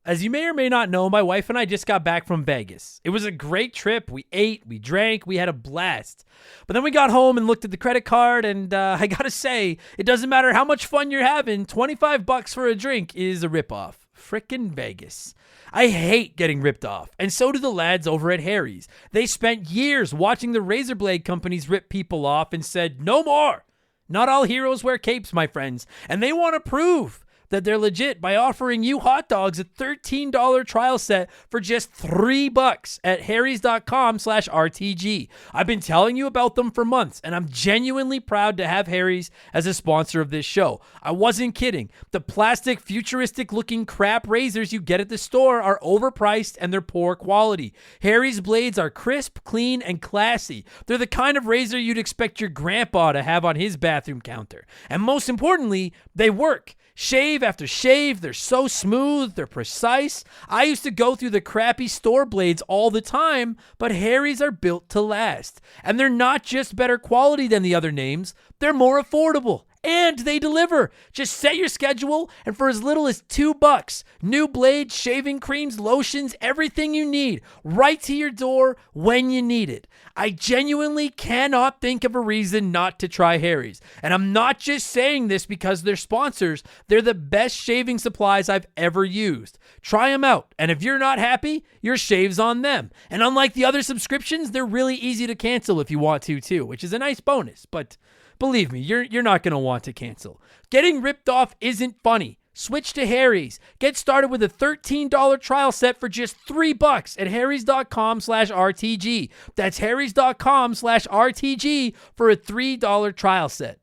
As you may or may not know, my wife and I just got back from Vegas. It was a great trip. We ate, we drank, we had a blast. But then we got home and looked at the credit card, and I gotta say, it doesn't matter how much fun you're having, $25 for a drink is a ripoff. Frickin' Vegas. I hate getting ripped off, and so do the lads over at Harry's. They spent years watching the razor blade companies rip people off and said, no more. Not all heroes wear capes, my friends, and they want to prove that they're legit by offering you hot dogs a $13 trial set for just $3 at harrys.com/RTG. I've been telling you about them for months, and I'm genuinely proud to have Harry's as a sponsor of this show. I wasn't kidding. The plastic, futuristic-looking crap razors you get at the store are overpriced and they're poor quality. Harry's blades are crisp, clean, and classy. They're the kind of razor you'd expect your grandpa to have on his bathroom counter. And most importantly, they work. Shave after shave, they're so smooth, they're precise. I used to go through the crappy store blades all the time, but Harry's are built to last. And they're not just better quality than the other names, they're more affordable. And they deliver. Just set your schedule, and for as little as $2, new blades, shaving creams, lotions, everything you need, right to your door when you need it. I genuinely cannot think of a reason not to try Harry's. And I'm not just saying this because they're sponsors. They're the best shaving supplies I've ever used. Try them out, and if you're not happy, your shave's on them. And unlike the other subscriptions, they're really easy to cancel if you want to too, which is a nice bonus, but believe me, you're not going to want to cancel. Getting ripped off isn't funny. Switch to Harry's. Get started with a $13 trial set for just $3 at harrys.com/RTG. That's harrys.com/RTG for a $3 trial set.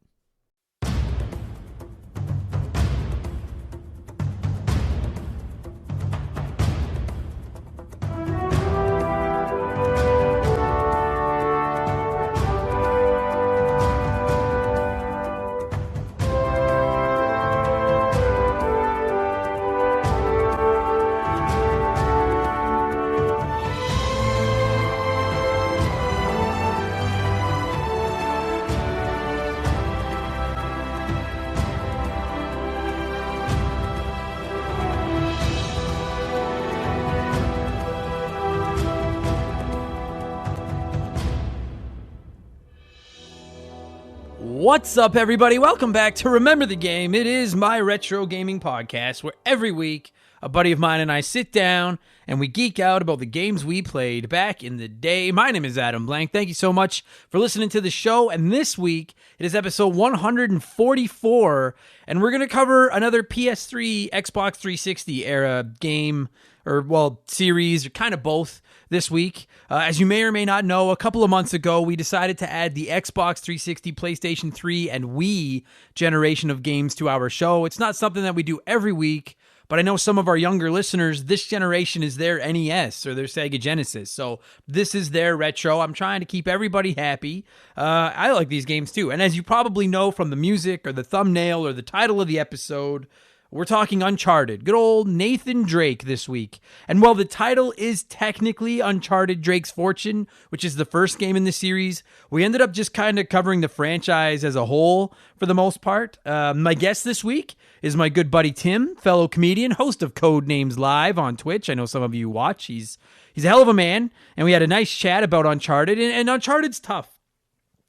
What's up, everybody? Welcome back to Remember the Game. It is my retro gaming podcast where every week a buddy of mine and I sit down and we geek out about the games we played back in the day. My name is Adam Blank. Thank you so much for listening to the show. And this week it is episode 144, and we're going to cover another PS3, Xbox 360 era game, or series, or kind of both this week. As you may or may not know, a couple of months ago, we decided to add the Xbox 360, PlayStation 3, and Wii generation of games to our show. It's not something that we do every week, but I know some of our younger listeners, this generation is their NES or their Sega Genesis, so this is their retro. I'm trying to keep everybody happy. I like these games too, and as you probably know from the music or the thumbnail or the title of the episode, we're talking Uncharted. Good old Nathan Drake this week. And while the title is technically Uncharted Drake's Fortune, which is the first game in the series, we ended up just kind of covering the franchise as a whole for the most part. My guest this week is my good buddy Tim, fellow comedian, host of Code Names Live on Twitch. I know some of you watch. He's a hell of a man, and we had a nice chat about Uncharted. And Uncharted's tough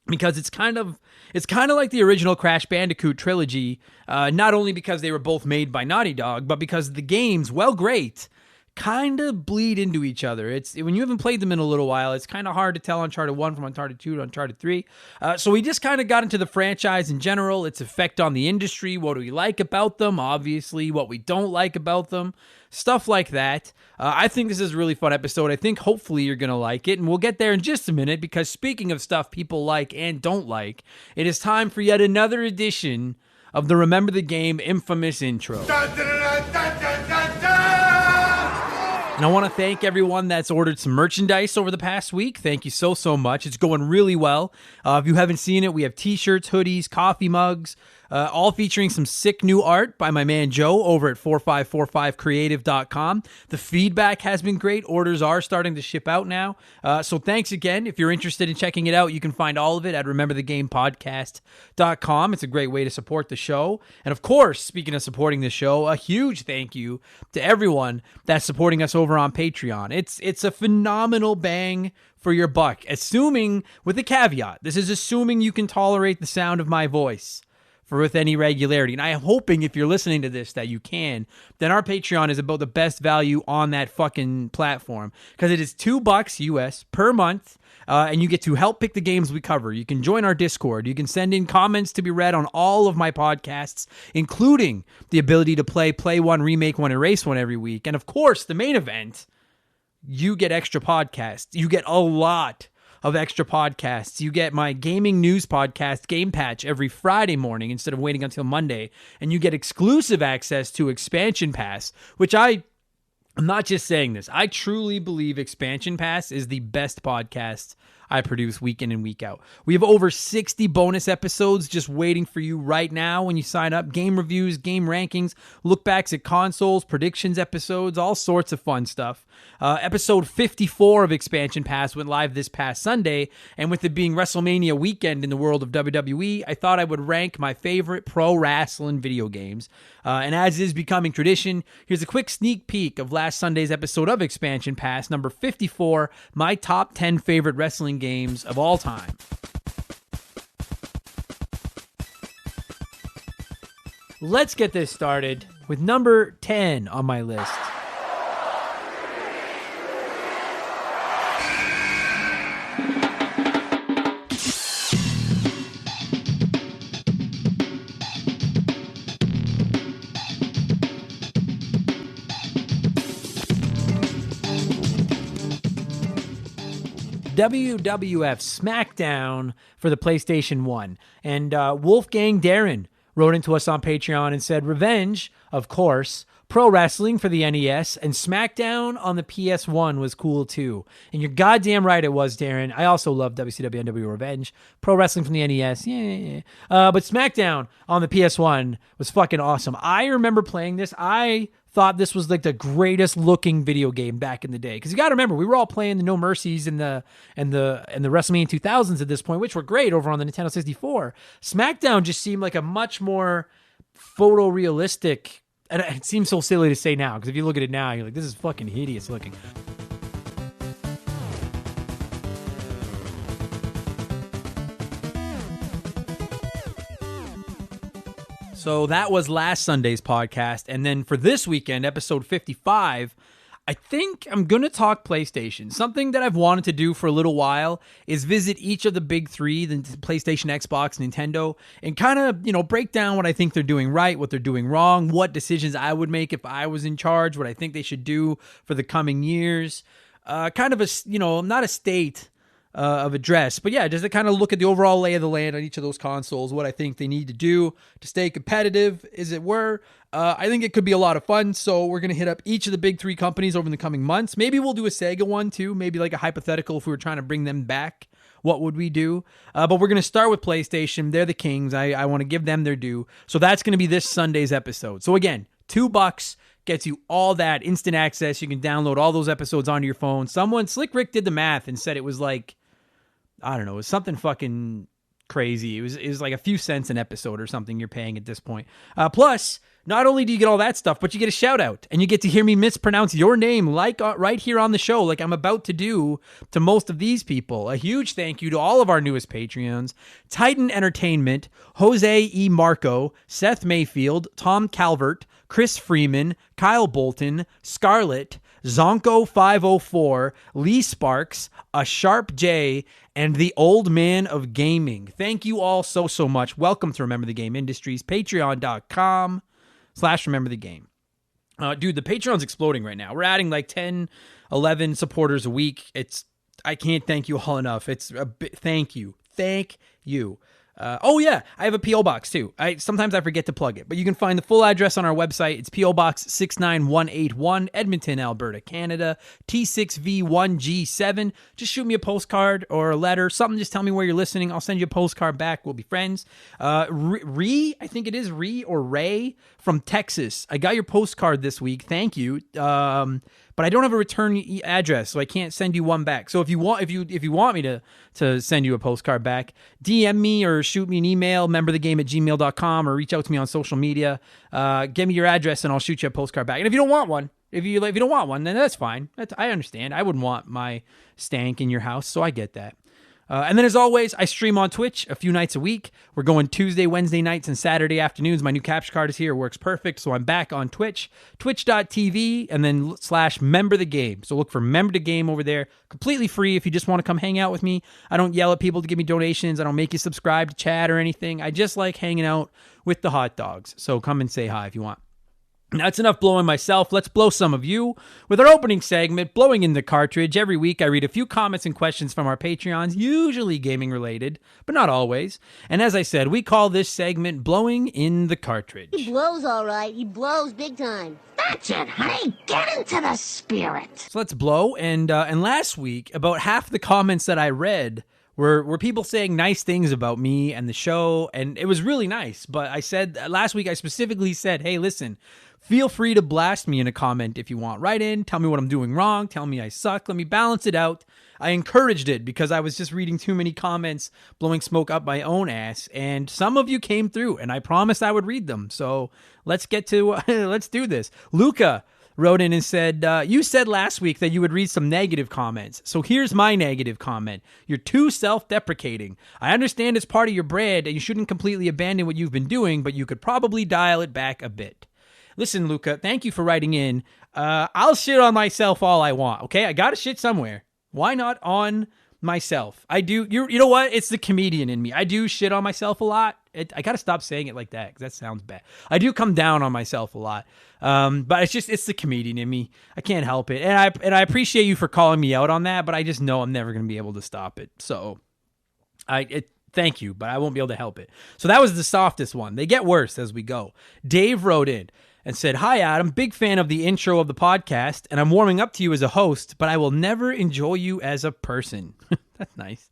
because it's kind of like the original Crash Bandicoot trilogy, not only because they were both made by Naughty Dog, but because the games, while great, kind of bleed into each other. It's when you haven't played them in a little while, it's kind of hard to tell Uncharted 1 from Uncharted 2 to Uncharted 3. So we just kind of got into the franchise in general, its effect on the industry, what do we like about them, obviously, what we don't like about them, stuff like that. I think this is a really fun episode. I think hopefully you're going to like it, and we'll get there in just a minute, because speaking of stuff people like and don't like, it is time for yet another edition of the Remember the Game infamous intro. And I want to thank everyone that's ordered some merchandise over the past week. Thank you so much. It's going really well. If you haven't seen it, we have t-shirts, hoodies, coffee mugs, all featuring some sick new art by my man Joe over at 4545creative.com. The feedback has been great. Orders are starting to ship out now. So thanks again. If you're interested in checking it out, you can find all of it at rememberthegamepodcast.com. It's a great way to support the show. And of course, speaking of supporting the show, a huge thank you to everyone that's supporting us over on Patreon. It's a phenomenal bang for your buck, assuming, with a caveat, this is assuming you can tolerate the sound of my voice with any regularity. And I am hoping if you're listening to this that you can, then our Patreon is about the best value on that fucking platform, because it is $2 US per month. And you get to help pick the games we cover. You can join our Discord. You can send in comments to be read on all of my podcasts, including the ability to play one, remake one, erase one every week. And of course, the main event, you get extra podcasts. You get a lot of extra podcasts. You get my gaming news podcast, Game Patch, every Friday morning instead of waiting until Monday. And you get exclusive access to Expansion Pass, which I'm not just saying this. I truly believe Expansion Pass is the best podcast I produce week in and week out. We have over 60 bonus episodes just waiting for you right now when you sign up. Game reviews, game rankings, look backs at consoles, predictions episodes, all sorts of fun stuff. Episode 54 of Expansion Pass went live this past Sunday, and with it being WrestleMania weekend in the world of WWE, I thought I would rank my favorite pro wrestling video games. And as is becoming tradition, here's a quick sneak peek of last Sunday's episode of Expansion Pass, number 54, my top 10 favorite wrestling games of all time. Let's get this started with number 10 on my list. WWF SmackDown for the PlayStation 1. And Wolfgang Darren wrote into us on Patreon and said, Revenge, of course, pro wrestling for the NES, and SmackDown on the PS1 was cool too. And you're goddamn right it was, Darren. I also love WCW NW Revenge. Pro wrestling from the NES, yeah. But SmackDown on the PS1 was fucking awesome. I remember playing this. I thought this was like the greatest looking video game back in the day. Because you got to remember, we were all playing the No Mercies and the WrestleMania 2000s at this point, which were great over on the Nintendo 64. SmackDown just seemed like a much more photorealistic, and it seems so silly to say now, because if you look at it now, you're like, this is fucking hideous looking. So that was last Sunday's podcast. And then for this weekend, episode 55, I think I'm going to talk PlayStation. Something that I've wanted to do for a little while is visit each of the big three, the PlayStation, Xbox, Nintendo, and kind of, break down what I think they're doing right, what they're doing wrong, what decisions I would make if I was in charge, what I think they should do for the coming years. Kind of a, not a state of address, but yeah, just to kind of look at the overall lay of the land on each of those consoles, what I think they need to do to stay competitive, as it were. I think it could be a lot of fun, so we're going to hit up each of the big three companies over the coming months. Maybe we'll do a Sega one too, maybe like a hypothetical if we were trying to bring them back. What would we do? But we're going to start with PlayStation. They're the kings. I want to give them their due. So that's going to be this Sunday's episode. So again, $2 gets you all that instant access. You can download all those episodes onto your phone. Slick Rick did the math and said it was like, I don't know, it was something fucking crazy. It was like a few cents an episode or something you're paying at this point. Plus, not only do you get all that stuff, but you get a shout out and you get to hear me mispronounce your name like right here on the show, like I'm about to do to most of these people. A huge thank you to all of our newest Patreons: Titan Entertainment, Jose E. Marco, Seth Mayfield, Tom Calvert, Chris Freeman, Kyle Bolton, Scarlett, Zonko 504, Lee Sparks, A Sharp J, and the Old Man of Gaming. Thank you all so much. Welcome to Remember the Game Industries, patreon.com/Remember the Game. Dude, the Patreon's exploding right now. We're adding like 10, 11 supporters a week. I can't thank you all enough. It's a thank you. Thank you. Oh yeah, I have a P.O. box too. Sometimes I forget to plug it, but you can find the full address on our website. It's P.O. Box 69181, Edmonton, Alberta, Canada, T6V1G7. Just shoot me a postcard or a letter, something. Just tell me where you're listening. I'll send you a postcard back. We'll be friends. I think it is Ray from Texas. I got your postcard this week. Thank you. But I don't have a return address, so I can't send you one back. So if you want me to send you a postcard back, DM me or shoot me an email, memberthegame@gmail.com, or reach out to me on social media. Give me your address and I'll shoot you a postcard back. And if you don't want one, if you don't want one, then that's fine. I understand. I wouldn't want my stank in your house, so I get that. And then, as always, I stream on Twitch a few nights a week. We're going Tuesday, Wednesday nights, and Saturday afternoons. My new capture card is here. It works perfect. So I'm back on Twitch, twitch.tv, and then /memberthegame. So look for Member the Game over there. Completely free if you just want to come hang out with me. I don't yell at people to give me donations. I don't make you subscribe to chat or anything. I just like hanging out with the hot dogs. So come and say hi if you want. Now, it's enough blowing myself. Let's blow some of you with our opening segment, Blowing in the Cartridge. Every week, I read a few comments and questions from our Patreons, usually gaming-related, but not always. And as I said, we call this segment Blowing in the Cartridge. He blows all right. He blows big time. That's it, honey. Get into the spirit. So let's blow. And last week, about half the comments that I read were people saying nice things about me and the show, and it was really nice. But I said, last week, I specifically said, hey, listen, feel free to blast me in a comment if you want. Write in, tell me what I'm doing wrong, tell me I suck, let me balance it out. I encouraged it because I was just reading too many comments, blowing smoke up my own ass, and some of you came through, and I promised I would read them. So let's get to, let's do this. Luca wrote in and said, you said last week that you would read some negative comments. So here's my negative comment. You're too self-deprecating. I understand it's part of your brand and you shouldn't completely abandon what you've been doing, but you could probably dial it back a bit. Listen, Luca, thank you for writing in. I'll shit on myself all I want, okay? I gotta shit somewhere. Why not on myself? I do. You know what? It's the comedian in me. I do shit on myself a lot. I gotta stop saying it like that because that sounds bad. I do come down on myself a lot. But it's the comedian in me. I can't help it. And I appreciate you for calling me out on that, but I just know I'm never gonna be able to stop it. So thank you, but I won't be able to help it. So that was the softest one. They get worse as we go. Dave wrote in and said, hi, Adam, big fan of the intro of the podcast, and I'm warming up to you as a host, but I will never enjoy you as a person. That's nice.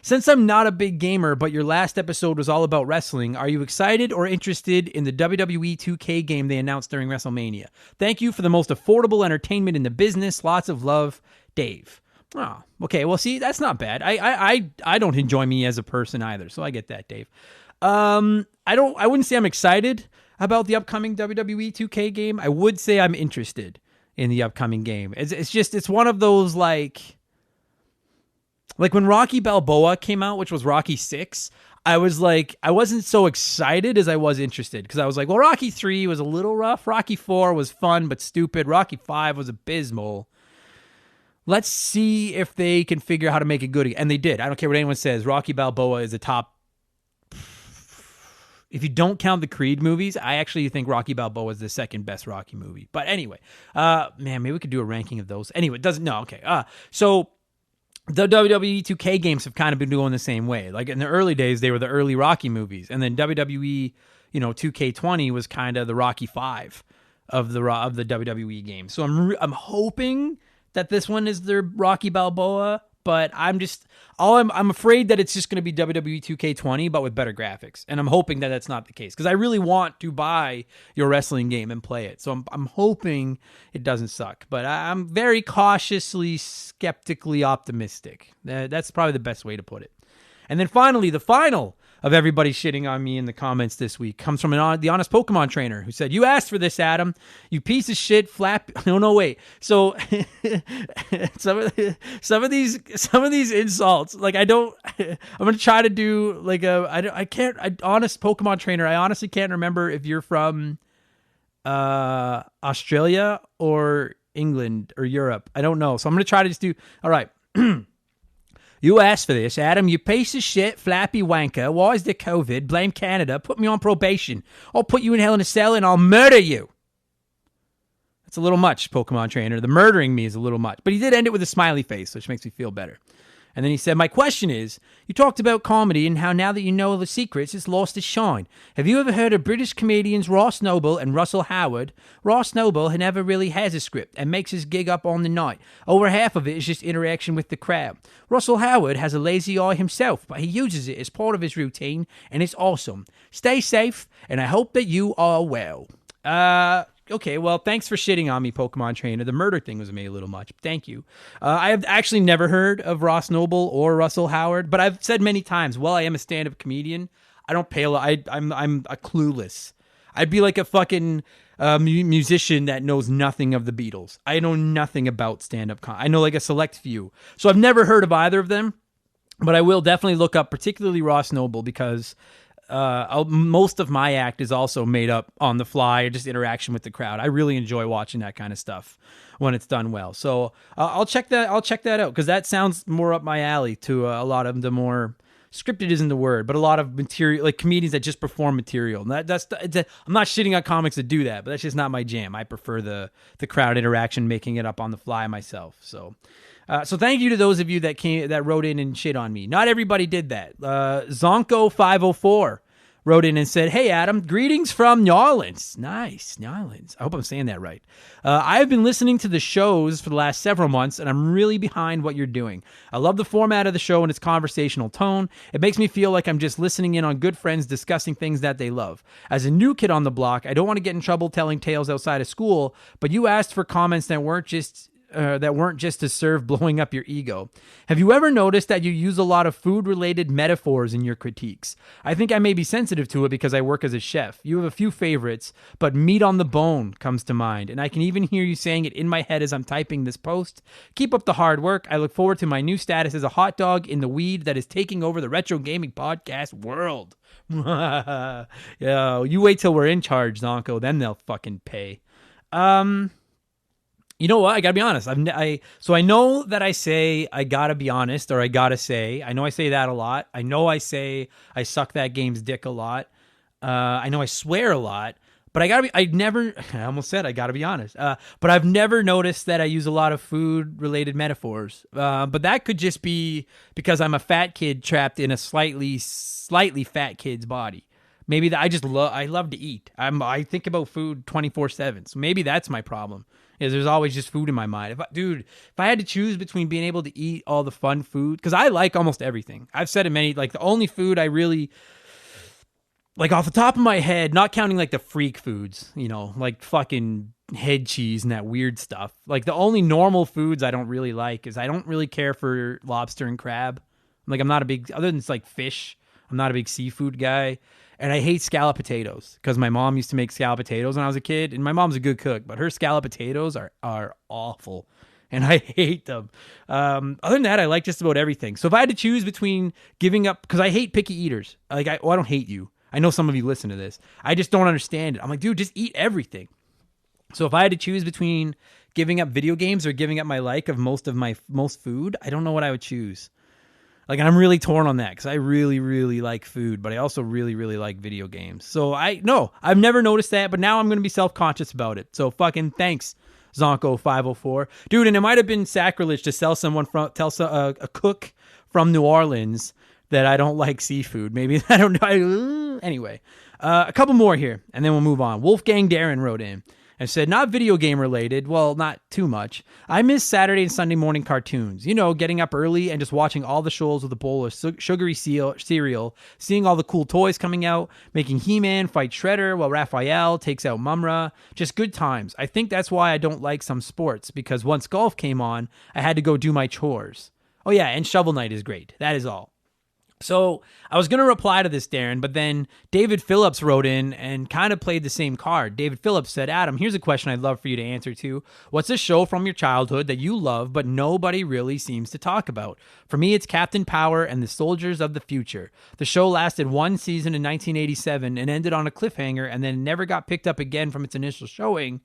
Since I'm not a big gamer, but your last episode was all about wrestling, are you excited or interested in the WWE 2K game they announced during WrestleMania? Thank you for the most affordable entertainment in the business. Lots of love, Dave. Oh, okay. Well, see, that's not bad. I don't enjoy me as a person either, so I get that, Dave. I wouldn't say I'm excited about the upcoming WWE 2K game. I would say I'm interested in the upcoming game. It's one of those like when Rocky Balboa came out, which was Rocky 6, I wasn't so excited as I was interested because I was like, well, Rocky 3 was a little rough. Rocky 4 was fun but stupid. Rocky 5 was abysmal. Let's see if they can figure out how to make it good. And they did. I don't care what anyone says. Rocky Balboa is a top. If you don't count the Creed movies, I actually think Rocky Balboa is the second best Rocky movie. But anyway, man, maybe we could do a ranking of those. Anyway, okay. So the WWE 2K games have kind of been doing the same way. Like in the early days, they were the early Rocky movies, and then WWE, 2K20 was kind of the Rocky 5 of the WWE game. So I'm hoping that this one is the Rocky Balboa. But I'm afraid that it's just going to be WWE 2K20, but with better graphics. And I'm hoping that that's not the case because I really want to buy your wrestling game and play it. So I'm hoping it doesn't suck. But I'm very cautiously, skeptically optimistic. That's probably the best way to put it. And then finally, the final of everybody shitting on me in the comments this week comes from the Honest Pokemon Trainer who said, you asked for this, Adam. You piece of shit, flap. No, wait. So some of these insults, like I'm going to try to do like Honest Pokemon Trainer. I honestly can't remember if you're from Australia or England or Europe. I don't know. So I'm going to try to just do, all right. You asked for this, Adam. You piece of shit, flappy wanker. Why is there COVID? Blame Canada. Put me on probation. I'll put you in hell in a cell and I'll murder you. That's a little much, Pokemon Trainer. The murdering me is a little much. But he did end it with a smiley face, which makes me feel better. And then he said, my question is, you talked about comedy and how now that you know the secrets, it's lost its shine. Have you ever heard of British comedians Ross Noble and Russell Howard? Ross Noble never really has a script and makes his gig up on the night. Over half of it is just interaction with the crowd. Russell Howard has a lazy eye himself, but he uses it as part of his routine, and it's awesome. Stay safe, and I hope that you are well. Okay, well, thanks for shitting on me, Pokemon Trainer. The murder thing was maybe a little much. Thank you. I have actually never heard of Ross Noble or Russell Howard, but I've said many times, while I am a stand-up comedian, I don't pay a lot. I'm a clueless. I'd be like a fucking musician that knows nothing of the Beatles. I know nothing about stand-up I know like a select few. So I've never heard of either of them, but I will definitely look up particularly Ross Noble because most of my act is also made up on the fly or just interaction with the crowd. I really enjoy watching that kind of stuff when it's done well. So I'll check that out because that sounds more up my alley to a lot of the more scripted isn't the word, but a lot of material, like comedians that just perform material. And I'm not shitting on comics that do that, but that's just not my jam. I prefer the crowd interaction, making it up on the fly myself. So thank you to those of you that wrote in and shit on me. Not everybody did that. Zonko504 wrote in and said, hey, Adam, greetings from New Orleans. Nice, New Orleans. I hope I'm saying that right. I have been listening to the shows for the last several months, and I'm really behind what you're doing. I love the format of the show and its conversational tone. It makes me feel like I'm just listening in on good friends discussing things that they love. As a new kid on the block, I don't want to get in trouble telling tales outside of school, but you asked for comments that weren't just to serve blowing up your ego. Have you ever noticed that you use a lot of food-related metaphors in your critiques? I think I may be sensitive to it because I work as a chef. You have a few favorites, but meat on the bone comes to mind, and I can even hear you saying it in my head as I'm typing this post. Keep up the hard work. I look forward to my new status as a hot dog in the weed that is taking over the retro gaming podcast world. Yo, you wait till we're in charge, Zonko, then they'll fucking pay. You know what? I gotta be honest. So I know that I say I gotta be honest, or I gotta say. I know I say that a lot. I know I say I suck that game's dick a lot. I know I swear a lot. But I almost said I gotta be honest. But I've never noticed that I use a lot of food-related metaphors. But that could just be because I'm a fat kid trapped in a slightly fat kid's body. Maybe that I love to eat. I think about food 24/7. So maybe that's my problem. Is there's always just food in my mind. If I had to choose between being able to eat all the fun food, because I like almost everything. I've said it the only food I really like off the top of my head, not counting like the freak foods, like fucking head cheese and that weird stuff. Like the only normal foods I don't really like is I don't really care for lobster and crab. Like I'm not a big, other than it's like fish, I'm not a big seafood guy. And I hate scallop potatoes because my mom used to make scallop potatoes when I was a kid. And my mom's a good cook, but her scallop potatoes are awful. And I hate them. Other than that, I like just about everything. So if I had to choose between giving up, because I hate picky eaters. I don't hate you. I know some of you listen to this. I just don't understand it. I'm like, dude, just eat everything. So if I had to choose between giving up video games or giving up my like of most food, I don't know what I would choose. Like, I'm really torn on that because I really, really like food, but I also really, really like video games. So I've never noticed that, but now I'm going to be self-conscious about it. So fucking thanks, Zonko504. Dude, and it might have been sacrilege to tell a cook from New Orleans that I don't like seafood. Maybe, I don't know. Anyway, a couple more here, and then we'll move on. Wolfgang Darren wrote in and said, not video game related, well, not too much. I miss Saturday and Sunday morning cartoons. Getting up early and just watching all the shows with a bowl of sugary cereal, seeing all the cool toys coming out, making He-Man fight Shredder while Raphael takes out Mumra. Just good times. I think that's why I don't like some sports, because once golf came on, I had to go do my chores. Oh yeah, and Shovel Knight is great. That is all. So I was going to reply to this, Darren, but then David Phillips wrote in and kind of played the same card. David Phillips said, Adam, here's a question I'd love for you to answer to. What's a show from your childhood that you love but nobody really seems to talk about? For me, it's Captain Power and the Soldiers of the Future. The show lasted one season in 1987 and ended on a cliffhanger and then never got picked up again from its initial showing.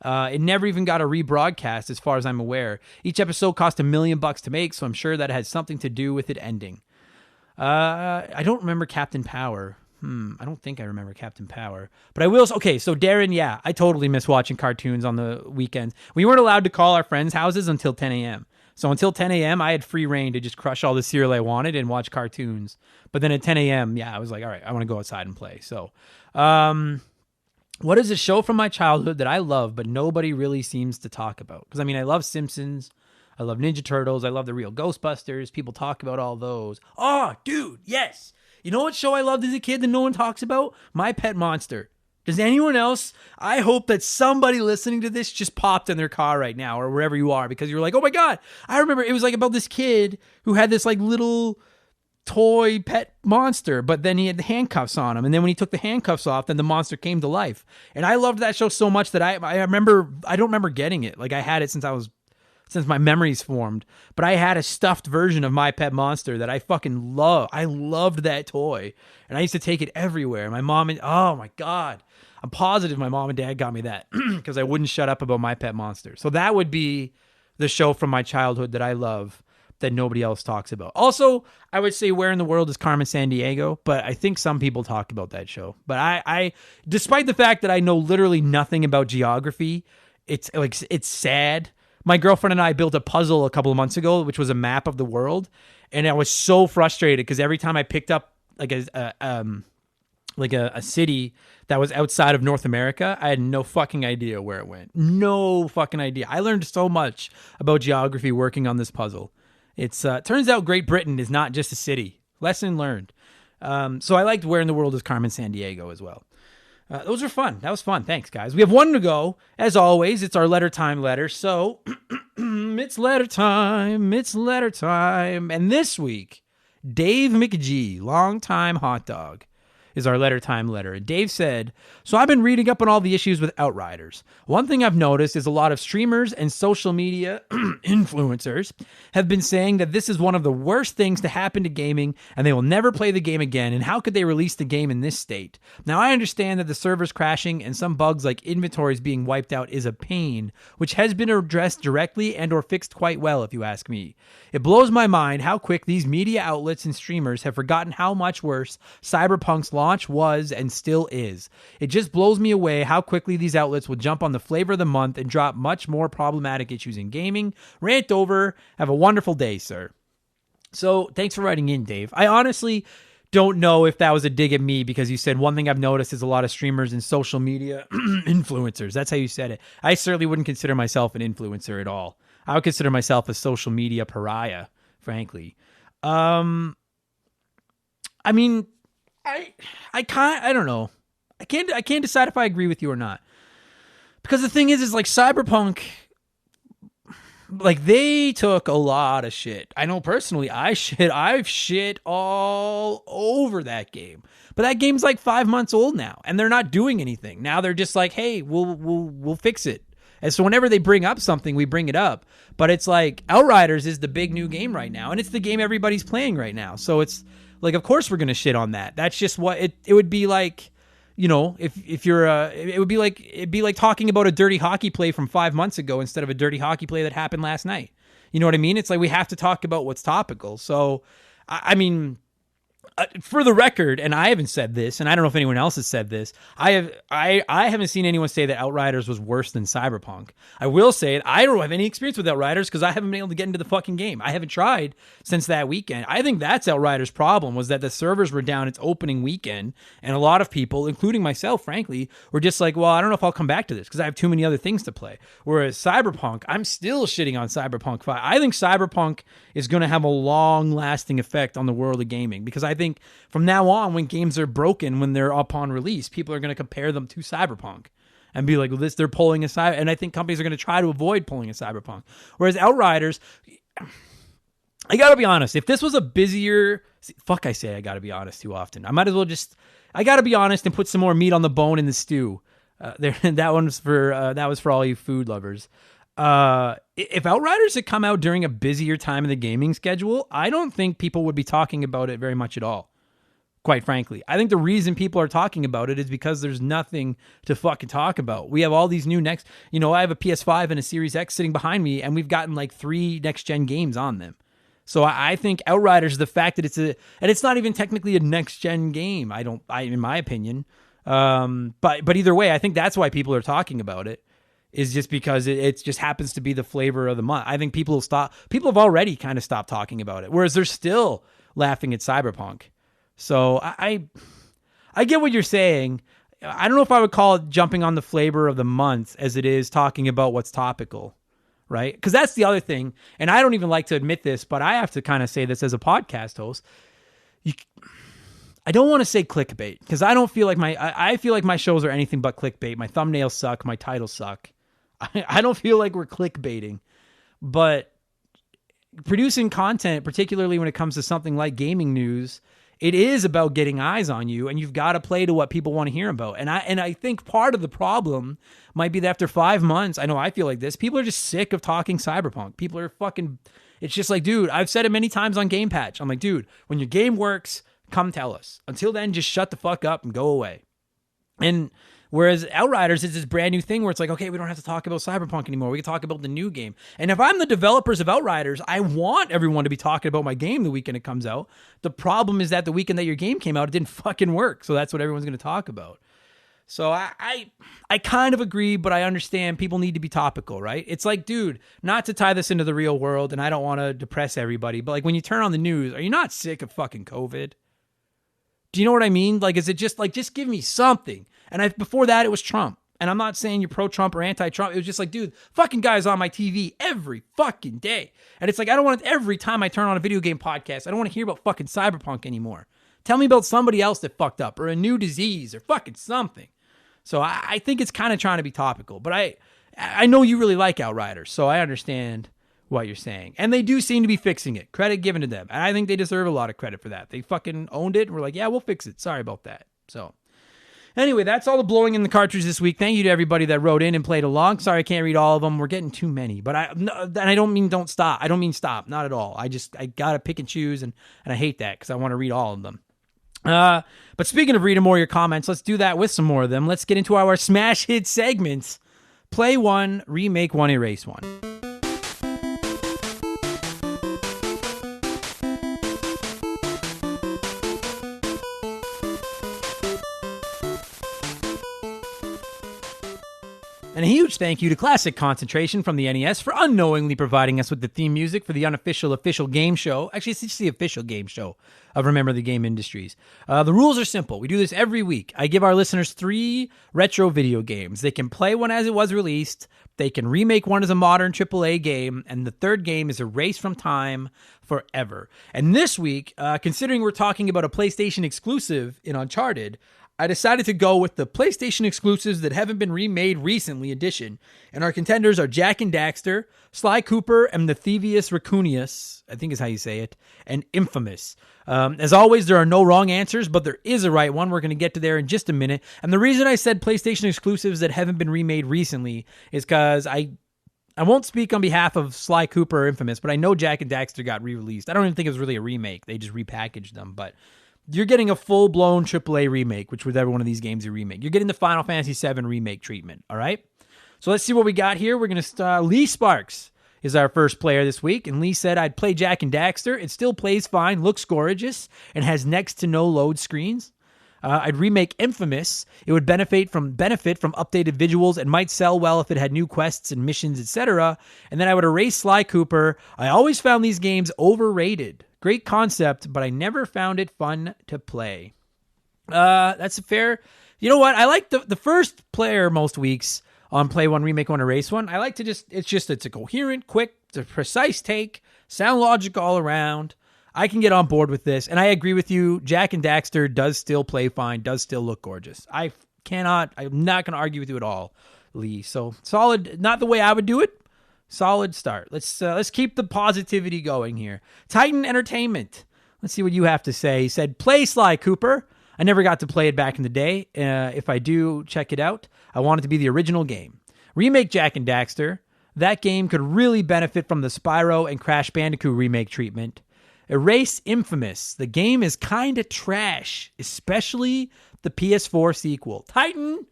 It never even got a rebroadcast as far as I'm aware. Each episode cost $1 million to make, so I'm sure that had something to do with it ending. I don't remember Captain Power. I don't think I remember Captain Power. But I will. Okay, so Darren, yeah, I totally miss watching cartoons on the weekends. We weren't allowed to call our friends' houses until 10 a.m. So until 10 a.m., I had free reign to just crush all the cereal I wanted and watch cartoons. But then at 10 a.m., yeah, I was like, all right, I want to go outside and play. So, what is a show from my childhood that I love, but nobody really seems to talk about? Because, I mean, I love Simpsons. I love Ninja Turtles. I love The Real Ghostbusters. People talk about all those. Oh, dude, yes. You know what show I loved as a kid that no one talks about? My Pet Monster. Does anyone else? I hope that somebody listening to this just popped in their car right now or wherever you are because you're like, oh my God. I remember it was like about this kid who had this like little toy pet monster, but then he had the handcuffs on him. And then when he took the handcuffs off, then the monster came to life. And I loved that show so much that I don't remember getting it. Like I had it since my memories formed, but I had a stuffed version of My Pet Monster that I fucking love. I loved that toy and I used to take it everywhere. My mom and, oh my God, I'm positive my mom and dad got me that because I wouldn't shut up about My Pet Monster. So that would be the show from my childhood that I love that nobody else talks about. Also, I would say Where in the World is Carmen Sandiego, but I think some people talk about that show. But I despite the fact that I know literally nothing about geography, it's sad. My girlfriend and I built a puzzle a couple of months ago, which was a map of the world, and I was so frustrated because every time I picked up like a city that was outside of North America, I had no fucking idea where it went. No fucking idea. I learned so much about geography working on this puzzle. It's turns out Great Britain is not just a city. Lesson learned. So I liked Where in the World is Carmen Sandiego as well. Those are fun. That was fun. Thanks, guys. We have one to go. As always, it's our letter time letter. So it's letter time. It's letter time. And this week, Dave McGee, longtime hot dog, is our letter time letter. And Dave said, so I've been reading up on all the issues with Outriders. One thing I've noticed is a lot of streamers and social media influencers have been saying that this is one of the worst things to happen to gaming and they will never play the game again. And how could they release the game in this state? Now, I understand that the servers crashing and some bugs like inventories being wiped out is a pain, which has been addressed directly and or fixed quite well, if you ask me. It blows my mind how quick these media outlets and streamers have forgotten how much worse Cyberpunk's launch was and still is. It just blows me away how quickly these outlets will jump on the flavor of the month and drop much more problematic issues in gaming. Rant over. Have a wonderful day, sir. So thanks for writing in, Dave. I honestly don't know if that was a dig at me because you said one thing I've noticed is a lot of streamers and social media influencers. That's how you said it. I certainly wouldn't consider myself an influencer at all. I would consider myself a social media pariah, frankly. I mean, I don't know. I can't decide if I agree with you or not. Because the thing is like Cyberpunk, like they took a lot of shit. I know personally I've shit all over that game. But that game's like 5 months old now and they're not doing anything. Now they're just like, "Hey, we'll fix it." And so whenever they bring up something, we bring it up. But it's like Outriders is the big new game right now and it's the game everybody's playing right now. So it's like, of course we're going to shit on that. That's just what it would be like, you know, if you're it'd be like talking about a dirty hockey play from 5 months ago instead of a dirty hockey play that happened last night. You know what I mean? It's like we have to talk about what's topical. So, I mean, for the record, and I haven't said this, and I don't know if anyone else has said this, I haven't seen anyone say that Outriders was worse than Cyberpunk. I will say I don't have any experience with Outriders because I haven't been able to get into the fucking game. I haven't tried since that weekend. I think that's Outriders' problem was that the servers were down its opening weekend, and a lot of people, including myself, frankly, were just like, well, I don't know if I'll come back to this because I have too many other things to play. Whereas Cyberpunk, I'm still shitting on Cyberpunk 5. I think Cyberpunk is going to have a long-lasting effect on the world of gaming because I think from now on, when games are broken, when they're upon release, people are going to compare them to Cyberpunk and be like, well, they're pulling a Cyberpunk. And I think companies are going to try to avoid pulling a Cyberpunk. Whereas Outriders, I got to be honest, if this was a busier, I say I got to be honest too often. I might as well I got to be honest and put some more meat on the bone in the stew. That was for all you food lovers. If Outriders had come out during a busier time in the gaming schedule, I don't think people would be talking about it very much at all. Quite frankly, I think the reason people are talking about it is because there's nothing to fucking talk about. We have all these new I have a PS5 and a Series X sitting behind me, and we've gotten like 3 next-gen games on them. So I think Outriders, the fact that and it's not even technically a next-gen game, in my opinion. But either way, I think that's why people are talking about it. is just because it just happens to be the flavor of the month. I think people have already kind of stopped talking about it, whereas they're still laughing at Cyberpunk. So I get what you're saying. I don't know if I would call it jumping on the flavor of the month as it is talking about what's topical, right? Because that's the other thing. And I don't even like to admit this, but I have to kind of say this as a podcast host. I don't want to say clickbait because I don't feel like I feel like my shows are anything but clickbait. My thumbnails suck. My titles suck. I don't feel like we're clickbaiting, but producing content, particularly when it comes to something like gaming news, it is about getting eyes on you, and you've got to play to what people want to hear about. And I think part of the problem might be that after 5 months, I know I feel like this, people are just sick of talking Cyberpunk. People are it's just like, dude, I've said it many times on Game Patch. I'm like, dude, when your game works, come tell us. Until then, just shut the fuck up and go away. And whereas Outriders is this brand new thing where it's like, okay, we don't have to talk about Cyberpunk anymore. We can talk about the new game. And if I'm the developers of Outriders, I want everyone to be talking about my game the weekend it comes out. The problem is that the weekend that your game came out, it didn't fucking work. So that's what everyone's going to talk about. So I kind of agree, but I understand people need to be topical, right? It's like, dude, not to tie this into the real world, and I don't want to depress everybody, but like when you turn on the news, are you not sick of fucking COVID? Do you know what I mean? Like, is it just like, just give me something? And before that, it was Trump. And I'm not saying you're pro-Trump or anti-Trump. It was just like, dude, fucking guy's on my TV every fucking day. And it's like, I don't want it every time I turn on a video game podcast. I don't want to hear about fucking Cyberpunk anymore. Tell me about somebody else that fucked up or a new disease or fucking something. So I think it's kind of trying to be topical. But I know you really like Outriders, so I understand what you're saying. And they do seem to be fixing it. Credit given to them. And I think they deserve a lot of credit for that. They fucking owned it and were like, yeah, we'll fix it. Sorry about that. So anyway, that's all the blowing in the cartridge this week. Thank you to everybody that wrote in and played along. Sorry I can't read all of them. We're getting too many. But I don't mean don't stop. I don't mean stop. Not at all. I got to pick and choose, and I hate that because I want to read all of them. But speaking of reading more of your comments, let's do that with some more of them. Let's get into our smash hit segments. Play one, remake one, erase one. And a huge thank you to Classic Concentration from the NES for unknowingly providing us with the theme music for the unofficial official game show. Actually, it's the official game show of Remember the Game Industries. The rules are simple. We do this every week. I give our listeners 3 retro video games. They can play one as it was released. They can remake one as a modern AAA game. And the third game is erased from time forever. And this week, considering we're talking about a PlayStation exclusive in Uncharted, I decided to go with the PlayStation exclusives that haven't been remade recently edition. And our contenders are Jak and Daxter, Sly Cooper, and the Thievius Raccoonius, I think is how you say it, and Infamous. As always, there are no wrong answers, but there is a right one. We're going to get to there in just a minute. And the reason I said PlayStation exclusives that haven't been remade recently is because I won't speak on behalf of Sly Cooper or Infamous, but I know Jak and Daxter got re-released. I don't even think it was really a remake. They just repackaged them, but you're getting a full-blown AAA remake, which with every one of these games you remake. You're getting the Final Fantasy VII remake treatment, all right? So let's see what we got here. We're going to Lee Sparks is our first player this week, and Lee said, I'd play Jak and Daxter. It still plays fine, looks gorgeous, and has next to no load screens. I'd remake Infamous. It would benefit from updated visuals and might sell well if it had new quests and missions, etc. And then I would erase Sly Cooper. I always found these games overrated. Great concept, but I never found it fun to play. That's a fair. You know what? I like the first player most weeks on Play One, Remake One, Erase One. I like to it's a coherent, quick, it's a precise take, sound logic all around. I can get on board with this, and I agree with you. Jak and Daxter does still play fine, does still look gorgeous. I'm not going to argue with you at all, Lee. So solid, not the way I would do it. Solid start. Let's keep the positivity going here. Titan Entertainment. Let's see what you have to say. He said, play Sly Cooper. I never got to play it back in the day. If I do, check it out. I want it to be the original game. Remake Jak and Daxter. That game could really benefit from the Spyro and Crash Bandicoot remake treatment. Erase Infamous. The game is kind of trash, especially the PS4 sequel. Titan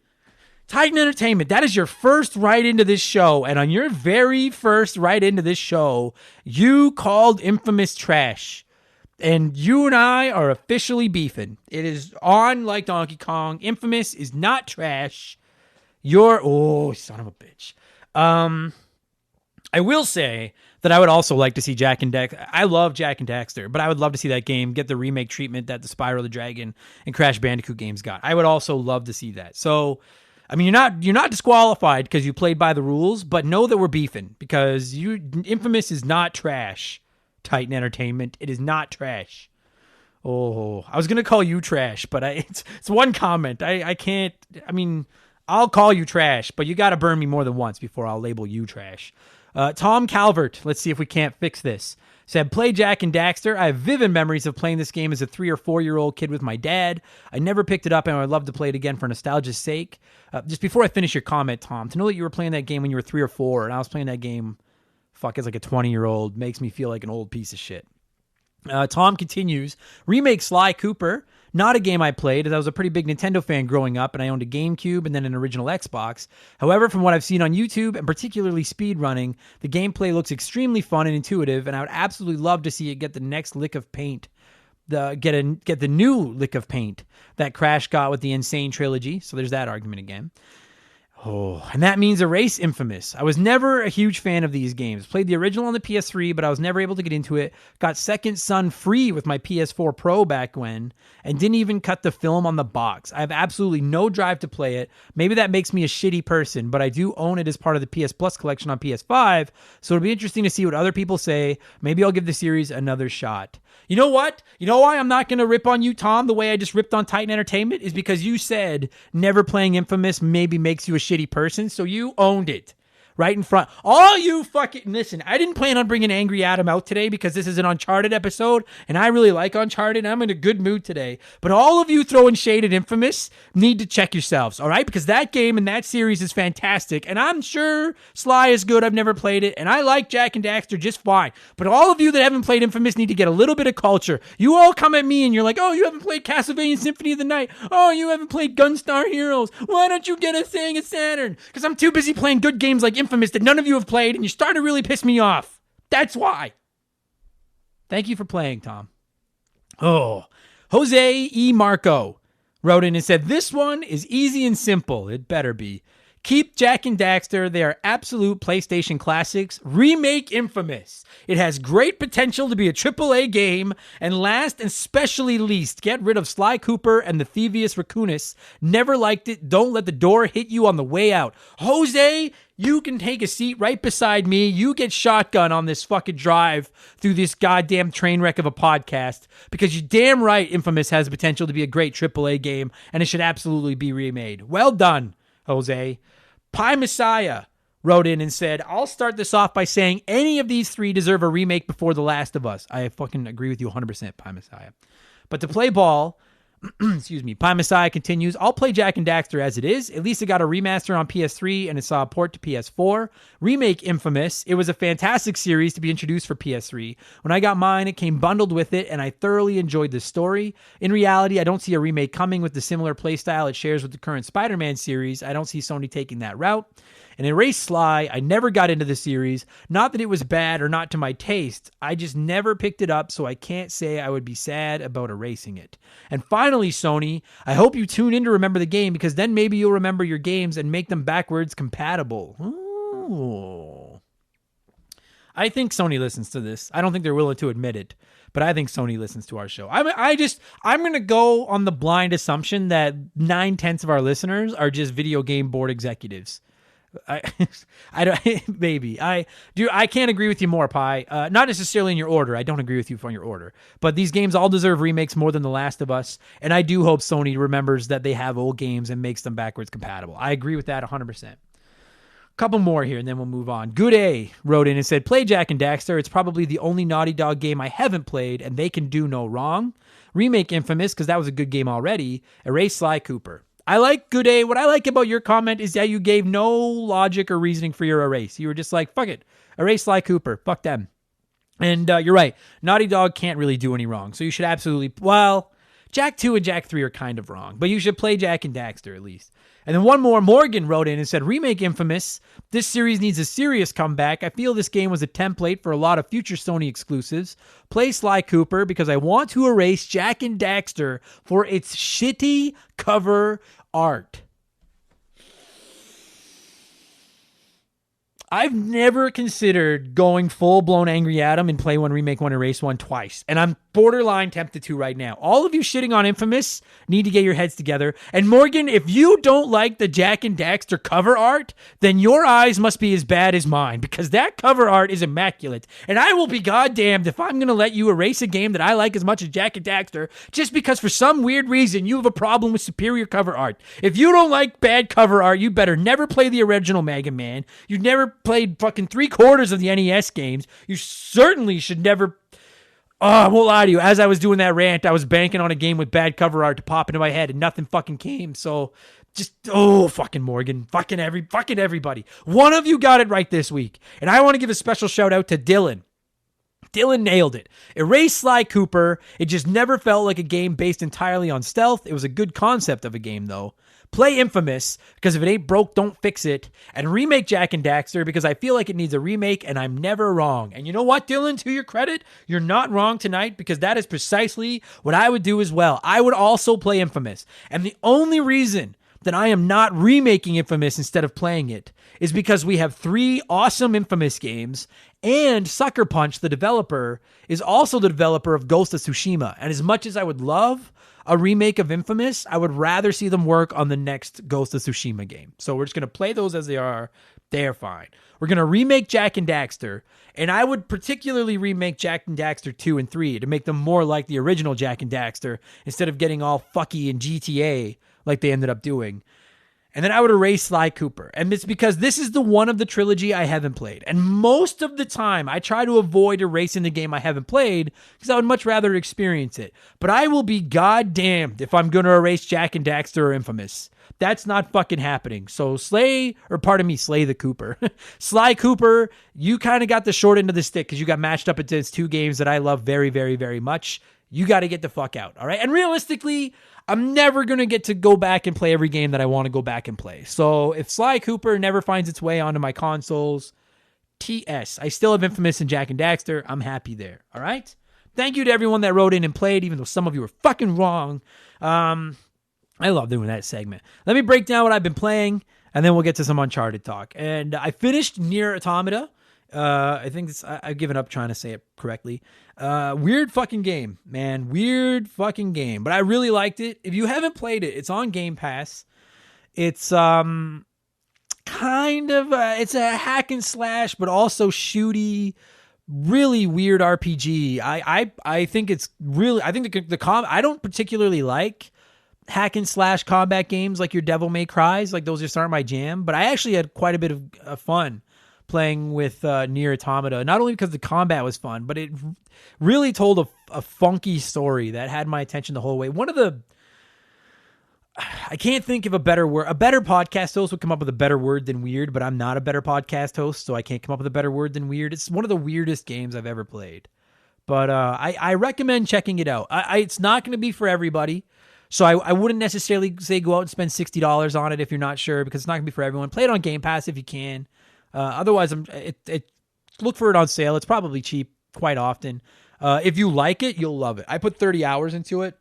Entertainment, that is your first write into this show. And on your very first write into this show, you called Infamous trash. And you and I are officially beefing. It is on like Donkey Kong. Infamous is not trash. Oh, son of a bitch. I will say that I would also like to see Jak and Daxter. I love Jak and Daxter, but I would love to see that game get the remake treatment that the Spyro the Dragon and Crash Bandicoot games got. I would also love to see that. So, I mean, you're not disqualified because you played by the rules, but know that we're beefing because Infamous is not trash. Titan Entertainment, it is not trash. Oh, I was gonna call you trash, but it's one comment. I can't. I mean, I'll call you trash, but you got to burn me more than once before I'll label you trash. Tom Calvert, let's see if we can't fix this. Said, play Jak and Daxter. I have vivid memories of playing this game as a 3 or 4 year old kid with my dad. I never picked it up and I would love to play it again for nostalgia's sake. Just before I finish your comment, Tom, to know that you were playing that game when you were 3 or 4 and I was playing that game, as like a 20-year-old makes me feel like an old piece of shit. Tom continues, remake Sly Cooper. Not a game I played, as I was a pretty big Nintendo fan growing up, and I owned a GameCube and then an original Xbox. However, from what I've seen on YouTube, and particularly speedrunning, the gameplay looks extremely fun and intuitive, and I would absolutely love to see it get the next lick of paint. Get the new lick of paint that Crash got with the Insane trilogy. So there's that argument again. Oh, and that means Erase Infamous. I was never a huge fan of these games. Played the original on the PS3, but I was never able to get into it. Got Second Son free with my PS4 Pro back when, and didn't even cut the film on the box. I have absolutely no drive to play it. Maybe that makes me a shitty person, but I do own it as part of the PS Plus collection on PS5, so it'll be interesting to see what other people say. Maybe I'll give the series another shot. You know what? You know why I'm not going to rip on you, Tom, the way I just ripped on Titan Entertainment? Is because you said never playing Infamous maybe makes you a shitty person, so you owned it. Right in front. All you fucking... Listen, I didn't plan on bringing Angry Adam out today because this is an Uncharted episode, and I really like Uncharted, and I'm in a good mood today. But all of you throwing shade at Infamous need to check yourselves, all right? Because that game and that series is fantastic, and I'm sure Sly is good. I've never played it, and I like Jak and Daxter just fine. But all of you that haven't played Infamous need to get a little bit of culture. You all come at me, and you're like, oh, you haven't played Castlevania Symphony of the Night. Oh, you haven't played Gunstar Heroes. Why don't you get a Sega Saturn? Because I'm too busy playing good games like Infamous that none of you have played, and you're starting to really piss me off. That's why. Thank you for playing, Tom. Oh, Jose E. Marco wrote in and said, this one is easy and simple. It better be. Keep Jak and Daxter. They are absolute PlayStation classics. Remake Infamous. It has great potential to be a AAA game. And last and especially least, get rid of Sly Cooper and the Thievius Raccoonus. Never liked it. Don't let the door hit you on the way out. Jose, you can take a seat right beside me. You get shotgun on this fucking drive through this goddamn train wreck of a podcast because you're damn right Infamous has the potential to be a great AAA game and it should absolutely be remade. Well done, Jose. Pie Messiah wrote in and said, I'll start this off by saying any of these three deserve a remake before The Last of Us. I fucking agree with you 100%, Pie Messiah. But to play ball, excuse me, Pie Messiah continues, I'll play Jak and Daxter as it is. At least it got a remaster on PS3 and it saw a port to PS4. Remake Infamous. It was a fantastic series to be introduced for PS3. When I got mine, it came bundled with it and I thoroughly enjoyed the story. In reality, I don't see a remake coming with the similar playstyle it shares with the current Spider-Man series. I don't see Sony taking that route. And Erase Sly, I never got into the series. Not that it was bad or not to my taste. I just never picked it up, so I can't say I would be sad about erasing it. And finally, Sony, I hope you tune in to remember the game because then maybe you'll remember your games and make them backwards compatible. Ooh. I think Sony listens to this. I don't think they're willing to admit it, but I think Sony listens to our show. I'm going to go on the blind assumption that 9/10 of our listeners are just video game board executives. I don't, maybe I can't agree with you more, Pi. Not necessarily in your order. I don't agree with you on your order, but these games all deserve remakes more than The Last of Us. And I do hope Sony remembers that they have old games and makes them backwards compatible. I agree with that 100%. Couple more here and then we'll move on. Good A wrote in and said, play Jak and Daxter. It's probably the only Naughty Dog game I haven't played and they can do no wrong. Remake Infamous because that was a good game already. Erase Sly Cooper. I like Good A. What I like about your comment is that you gave no logic or reasoning for your erase. You were just like, fuck it. Erase Sly Cooper. Fuck them. And you're right. Naughty Dog can't really do any wrong. So you should absolutely... Well, Jak 2 and Jak 3 are kind of wrong. But you should play Jak and Daxter at least. And then one more. Morgan wrote in and said, remake Infamous. This series needs a serious comeback. I feel this game was a template for a lot of future Sony exclusives. Play Sly Cooper because I want to erase Jak and Daxter for its shitty cover art. I've never considered going full-blown Angry Adam and play one, remake one, erase one twice. And I'm borderline tempted to right now. All of you shitting on Infamous need to get your heads together. And Morgan, if you don't like the Jak and Daxter cover art, then your eyes must be as bad as mine, because that cover art is immaculate. And I will be goddamned if I'm going to let you erase a game that I like as much as Jak and Daxter just because for some weird reason you have a problem with superior cover art. If you don't like bad cover art, you better never play the original Mega Man. You never played fucking 3/4 of the NES games. You certainly should never... Oh, I won't lie to you. As I was doing that rant, I was banking on a game with bad cover art to pop into my head, and nothing fucking came. So, just, fucking Morgan. Fucking everybody. One of you got it right this week. And I want to give a special shout out to Dylan. Dylan nailed it. Erase Sly Cooper. It just never felt like a game based entirely on stealth. It was a good concept of a game, though. Play Infamous, because if it ain't broke, don't fix it. And remake Jak and Daxter, because I feel like it needs a remake, and I'm never wrong. And you know what, Dylan? To your credit, you're not wrong tonight, because that is precisely what I would do as well. I would also play Infamous. And the only reason that I am not remaking Infamous instead of playing it is because we have 3 awesome Infamous games, and Sucker Punch, the developer, is also the developer of Ghost of Tsushima. And as much as I would love a remake of Infamous, I would rather see them work on the next Ghost of Tsushima game. So we're just going to play those as they are. They're fine. We're going to remake Jak and Daxter, and I would particularly remake Jak and Daxter 2 and 3 to make them more like the original Jak and Daxter instead of getting all fucky in GTA like they ended up doing. And then I would erase Sly Cooper. And it's because this is the one of the trilogy I haven't played. And most of the time, I try to avoid erasing the game I haven't played because I would much rather experience it. But I will be goddamned if I'm going to erase Jak and Daxter or Infamous. That's not fucking happening. So Slay the Cooper. Sly Cooper, you kind of got the short end of the stick because you got matched up against 2 games that I love very, very, very much. You got to get the fuck out, all right? And realistically, I'm never going to get to go back and play every game that I want to go back and play. So if Sly Cooper never finds its way onto my consoles, TS. I still have Infamous and Jak and Daxter. I'm happy there, all right? Thank you to everyone that wrote in and played, even though some of you were fucking wrong. I love doing that segment. Let me break down what I've been playing, and then we'll get to some Uncharted talk. And I finished Nier Automata. I think I've given up trying to say it correctly. Weird fucking game, man. Weird fucking game. But I really liked it. If you haven't played it, it's on Game Pass. It's kind of it's a hack and slash, but also shooty, really weird RPG. I think it's really, I think I don't particularly like hack and slash combat games like your Devil May Cry's. Like, those just aren't my jam. But I actually had quite a bit of fun playing with Nier Automata, not only because the combat was fun, but it really told a funky story that had my attention the whole way. I can't think of a better word. A better podcast host would come up with a better word than weird, but I'm not a better podcast host, so I can't come up with a better word than weird. It's one of the weirdest games I've ever played. But I recommend checking it out. It's not going to be for everybody, so I wouldn't necessarily say go out and spend $60 on it if you're not sure, because it's not going to be for everyone. Play it on Game Pass if you can. Otherwise, look for it on sale. It's probably cheap quite often. If you like it, you'll love it. I put 30 hours into it,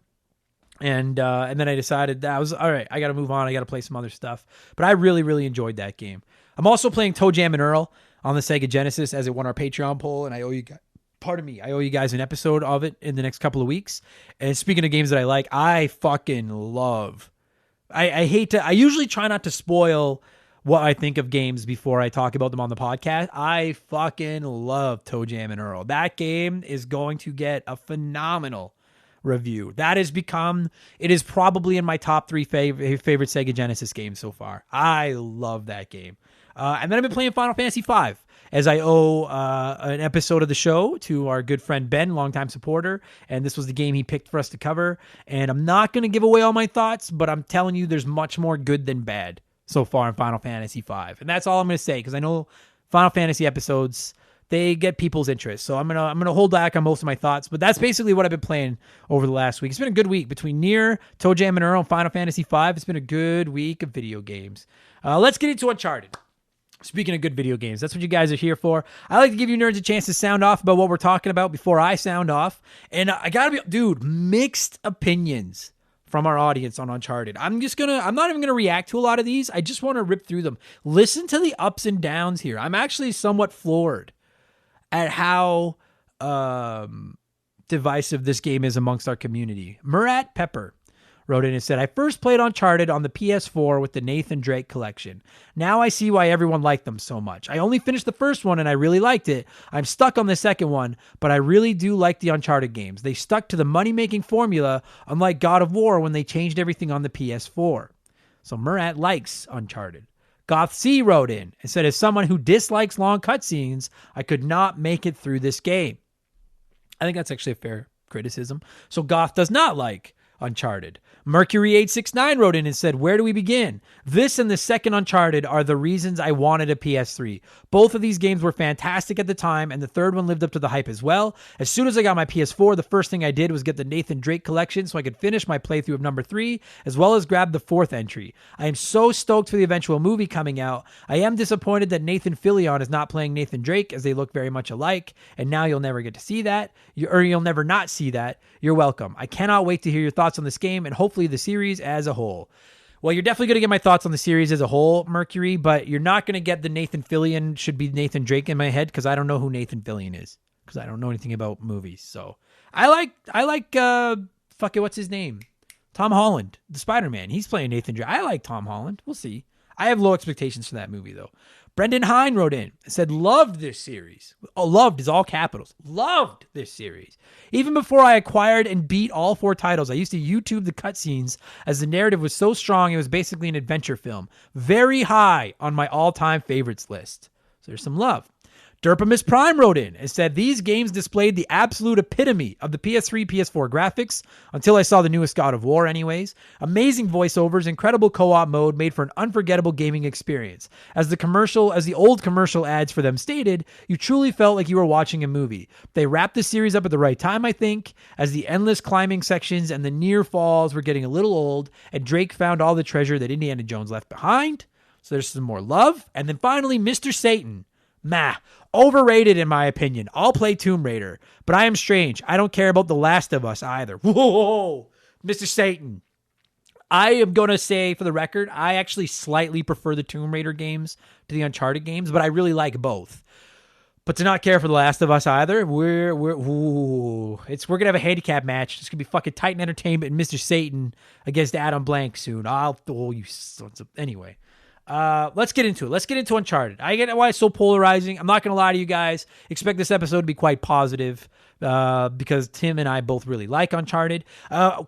and then I decided that I was all right. I got to move on. I got to play some other stuff. But I really, really enjoyed that game. I'm also playing Toe Jam and Earl on the Sega Genesis as it won our Patreon poll, and I owe you guys an episode of it in the next couple of weeks. And speaking of games that I like, I fucking love. I usually try not to spoil what I think of games before I talk about them on the podcast. I fucking love Toe Jam and Earl. That game is going to get a phenomenal review. It is probably in my top 3 favorite Sega Genesis games so far. I love that game. And then I've been playing Final Fantasy V, as I owe an episode of the show to our good friend Ben, longtime supporter, and this was the game he picked for us to cover. And I'm not going to give away all my thoughts, but I'm telling you there's much more good than bad so far in Final Fantasy V. And that's all I'm going to say, because I know Final Fantasy episodes, they get people's interest. So I'm gonna hold back on most of my thoughts, but that's basically what I've been playing over the last week. It's been a good week between Nier, Toe Jam and Earl, and Final Fantasy V. It's been a good week of video games. Let's get into Uncharted. Speaking of good video games, that's what you guys are here for. I like to give you nerds a chance to sound off about what we're talking about before I sound off. And I gotta be, dude, mixed opinions from our audience on Uncharted. I'm not even gonna react to a lot of these. I just want to rip through them. Listen to the ups and downs here. I'm actually somewhat floored at how divisive this game is amongst our community. Murat Pepper wrote in and said, I first played Uncharted on the PS4 with the Nathan Drake collection. Now I see why everyone liked them so much. I only finished the first one and I really liked it. I'm stuck on the second one, but I really do like the Uncharted games. They stuck to the money-making formula, unlike God of War when they changed everything on the PS4. So Murat likes Uncharted. Goth C wrote in and said, as someone who dislikes long cutscenes, I could not make it through this game. I think that's actually a fair criticism. So Goth does not like Uncharted. Mercury869 wrote in and said, where do we begin? This and the second Uncharted are the reasons I wanted a PS3. Both of these games were fantastic at the time, and the third one lived up to the hype as well. As soon as I got my PS4, the first thing I did was get the Nathan Drake collection so I could finish my playthrough of number 3, as well as grab the 4th entry. I am so stoked for the eventual movie coming out. I am disappointed that Nathan Fillion is not playing Nathan Drake, as they look very much alike, and now you'll never get to see that, or you'll never not see that. You're welcome. I cannot wait to hear your thoughts on this game and hopefully the series as a whole. Well, you're definitely going to get my thoughts on the series as a whole, Mercury, but you're not going to get the Nathan Fillion should be Nathan Drake in my head because I don't know who Nathan Fillion is because I don't know anything about movies. So I like what's his name? Tom Holland, the Spider-Man. He's playing Nathan Drake. I like Tom Holland. We'll see. I have low expectations for that movie though. Brendan Hine wrote in and said, loved this series. Oh, loved is all capitals. Loved this series. Even before I acquired and beat all 4 titles, I used to YouTube the cutscenes as the narrative was so strong it was basically an adventure film. Very high on my all-time favorites list. So there's some love. Derpamus Prime wrote in and said, these games displayed the absolute epitome of the PS3, PS4 graphics, until I saw the newest God of War anyways. Amazing voiceovers, incredible co-op mode made for an unforgettable gaming experience. As the old commercial ads for them stated, you truly felt like you were watching a movie. They wrapped the series up at the right time, I think, as the endless climbing sections and the near falls were getting a little old, and Drake found all the treasure that Indiana Jones left behind. So there's some more love. And then finally, Mr. Satan. Overrated in my opinion. I'll play Tomb Raider, but I am strange. I don't care about The Last of Us either. Whoa, Mr. Satan. I am going to say for the record, I actually slightly prefer the Tomb Raider games to the Uncharted games, but I really like both. But to not care for The Last of Us either, we're going to have a handicap match. It's going to be fucking Titan Entertainment and Mr. Satan against Adam Blank soon. Anyway. Let's get into it. Let's get into Uncharted. I get why it's so polarizing. I'm not going to lie to you guys. Expect this episode to be quite positive because Tim and I both really like Uncharted.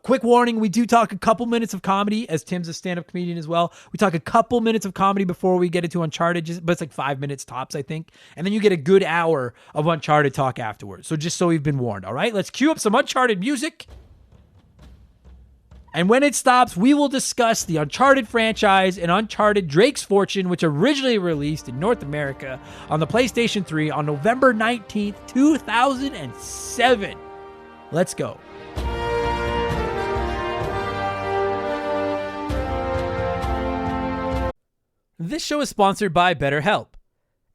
Quick warning, we do talk a couple minutes of comedy, as Tim's a stand-up comedian as well. We talk a couple minutes of comedy before we get into Uncharted, but it's like 5 minutes tops, I think. And then you get a good hour of Uncharted talk afterwards. So just so you've been warned, all right? Let's cue up some Uncharted music. And when it stops, we will discuss the Uncharted franchise and Uncharted Drake's Fortune, which originally released in North America on the PlayStation 3 on November 19th, 2007. Let's go. This show is sponsored by BetterHelp.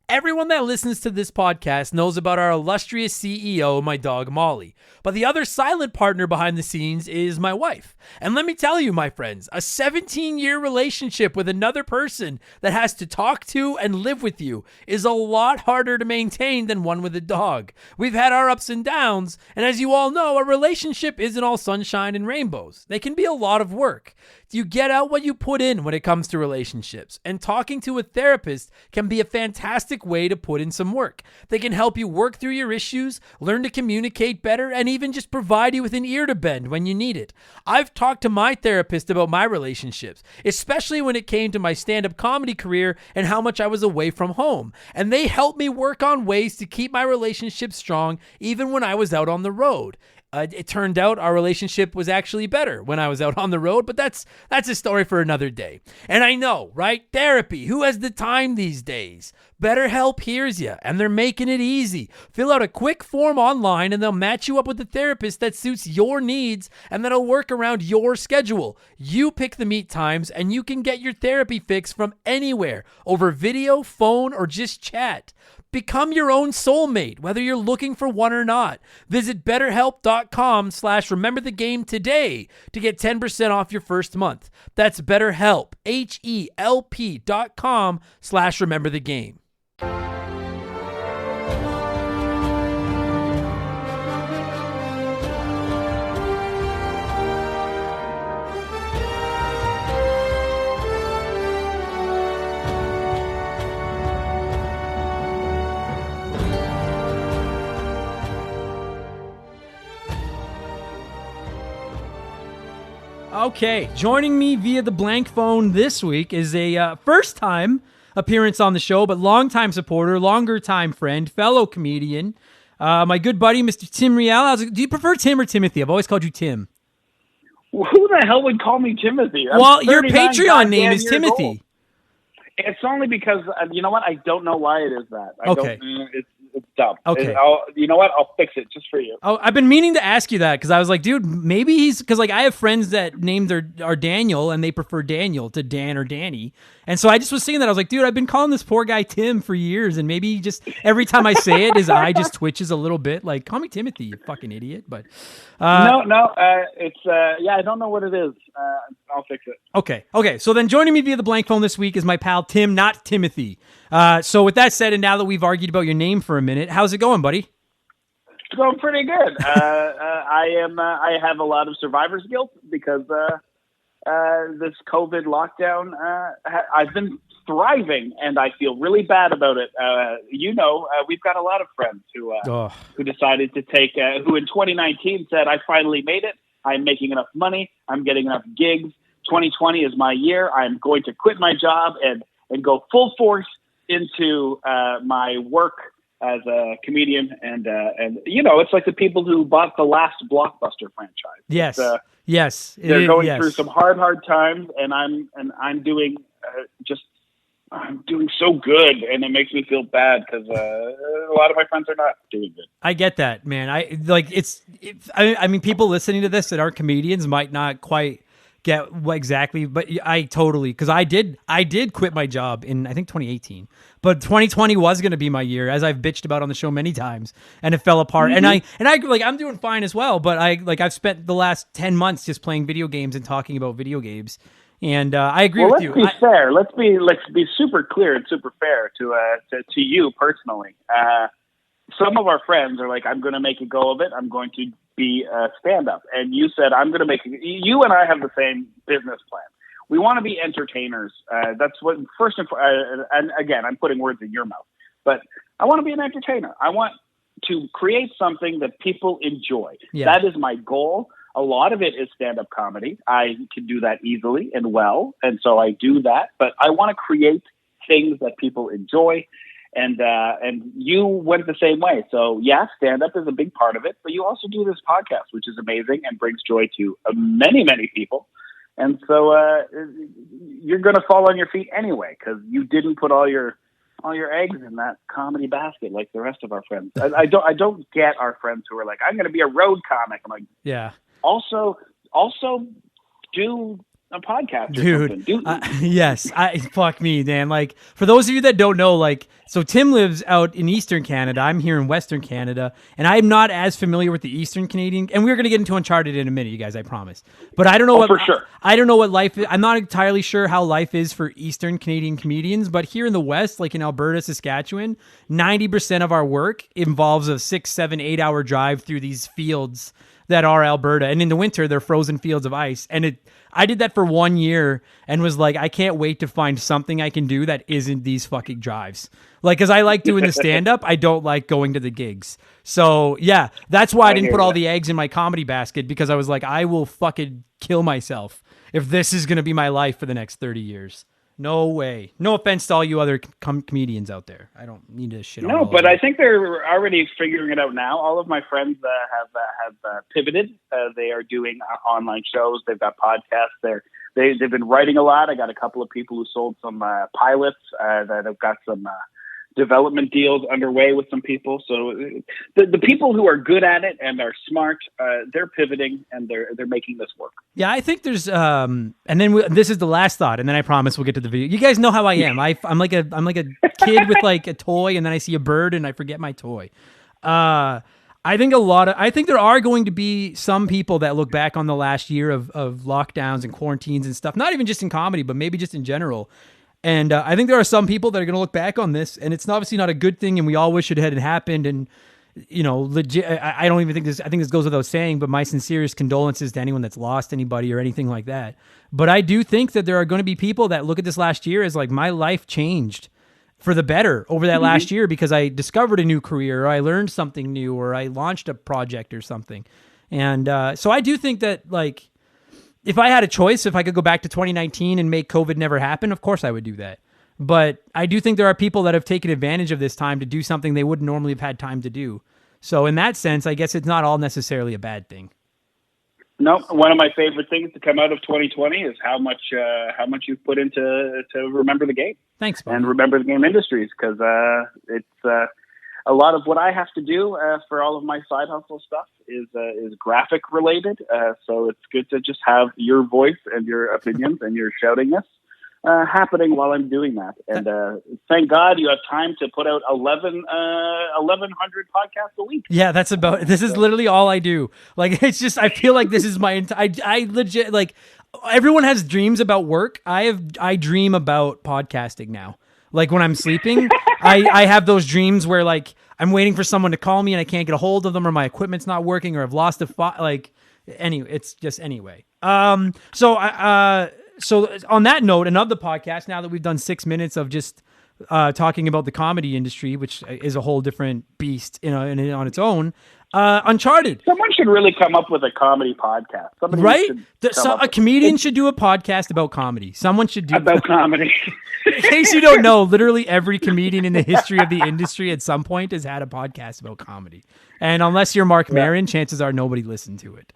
Everyone that listens to this podcast knows about our illustrious CEO, my dog Molly. But the other silent partner behind the scenes is my wife. And let me tell you, my friends, a 17-year relationship with another person that has to talk to and live with you is a lot harder to maintain than one with a dog. We've had our ups and downs, and as you all know, a relationship isn't all sunshine and rainbows. They can be a lot of work. You get out what you put in when it comes to relationships, and talking to a therapist can be a fantastic way to put in some work. They can help you work through your issues, learn to communicate better, and even just provide you with an ear to bend when you need it. I've talked to my therapist about my relationships, especially when it came to my stand-up comedy career and how much I was away from home, and they helped me work on ways to keep my relationship strong even when I was out on the road. It turned out our relationship was actually better when I was out on the road, but that's a story for another day. And I know, right? Therapy. Who has the time these days? BetterHelp hears you, and they're making it easy. Fill out a quick form online, and they'll match you up with a therapist that suits your needs and that'll work around your schedule. You pick the meet times, and you can get your therapy fix from anywhere over video, phone, or just chat. Become your own soulmate, whether you're looking for one or not. Visit BetterHelp.com/RememberTheGame today to get 10% off your first month. That's BetterHelp, HELP.com/RememberTheGame. Okay, joining me via the blank phone this week is a first-time appearance on the show, but long-time supporter, longer-time friend, fellow comedian, my good buddy, Mr. Tim Rial. Do you prefer Tim or Timothy? I've always called you Tim. Who the hell would call me Timothy? Well, your Patreon name is Timothy. Old. It's only because, you know what? I don't know why it is that. Okay. It's dumb. Okay. You know what? I'll fix it just for you. Oh, I've been meaning to ask you that because I was like, dude, maybe he's because like I have friends that named are Daniel and they prefer Daniel to Dan or Danny, and so I just was saying that I was like, dude, I've been calling this poor guy Tim for years, and maybe just every time I say it, his eye just twitches a little bit. Like, call me Timothy, you fucking idiot. But it's I don't know what it is. I'll fix it. Okay. So then joining me via the blank phone this week is my pal Tim, not Timothy. So with that said, and now that we've argued about your name for a minute, how's it going, buddy? It's going pretty good. I have a lot of survivor's guilt because this COVID lockdown. I've been thriving, and I feel really bad about it. We've got a lot of friends who decided to take, who in 2019 said, "I finally made it. I'm making enough money. I'm getting enough gigs. 2020 is my year. I'm going to quit my job and go full force into my work as a comedian." And it's like the people who bought the last Blockbuster franchise. Yes. They're going through some hard times, and I'm doing I'm doing so good, and it makes me feel bad because a lot of my friends are not doing good. I get that, man. I mean, people listening to this that aren't comedians might not quite get what exactly, but I totally, because I did quit my job in, I think, 2018, but 2020 was going to be my year, as I've bitched about on the show many times, and it fell apart. Mm-hmm. And I'm doing fine as well, but I've spent the last 10 months just playing video games and talking about video games. And I agree with you. Let's be fair. Let's be super clear and super fair to you personally. Some of our friends are like, "I'm going to make a go of it. I'm going to be a stand-up." And you said, "I'm going to make." You and I have the same business plan. We want to be entertainers. That's what first and again, I'm putting words in your mouth, but I want to be an entertainer. I want to create something that people enjoy. Yeah. That is my goal. A lot of it is stand-up comedy. I can do that easily and well, and so I do that. But I want to create things that people enjoy, and you went the same way. So, yeah, stand-up is a big part of it, but you also do this podcast, which is amazing and brings joy to many, many people. And so you're going to fall on your feet anyway because you didn't put all your eggs in that comedy basket like the rest of our friends. I don't get our friends who are like, "I'm going to be a road comic." I'm like, yeah. Also do a podcast, dude. Yes, fuck me, Dan. Like, for those of you that don't know, like, so Tim lives out in Eastern Canada. I'm here in Western Canada, and I'm not as familiar with the Eastern Canadian. And we're gonna get into Uncharted in a minute, you guys. I promise. But I don't know for sure. I don't know what life is. I'm not entirely sure how life is for Eastern Canadian comedians. But here in the West, like in Alberta, Saskatchewan, 90% of our work involves a 6, 7, 8 hour drive through these fields that are Alberta, and in the winter they're frozen fields of ice. And I did that for 1 year and was like, I can't wait to find something I can do that isn't these fucking drives. Like, because I like doing the stand-up, I don't like going to the gigs. So yeah, that's why I didn't put all the eggs in my comedy basket, because I was like, I will fucking kill myself if this is going to be my life for the next 30 years. No way. No offense to all you other comedians out there. I don't need to shit on No, but I think they're already figuring it out now. All of my friends have pivoted. They are doing online shows. They've got podcasts. They've been writing a lot. I got a couple of people who sold some pilots that have got some development deals underway with some people. So the people who are good at it and are smart, they're pivoting and they're making this work. Yeah, I think there's and then this is the last thought, and then I promise we'll get to the video. You guys know how I am. I'm like a kid with like a toy, and then I see a bird and I forget my toy. I think there are going to be some people that look back on the last year of lockdowns and quarantines and stuff, not even just in comedy, but maybe just in general. And I think there are some people that are going to look back on this, and it's obviously not a good thing, and we all wish it had happened. And, legit, I don't even think this, I think this goes without saying, but my sincerest condolences to anyone that's lost anybody or anything like that. But I do think that there are going to be people that look at this last year as like, my life changed for the better over that last year because I discovered a new career, or I learned something new, or I launched a project or something. And so I do think that, like, if I had a choice, if I could go back to 2019 and make COVID never happen, of course I would do that. But I do think there are people that have taken advantage of this time to do something they wouldn't normally have had time to do. So in that sense, I guess it's not all necessarily a bad thing. No, one of my favorite things to come out of 2020 is how much you've put into to Remember the Game. Thanks, buddy. And Remember the Game Industries, because it's a lot of what I have to do for all of my side hustle stuff is graphic related. So it's good to just have your voice and your opinions and your shoutingness happening while I'm doing that. And thank God you have time to put out 1,100 podcasts a week. Yeah, this is literally all I do. Like, it's just, I feel like this is my, I legit, like, everyone has dreams about work. I dream about podcasting now. Like when I'm sleeping, I have those dreams where like I'm waiting for someone to call me and I can't get a hold of them, or my equipment's not working, or I've lost anyway, it's just anyway. So on that note, another podcast, now that we've done 6 minutes of just talking about the comedy industry, which is a whole different beast on its own, Uncharted. Someone should really come up with a comedy podcast. Somebody right? A comedian should do a podcast about comedy. Someone should do about comedy. In case you don't know, literally every comedian in the history of the industry at some point has had a podcast about comedy. And unless you're Mark Maron, chances are nobody listened to it.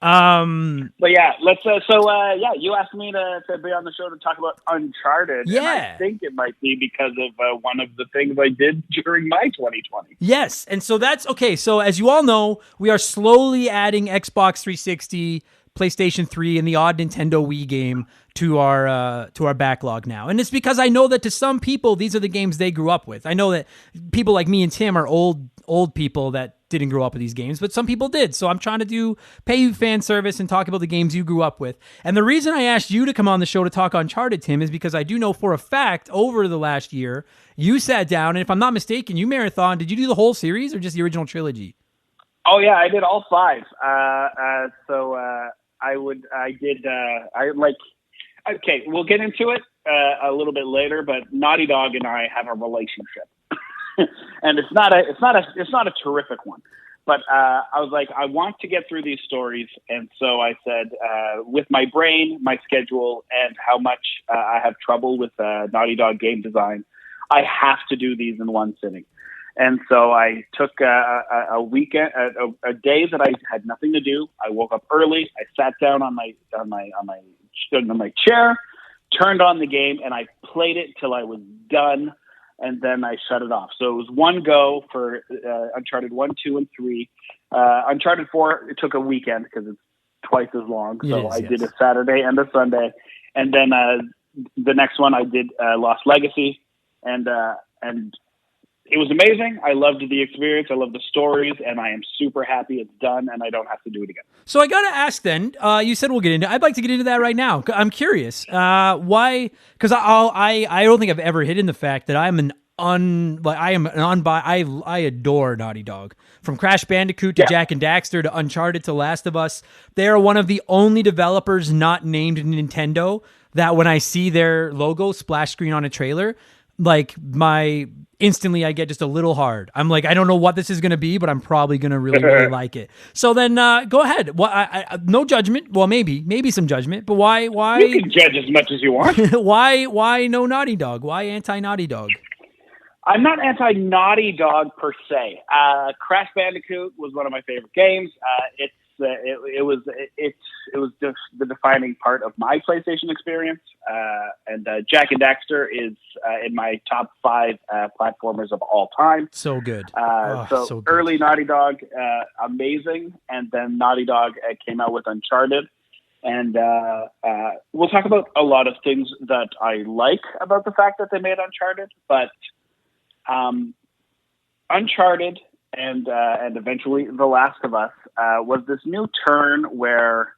But yeah, let's. You asked me to be on the show to talk about Uncharted. Yeah, and I think it might be because of one of the things I did during my 2020. Yes, and so that's okay. So as you all know, we are slowly adding Xbox 360, PlayStation 3, and the odd Nintendo Wii game to our backlog now. And it's because I know that to some people, these are the games they grew up with. I know that people like me and Tim are old people that didn't grow up with these games, but some people did. So I'm trying to pay you fan service and talk about the games you grew up with. And the reason I asked you to come on the show to talk Uncharted, Tim, is because I do know for a fact over the last year, you sat down, and if I'm not mistaken, you marathon. Did you do the whole series or just the original trilogy? Oh yeah, I did all 5. Okay, we'll get into it a little bit later, but Naughty Dog and I have a relationship. And it's not a terrific one, but I was like, I want to get through these stories, and so I said, with my brain, my schedule, and how much I have trouble with Naughty Dog game design, I have to do these in one sitting. And so I took a weekend, a day that I had nothing to do. I woke up early. I sat down on my chair, turned on the game, and I played it till I was done. And then I shut it off. So it was one go for Uncharted 1, 2, and 3. Uncharted 4, it took a weekend because it's twice as long. So I did a Saturday and a Sunday. And then the next one I did Lost Legacy. And it was amazing. I loved the experience. I loved the stories. And I am super happy it's done and I don't have to do it again. So I got to ask then, you said we'll get into it. I'd like to get into that right now. I'm curious. Why? Because I don't think I've ever hidden the fact that I adore Naughty Dog. From Crash Bandicoot to Jak and Daxter to Uncharted to Last of Us, they are one of the only developers not named Nintendo that when I see their logo splash screen on a trailer, like instantly I get just a little hard. I'm like, I don't know what this is going to be, but I'm probably going to really like it. So then go ahead. No judgment. Well, maybe some judgment, but why? You can judge as much as you want. Why no Naughty Dog? Why anti-Naughty Dog? I'm not anti-Naughty Dog per se. Crash Bandicoot was one of my favorite games. it was just the defining part of my PlayStation experience. And Jack and Daxter is in my top 5 platformers of all time. So good. So good. Early Naughty Dog, amazing, and then Naughty Dog came out with Uncharted. And we'll talk about a lot of things that I like about the fact that they made Uncharted, but Uncharted and eventually The Last of Us was this new turn where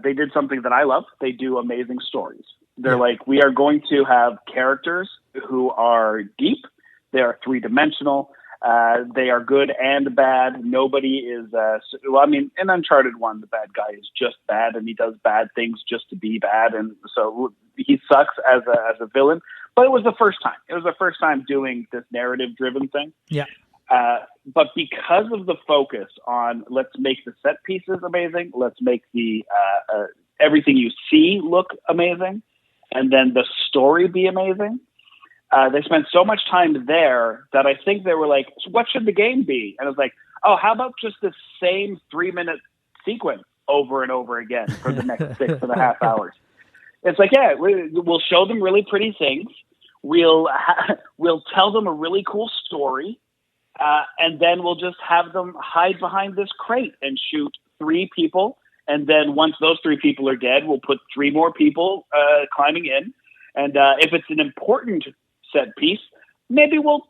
they did something that I love. They do amazing stories. They're like, we are going to have characters who are deep. They are 3-dimensional. They are good and bad. Nobody is, in Uncharted 1, the bad guy is just bad and he does bad things just to be bad. And so he sucks as a villain, but it was the first time. It was the first time doing this narrative driven thing. Yeah. But because of the focus on let's make the set pieces amazing, let's make the everything you see look amazing, and then the story be amazing, they spent so much time there that I think they were like, so what should the game be? And I was like, oh, how about just the same 3-minute sequence over and over again for the next 6.5 hours? It's like, yeah, we'll show them really pretty things. We'll tell them a really cool story. And then we'll just have them hide behind this crate and shoot 3 people. And then once those 3 people are dead, we'll put 3 more people climbing in. And if it's an important set piece, maybe we'll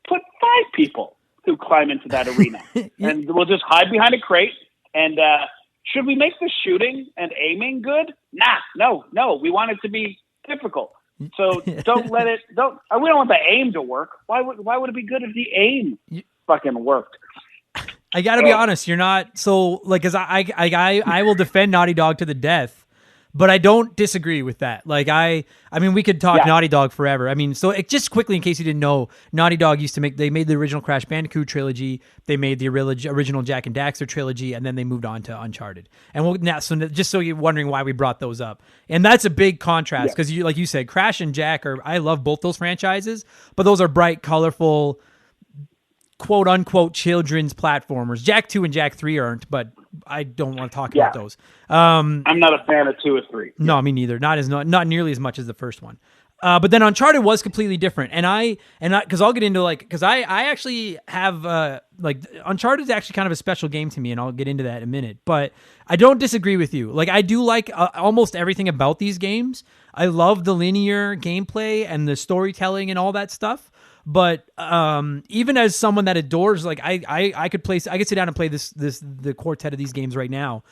put 5 people who climb into that arena. And we'll just hide behind a crate. And should we make the shooting and aiming good? No. We want it to be difficult. So don't let it. We don't want the aim to work. Why would it be good if the aim fucking worked? I got to be honest. You're not so like, cause I will defend Naughty Dog to the death, but I don't disagree with that. Like I mean, we could talk Naughty Dog forever. I mean, so just quickly in case you didn't know, Naughty Dog they made the original Crash Bandicoot trilogy. They made the original Jack and Daxter trilogy, and then they moved on to Uncharted. And just so you're wondering why we brought those up. And that's a big contrast because like you said, Crash and Jack I love both those franchises, but those are bright, colorful, quote unquote children's platformers. Jack 2 and Jack 3 aren't, but I don't want to talk about those. I'm not a fan of 2 or 3. No, me neither. Not nearly as much as the first one. But then Uncharted was completely different. And because I'll get into because I actually have Uncharted is actually kind of a special game to me, and I'll get into that in a minute. But I don't disagree with you. Like I do like almost everything about these games. I love the linear gameplay and the storytelling and all that stuff. But even as someone that adores, like I could sit down and play the quartet of these games right now.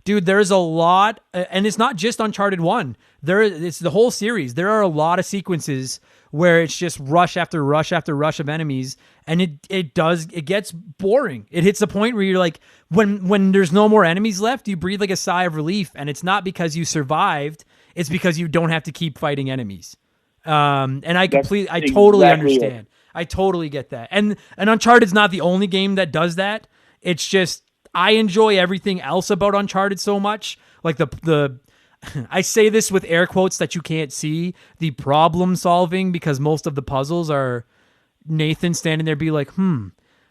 Dude, there's a lot, and it's not just Uncharted 1. It's the whole series. There are a lot of sequences where it's just rush after rush after rush of enemies, and it gets boring. It hits the point where you're like, when there's no more enemies left, you breathe like a sigh of relief, and it's not because you survived, it's because you don't have to keep fighting enemies. And I totally understand. I totally get that. And Uncharted's not the only game that does that. It's just I enjoy everything else about Uncharted so much. Like the I say this with air quotes that you can't see, the problem solving, because most of the puzzles are Nathan standing there be like,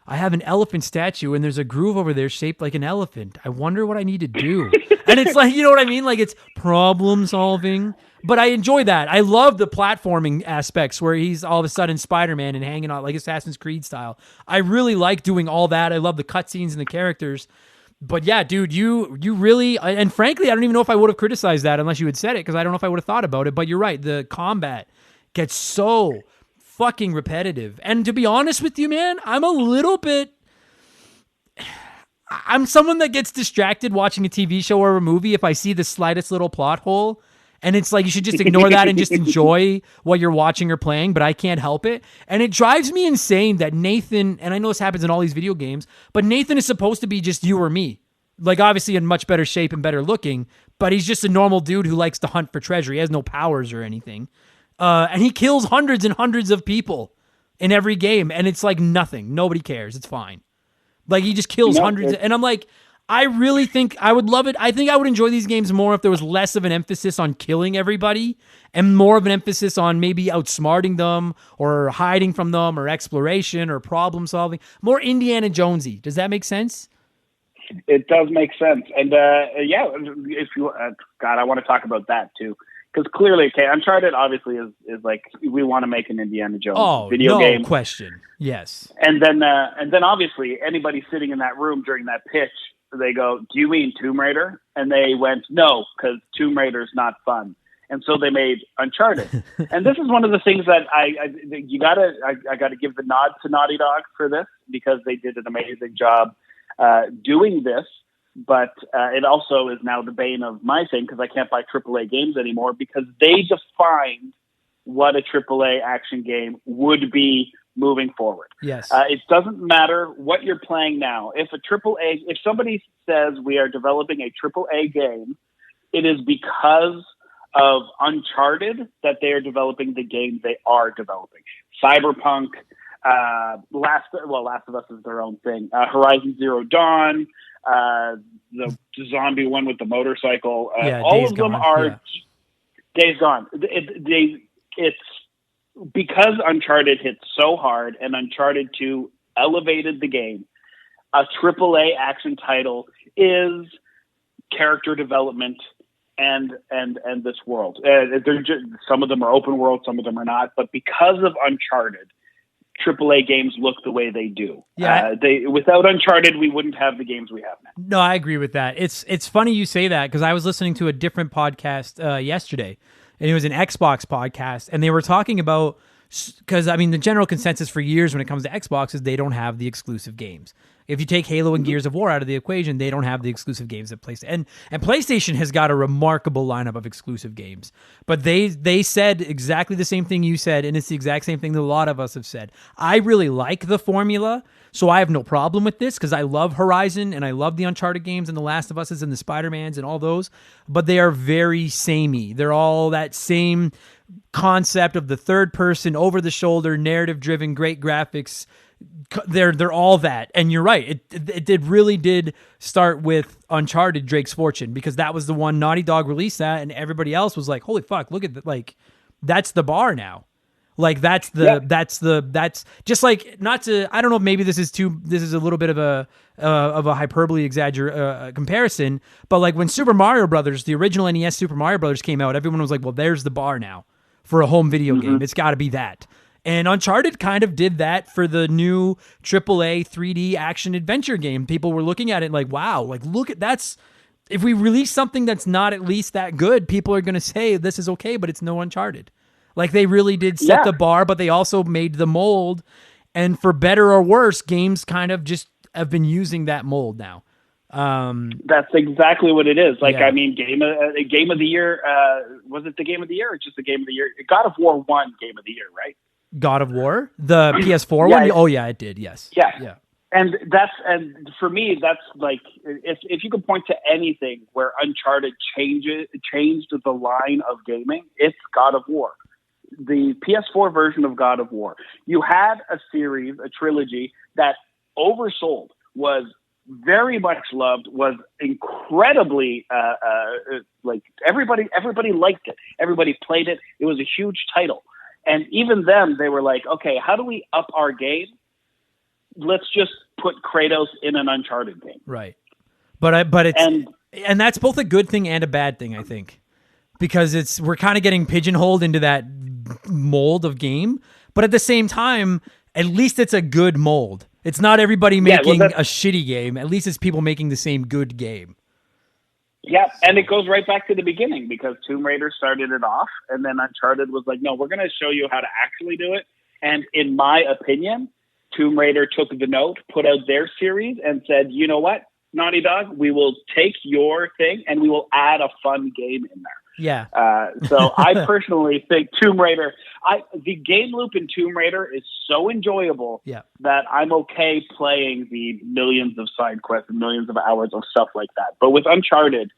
I have an elephant statue and there's a groove over there shaped like an elephant. I wonder what I need to do. And it's like, you know what I mean? Like it's problem solving. But I enjoy that. I love the platforming aspects where he's all of a sudden Spider-Man and hanging out like Assassin's Creed style. I really like doing all that. I love the cutscenes and the characters. But yeah, dude, you really, and frankly, I don't even know if I would have criticized that unless you had said it, because I don't know if I would have thought about it. But you're right. The combat gets so fucking repetitive. And to be honest with you, man, I'm someone that gets distracted watching a TV show or a movie if I see the slightest little plot hole. And it's like, you should just ignore that and just enjoy what you're watching or playing, but I can't help it. And it drives me insane that Nathan, and I know this happens in all these video games, but Nathan is supposed to be just you or me. Like, obviously in much better shape and better looking, but he's just a normal dude who likes to hunt for treasure. He has no powers or anything. And he kills hundreds and hundreds of people in every game, and it's like nothing. Nobody cares. It's fine. Like, he just kills hundreds. And I'm like, I really think I would love it. I think I would enjoy these games more if there was less of an emphasis on killing everybody and more of an emphasis on maybe outsmarting them or hiding from them or exploration or problem solving. More Indiana Jonesy. Does that make sense? It does make sense. And yeah, if you God, I want to talk about that too. Because clearly, okay, Uncharted obviously is like, we want to make an Indiana Jones video game. No question. Yes. And then obviously anybody sitting in that room during that pitch, they go, "Do you mean Tomb Raider?" And they went, "No, because Tomb Raider's not fun." And so they made Uncharted. And this is one of the things that I gotta give the nod to Naughty Dog for this, because they did an amazing job doing this. But it also is now the bane of my thing, because I can't buy AAA games anymore, because they defined what a AAA action game would be moving forward. Yes. It doesn't matter what you're playing now. If somebody says we are developing a AAA game, it is because of Uncharted that they are developing the game they are developing. Cyberpunk, Last of Us is their own thing. Horizon Zero Dawn, the zombie one with the motorcycle. All of them are Days Gone. It's because Uncharted hit so hard, and Uncharted 2 elevated the game. A AAA action title is character development and this world. Some of them are open world, some of them are not. But because of Uncharted, AAA games look the way they do. Yeah, without Uncharted, we wouldn't have the games we have now. No, I agree with that. It's funny you say that, because I was listening to a different podcast yesterday, and it was an Xbox podcast, and they were talking about, because I mean the general consensus for years when it comes to Xbox is they don't have the exclusive games. If you take Halo and Gears of War out of the equation, they don't have the exclusive games that PlayStation. And PlayStation has got a remarkable lineup of exclusive games. But they said exactly the same thing you said, and it's the exact same thing that a lot of us have said. I really like the formula, so I have no problem with this, because I love Horizon, and I love the Uncharted games, and the Last of Us and the Spider-Mans and all those, but they are very samey. They're all that same concept of the third person, over-the-shoulder, narrative-driven, great graphics. They're all that, and you're right. It really did start with Uncharted: Drake's Fortune, because that was the one Naughty Dog released that, and everybody else was like, "Holy fuck, look at that!" Like, that's the bar now. Like that's just like, not to, I don't know, maybe this is a little bit of a hyperbole comparison, but like when Super Mario Brothers, the original NES Super Mario Brothers came out, everyone was like, "Well, there's the bar now for a home video game. It's got to be that." And Uncharted kind of did that for the new AAA 3D action adventure game. People were looking at it like, wow, like look at that's, if we release something that's not at least that good, people are going to say this is okay, but it's no Uncharted. Like they really did set the bar, but they also made the mold. And for better or worse, games kind of just have been using that mold now. That's exactly what it is. Like, I mean, game of the year, was it the game of the year or just the game of the year? God of War won game of the year, right? God of War, the PS4 one. Oh yeah, it did. Yes. Yeah. And for me, that's like, if you could point to anything where Uncharted changed the line of gaming, it's God of War. The PS4 version of God of War. You had a series, a trilogy that oversold, was very much loved, was incredibly like everybody liked it. Everybody played it. It was a huge title. And even them, they were like, okay, how do we up our game? Let's just put Kratos in an Uncharted game. Right. But it's that's both a good thing and a bad thing, I think. Because we're kind of getting pigeonholed into that mold of game, but at the same time, at least it's a good mold. It's not everybody making a shitty game. At least it's people making the same good game. Yeah, and it goes right back to the beginning, because Tomb Raider started it off, and then Uncharted was like, no, we're going to show you how to actually do it. And in my opinion, Tomb Raider took the note, put out their series, and said, you know what, Naughty Dog, we will take your thing and we will add a fun game in there. Yeah. So I personally think Tomb Raider, the game loop in Tomb Raider is so enjoyable that I'm okay playing the millions of side quests and millions of hours of stuff like that. But with Uncharted,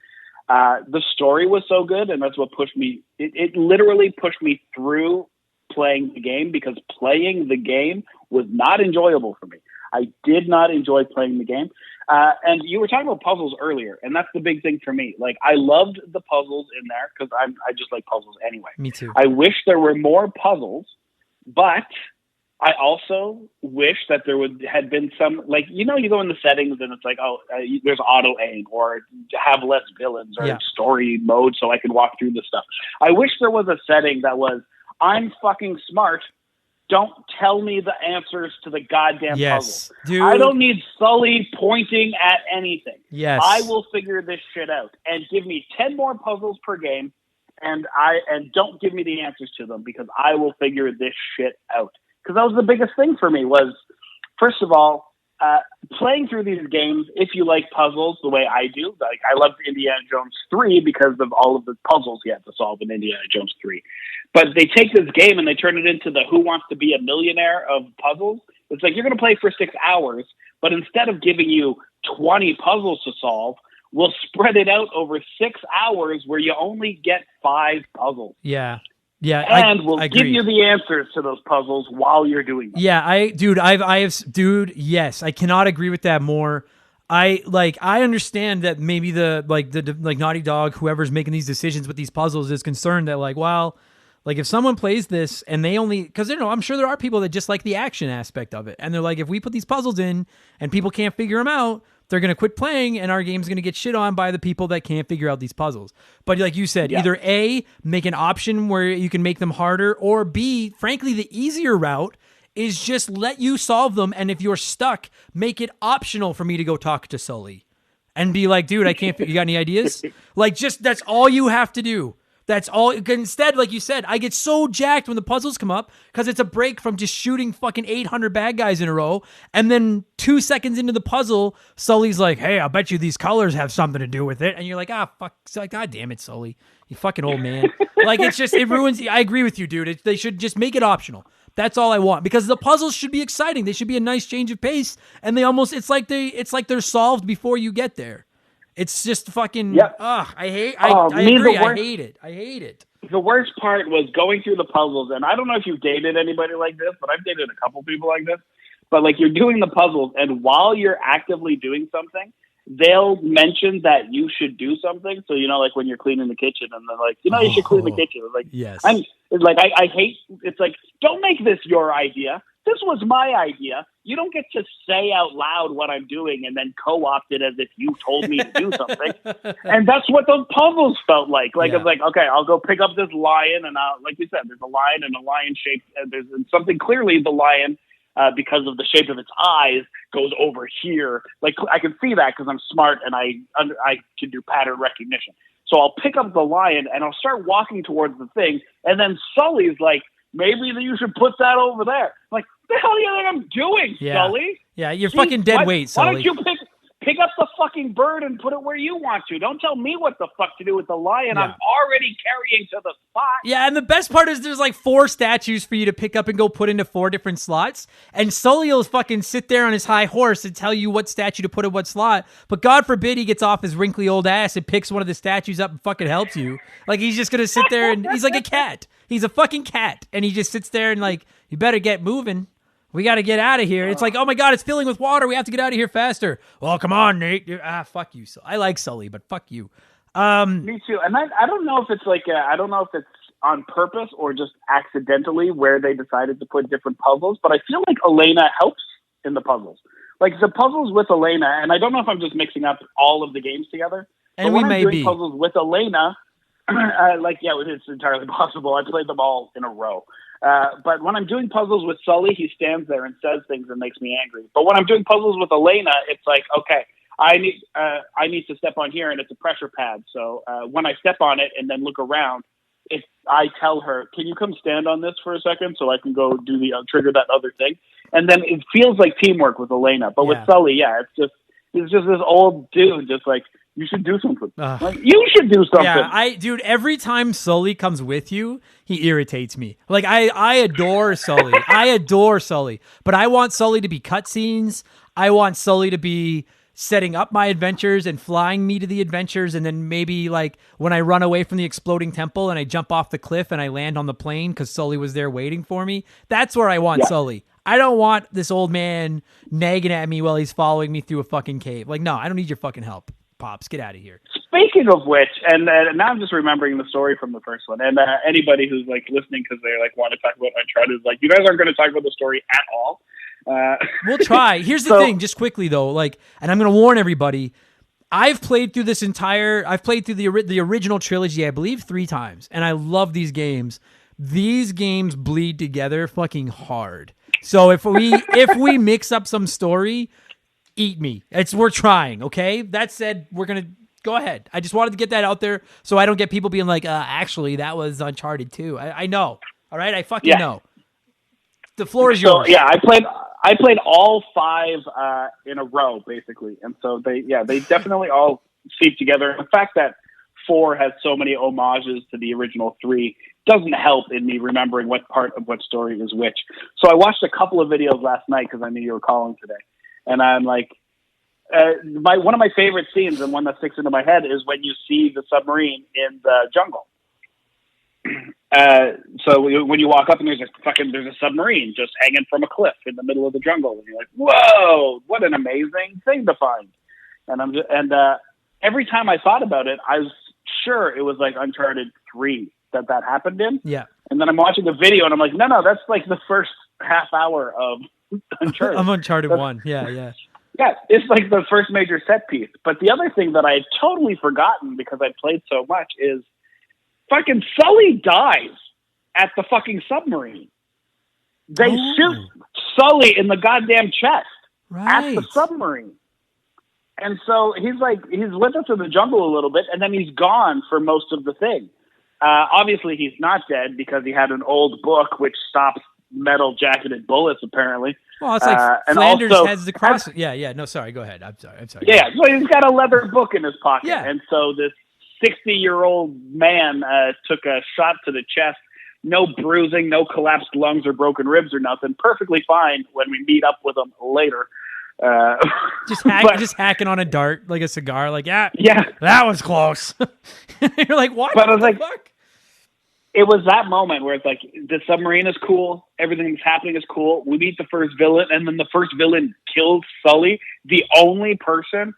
the story was so good, and that's what pushed me. It literally pushed me through playing the game, because playing the game was not enjoyable for me. I did not enjoy playing the game. And you were talking about puzzles earlier, and that's the big thing for me. Like, I loved the puzzles in there, because I just like puzzles anyway. Me too. I wish there were more puzzles, but I also wish that there had been some, like, you go in the settings and it's like, there's auto aim or have less villains or story mode so I can walk through this stuff. I wish there was a setting that was, I'm fucking smart. Don't tell me the answers to the goddamn puzzle. Dude. I don't need Sully pointing at anything. Yes. I will figure this shit out. And give me 10 more puzzles per game, and don't give me the answers to them because I will figure this shit out. Because that was the biggest thing for me was, first of all, playing through these games, if you like puzzles the way I do, like I loved Indiana Jones 3 because of all of the puzzles you had to solve in Indiana Jones 3. But they take this game and they turn it into the Who Wants to Be a Millionaire of puzzles. It's like you're going to play for 6 hours, but instead of giving you 20 puzzles to solve, we'll spread it out over 6 hours where you only get 5 puzzles. Yeah. And we'll give you the answers to those puzzles while you're doing them. Yeah, yes, I cannot agree with that more. I understand that maybe the Naughty Dog, whoever's making these decisions with these puzzles, is concerned that if someone plays this and they only, because I'm sure there are people that just like the action aspect of it, and they're like, if we put these puzzles in and people can't figure them out, they're going to quit playing and our game's going to get shit on by the people that can't figure out these puzzles. But like you said, either A, make an option where you can make them harder, or B, frankly, the easier route is just let you solve them. And if you're stuck, make it optional for me to go talk to Sully and be like, dude, I can't, you got any ideas? That's all you have to do. That's all. Instead, like you said, I get so jacked when the puzzles come up because it's a break from just shooting fucking 800 bad guys in a row. And then 2 seconds into the puzzle, Sully's like, hey, I bet you these colors have something to do with it. And you're like, fuck. It's like, God damn it, Sully. You fucking old man. It ruins. I agree with you, dude. They should just make it optional. That's all I want, because the puzzles should be exciting. They should be a nice change of pace. And it's like they're solved before you get there. It's just fucking. Yep. I agree. I hate it. The worst part was going through the puzzles, and I don't know if you've dated anybody like this, but I've dated a couple people like this. But you're doing the puzzles, and while you're actively doing something, they'll mention that you should do something. So when you're cleaning the kitchen, and they're like, you should clean the kitchen. It's like, yes. I hate. It's like, don't make this your idea. This was my idea. You don't get to say out loud what I'm doing and then co-opt it as if you told me to do something. And that's what those puzzles felt like. It's like, okay, I'll go pick up this lion, and like you said, there's a lion and a lion shape, and there's something clearly the lion, because of the shape of its eyes, goes over here. I can see that because I'm smart and I can do pattern recognition. So I'll pick up the lion and I'll start walking towards the thing, and then Sully's like, maybe you should put that over there. I'm like, what the hell do you think I'm doing, Sully? Yeah, you're fucking dead weight, Sully. Why don't you pick up the fucking bird and put it where you want to? Don't tell me what the fuck to do with the lion. Yeah. I'm already carrying to the spot. Yeah, and the best part is there's 4 statues for you to pick up and go put into 4 different slots. And Sully will fucking sit there on his high horse and tell you what statue to put in what slot. But God forbid he gets off his wrinkly old ass and picks one of the statues up and fucking helps you. He's just going to sit there and he's like a cat. He's a fucking cat. And he just sits there and you better get moving. We got to get out of here. It's like, oh my God, it's filling with water. We have to get out of here faster. Well, come on, Nate. Fuck you. I like Sully, but fuck you. Me too. And I don't know if it's I don't know if it's on purpose or just accidentally where they decided to put different puzzles, but I feel like Elena helps in the puzzles. The puzzles with Elena, and I don't know if I'm just mixing up all of the games together. And we may be. Puzzles with Elena, it's entirely possible. I played them all in a row. But when I'm doing puzzles with Sully, he stands there and says things that makes me angry. But when I'm doing puzzles with Elena, it's like, okay, I need to step on here, and it's a pressure pad. So when I step on it and then look around, if I tell her, can you come stand on this for a second so I can go do trigger that other thing? And then it feels like teamwork with Elena. But with Sully, he's just this old dude, just like, you should do something. You should do something. Yeah, dude, every time Sully comes with you, he irritates me. I adore Sully. I adore Sully. But I want Sully to be cutscenes. I want Sully to be setting up my adventures and flying me to the adventures, and then maybe when I run away from the exploding temple and I jump off the cliff and I land on the plane because Sully was there waiting for me. That's where I want Sully. I don't want this old man nagging at me while he's following me through a fucking cave. No, I don't need your fucking help. Pops. Get out of here. Speaking of which, and now I'm just remembering the story from the first one. And anybody who's like listening because they like want to talk about Uncharted is like, you guys aren't going to talk about the story at all. We'll try. Here's the thing, just quickly though, like, and I'm going to warn everybody. I've played through the original trilogy, I believe 3 times, and I love these games. These games bleed together fucking hard. So if we mix up some story, eat me. We're trying, okay? That said, we're going to go ahead. I just wanted to get that out there so I don't get people being like, actually, that was Uncharted 2. I know. All right? I fucking know. The floor is yours. So, yeah, I played all 5 in a row, basically. And so they definitely all seep together. The fact that 4 has so many homages to the original 3 doesn't help in me remembering what part of what story is which. So I watched a couple of videos last night because I knew you were calling today. And I'm like, one of my favorite scenes and one that sticks into my head is when you see the submarine in the jungle. So when you walk up and there's a submarine just hanging from a cliff in the middle of the jungle, and you're like, "Whoa, what an amazing thing to find!" And every time I thought about it, I was sure it was like Uncharted 3 that happened in. Yeah. And then I'm watching the video and I'm like, no, that's like the first half hour of Uncharted. I'm Uncharted 1. Yeah. Yeah, it's like the first major set piece. But the other thing that I had totally forgotten because I played so much is fucking Sully dies at the fucking submarine. They shoot Sully in the goddamn chest at the submarine. And so he's with us in the jungle a little bit, and then he's gone for most of the thing. Obviously, he's not dead because he had an old book which stops metal-jacketed bullets, apparently. Well, it's like Flanders has the cross. Yeah. No, sorry. Go ahead. I'm sorry. Yeah, so he's got a leather book in his pocket. Yeah. And so this 60-year-old man took a shot to the chest. No bruising, no collapsed lungs or broken ribs or nothing. Perfectly fine when we meet up with him later. Just hacking on a dart like a cigar, like yeah, that was close. You're like, what? But I was like, fuck? It was that moment where it's like the submarine is cool, everything that's happening is cool. We meet the first villain, and then the first villain kills Sully, the only person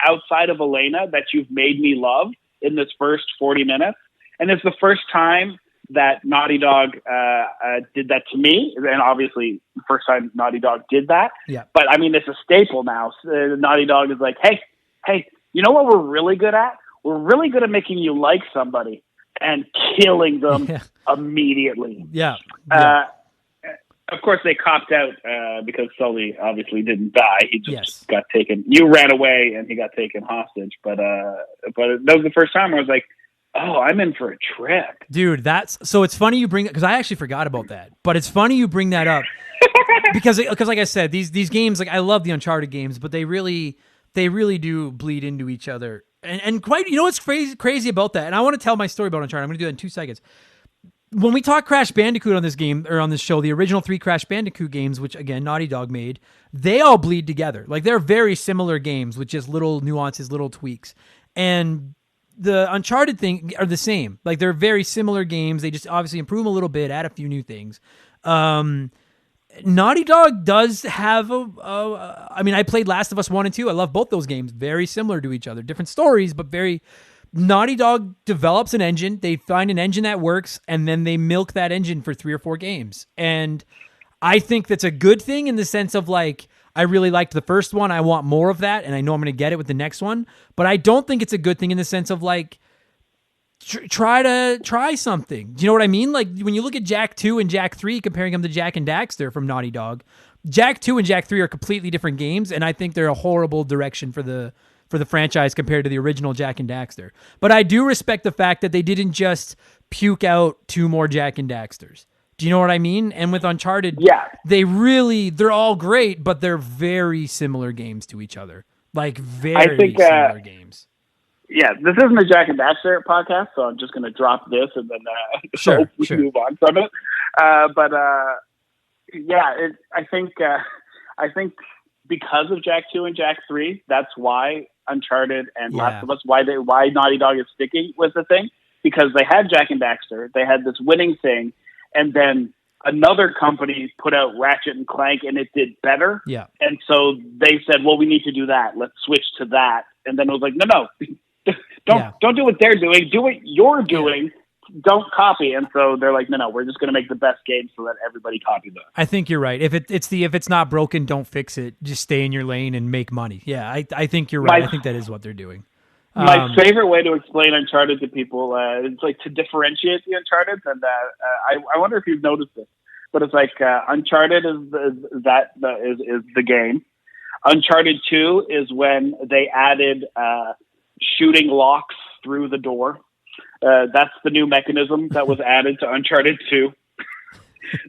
outside of Elena that you've made me love in this first 40 minutes, and it's the first time that Naughty Dog did that to me, and obviously the first time Naughty Dog did that. Yeah. But I mean, it's a staple now. Naughty Dog is like, hey, you know what we're really good at? We're really good at making you like somebody and killing them immediately. Yeah. Of course, they copped out because Sully obviously didn't die. He just got taken. You ran away, and he got taken hostage. But that was the first time I was like, oh, I'm in for a trip. Dude, so it's funny you bring that because I actually forgot about that. But it's funny you bring that up because like I said, these games, like I love the Uncharted games, but they really do bleed into each other. And quite, you know what's crazy about that? And I want to tell my story about Uncharted. I'm going to do that in 2 seconds. When we talk Crash Bandicoot on this game or on this show, the original 3 Crash Bandicoot games, which again Naughty Dog made, they all bleed together. Like they're very similar games with just little nuances, little tweaks. And the Uncharted thing are the same. Like they're very similar games. They just obviously improve them a little bit, add a few new things. Naughty Dog does have I mean, I played Last of Us 1 and 2. I love both those games. Very similar to each other. Different stories, but very... Naughty Dog develops an engine. They find an engine that works, and then they milk that engine for 3 or 4 games. And I think that's a good thing in the sense of like, I really liked the first one. I want more of that, and I know I'm going to get it with the next one. But I don't think it's a good thing in the sense of like, try something. Do you know what I mean? Like when you look at Jak 2 and Jak 3, comparing them to Jak and Daxter from Naughty Dog, Jak 2 and Jak 3 are completely different games, and I think they're a horrible direction for the franchise compared to the original Jak and Daxter. But I do respect the fact that they didn't just puke out 2 more Jak and Daxters. Do you know what I mean? And with Uncharted, they're all great, but they're very similar games to each other. Like very similar games. Yeah, this isn't a Jak and Daxter podcast, so I'm just going to drop this and then sure. move on from it. I think because of Jak 2 and Jak 3, that's why Uncharted and Last of Us, why Naughty Dog is sticking with the thing, because they had Jak and Daxter, they had this winning thing, and then another company put out Ratchet and Clank and it did better. Yeah. And so they said, well, we need to do that. Let's switch to that. And then it was like, no, don't do what they're doing. Do what you're doing. Yeah. Don't copy. And so they're like, no, we're just going to make the best game so that everybody copies it. I think you're right. If it's not broken, don't fix it. Just stay in your lane and make money. Yeah, I think you're right. I think that is what they're doing. My favorite way to explain Uncharted to people is like to differentiate the Uncharted. And I wonder if you've noticed this, but it's like Uncharted is the game. Uncharted 2 is when they added shooting locks through the door. That's the new mechanism that was added to Uncharted 2.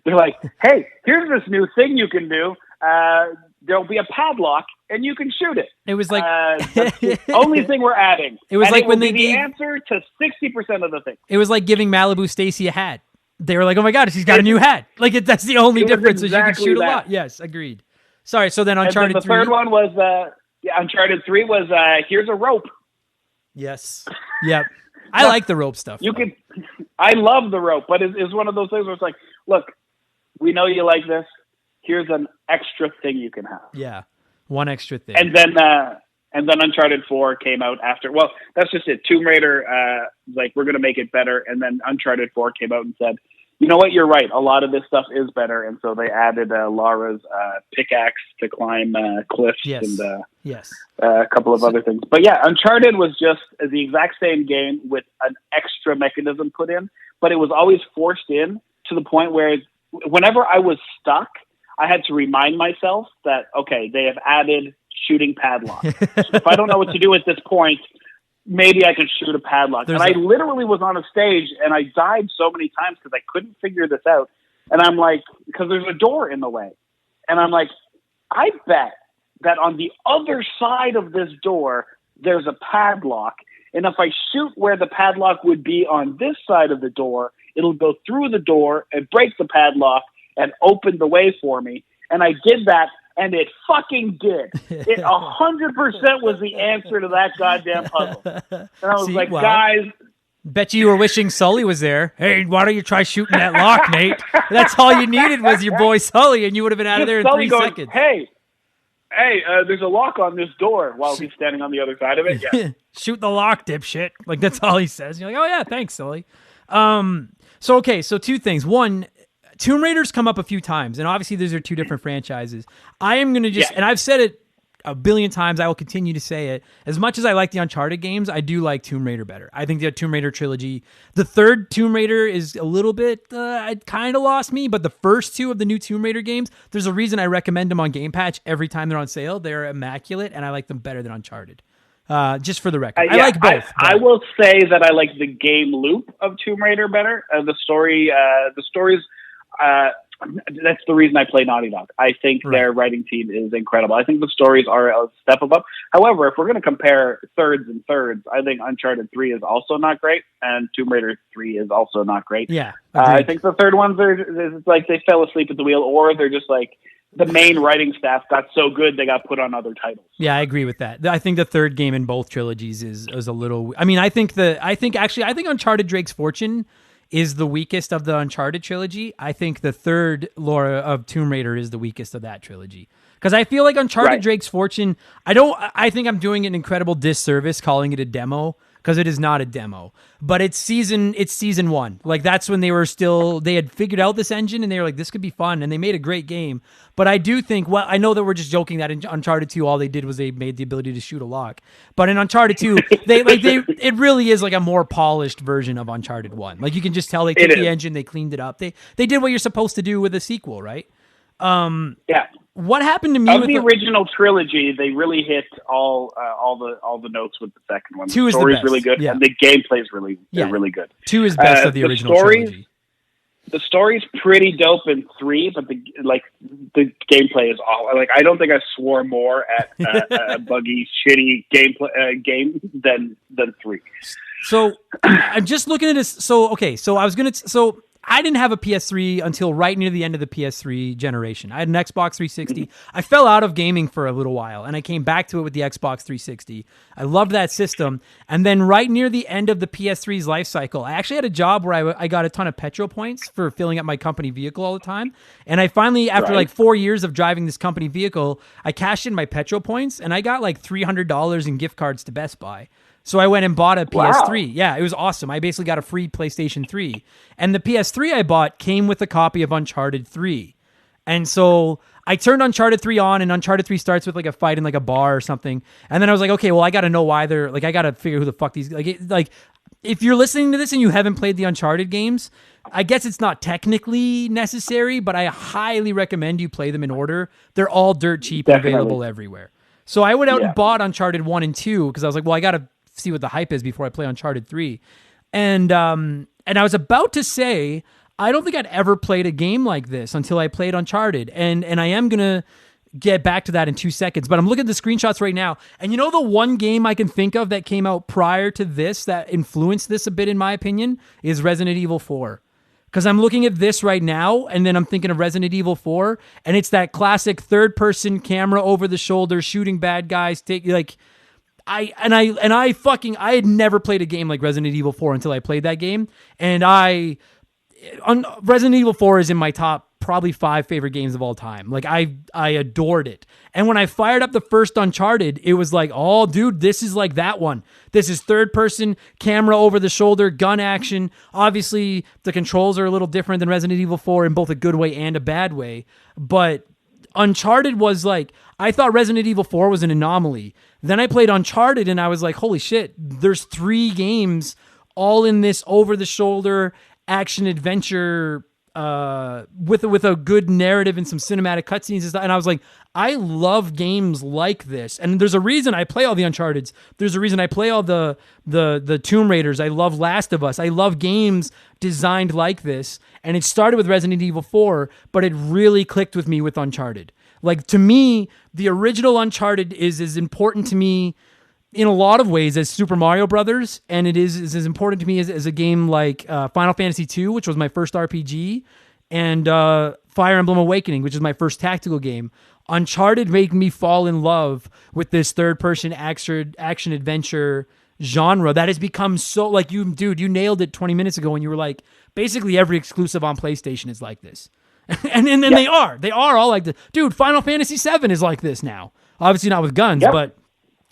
They're like, hey, here's this new thing you can do. There'll be a padlock, and you can shoot it. It was like that's the only thing we're adding. It was like when they gave the answer to 60% of the things. It was like giving Malibu Stacy a hat. They were like, "Oh my God, she's got a new hat!" Like that's the only difference is you can shoot a lot. Yes, agreed. Sorry. So then Uncharted 3. The third one was Uncharted 3 was here's a rope. Yes. Yep. I like the rope stuff. I love the rope, but it's one of those things where it's like, look, we know you like this. Here's an extra thing you can have. Yeah, one extra thing. And then Uncharted 4 came out after. Well, that's just it. Tomb Raider, like we're going to make it better. And then Uncharted 4 came out and said, you know what, you're right. A lot of this stuff is better. And so they added Lara's pickaxe to climb cliffs and a couple of other things. But yeah, Uncharted was just the exact same game with an extra mechanism put in, but it was always forced in to the point where whenever I was stuck, I had to remind myself that, okay, they have added shooting padlock. So if I don't know what to do at this point, maybe I can shoot a padlock. I literally was on a stage and I died so many times because I couldn't figure this out. And I'm like, because there's a door in the way. And I'm like, I bet that on the other side of this door, there's a padlock. And if I shoot where the padlock would be on this side of the door, it'll go through the door and break the padlock and open the way for me. And I did that, and it fucking did. It 100% was the answer to that goddamn puzzle. And I was guys... Bet you were wishing Sully was there. Hey, why don't you try shooting that lock, Nate? That's all you needed was your boy Sully, and you would have been out of there in Sully 3 seconds. Hey, there's a lock on this door while he's standing on the other side of it. Yeah. Shoot the lock, dipshit. Like, that's all he says. You're like, oh, yeah, thanks, Sully. So 2 things. One, Tomb Raider's come up a few times, and obviously these are 2 different franchises. I am going to and I've said it a billion times, I will continue to say it. As much as I like the Uncharted games, I do like Tomb Raider better. I think the Tomb Raider trilogy, the third Tomb Raider is a little bit, it kind of lost me, but the first 2 of the new Tomb Raider games, there's a reason I recommend them on Game Patch every time they're on sale. They're immaculate, and I like them better than Uncharted. Just for the record. I like both. I will say that I like the game loop of Tomb Raider better. The stories, that's the reason I play Naughty Dog. I think their writing team is incredible. I think the stories are a step above. However, if we're going to compare thirds and thirds, I think Uncharted 3 is also not great, and Tomb Raider 3 is also not great. Yeah, I think the third ones it's like they fell asleep at the wheel, or they're just like the main writing staff got so good they got put on other titles. Yeah, I agree with that. I think the third game in both trilogies is a little. I mean, I think Uncharted Drake's Fortune is the weakest of the Uncharted trilogy. I think the third Laura of Tomb Raider is the weakest of that trilogy. Because I feel like Uncharted Drake's Fortune, I think I'm doing an incredible disservice calling it a demo, because it is not a demo. But it's season 1. Like, that's when they had figured out this engine, and they were like, this could be fun, and they made a great game. But I do think, well, I know that we're just joking that in Uncharted 2, all they did was they made the ability to shoot a lock. But in Uncharted 2, it really is like a more polished version of Uncharted 1. Like, you can just tell they took the engine, they cleaned it up. They did what you're supposed to do with a sequel, right? Yeah. What happened to me with the original trilogy? They really hit all the notes with the second one. The story's really good, and the gameplay's really good. 2 is best of the original trilogy. The story's pretty dope in 3, but the gameplay is all I don't think I swore more at a buggy, shitty game than 3. So I'm just looking at this. So I didn't have a PS3 until right near the end of the PS3 generation. I had an Xbox 360. I fell out of gaming for a little while, and I came back to it with the Xbox 360. I loved that system. And then right near the end of the PS3's life cycle, I actually had a job where I got a ton of petrol points for filling up my company vehicle all the time. And I finally, after like 4 years of driving this company vehicle, I cashed in my petrol points, and I got like $300 in gift cards to Best Buy. So I went and bought a PS3. Wow. Yeah, it was awesome. I basically got a free PlayStation 3. And the PS3 I bought came with a copy of Uncharted 3. And so I turned Uncharted 3 on, and Uncharted 3 starts with like a fight in like a bar or something. And then I was like, okay, well, I got to know why they're like, I got to figure who the fuck these, like if you're listening to this and you haven't played the Uncharted games, I guess it's not technically necessary, but I highly recommend you play them in order. They're all dirt cheap and available everywhere. So I went out and bought Uncharted 1 and 2 because I was like, well, I got to see what the hype is before I play Uncharted 3. And I was about to say, I don't think I'd ever played a game like this until I played Uncharted. And I am going to get back to that in 2 seconds, but I'm looking at the screenshots right now. And you know, the one game I can think of that came out prior to this that influenced this a bit, in my opinion, is Resident Evil 4. Because I'm looking at this right now, and then I'm thinking of Resident Evil 4, and it's that classic third-person camera over the shoulder, shooting bad guys, I had never played a game like Resident Evil 4 until I played that game. And Resident Evil 4 is in my top probably 5 favorite games of all time. Like I adored it. And when I fired up the first Uncharted, it was like, oh dude, this is like that one. This is third person, camera over the shoulder, gun action. Obviously the controls are a little different than Resident Evil 4 in both a good way and a bad way. But Uncharted was like, I thought Resident Evil 4 was an anomaly. Then I played Uncharted and I was like, holy shit, there's 3 games all in this over-the-shoulder action adventure with a good narrative and some cinematic cutscenes and stuff. And I was like, I love games like this. And there's a reason I play all the Uncharteds. There's a reason I play all the Tomb Raiders. I love Last of Us. I love games designed like this. And it started with Resident Evil 4, but it really clicked with me with Uncharted. Like, to me, the original Uncharted is as important to me in a lot of ways as Super Mario Brothers, and it is as important to me as a game like Final Fantasy II, which was my first RPG, and Fire Emblem Awakening, which is my first tactical game. Uncharted made me fall in love with this third-person action adventure genre that has become so, like, you nailed it 20 minutes ago when you were like, basically every exclusive on PlayStation is like this. and then they are all like this. Dude, Final Fantasy VII is like this now. Obviously not with guns, but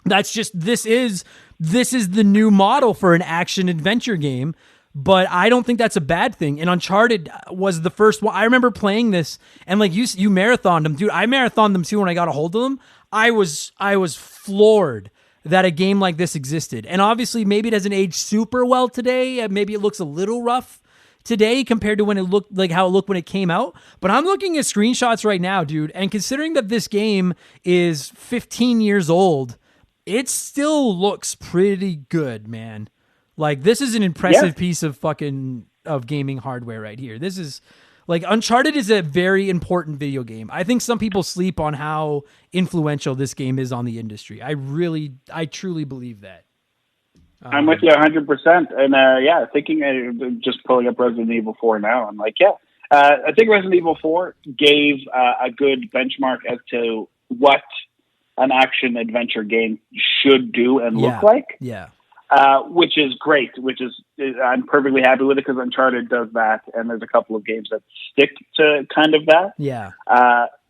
that's just, this is the new model for an action adventure game, but I don't think that's a bad thing. And Uncharted was the first one. I remember playing this, and like you marathoned them, dude. I marathoned them too when I got a hold of them. I was floored that a game like this existed. And obviously maybe it doesn't age super well today. Maybe it looks a little rough today compared to when it looked, like how it looked when it came out. But I'm looking at screenshots right now, dude. And considering that this game is 15 years old, it still looks pretty good, man. Like, this is an impressive piece of gaming hardware right here. This is like, Uncharted is a very important video game. I think some people sleep on how influential this game is on the industry. I truly believe that. I'm with you 100%. And thinking, just pulling up Resident Evil 4 now, I'm like, I think Resident Evil 4 gave a good benchmark as to what an action adventure game should do and look like. Yeah. Which is great, I'm perfectly happy with it because Uncharted does that, and there's a couple of games that stick to kind of that. Yeah.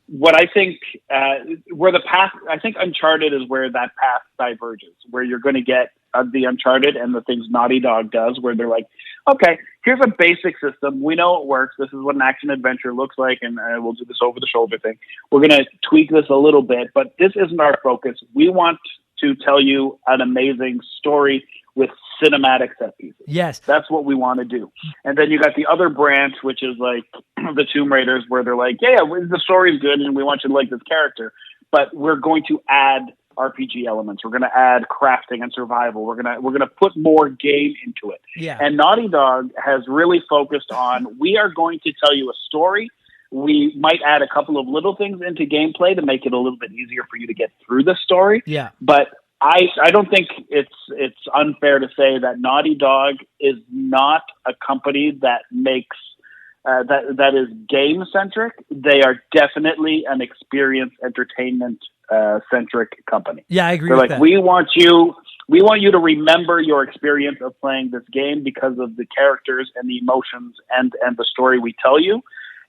What I think, I think Uncharted is where that path diverges, where you're going to get the Uncharted and the things Naughty Dog does, where they're like, okay, here's a basic system. We know it works. This is what an action adventure looks like, and we'll do this over-the-shoulder thing. We're going to tweak this a little bit, but this isn't our focus. We want to tell you an amazing story with cinematic set pieces. Yes. That's what we want to do. And then you got the other branch, which is like the Tomb Raiders, where they're like, the story's good and we want you to like this character, but we're going to add RPG elements. We're going to add crafting and survival. We're going to put more game into it. Yeah. And Naughty Dog has really focused on, we are going to tell you a story. We might add a couple of little things into gameplay to make it a little bit easier for you to get through the story. Yeah. But I don't think it's unfair to say that Naughty Dog is not a company that makes that is game centric. They are definitely an experience entertainment centric company. Yeah, I agree They're with like, that. we want you to remember your experience of playing this game because of the characters and the emotions and the story we tell you.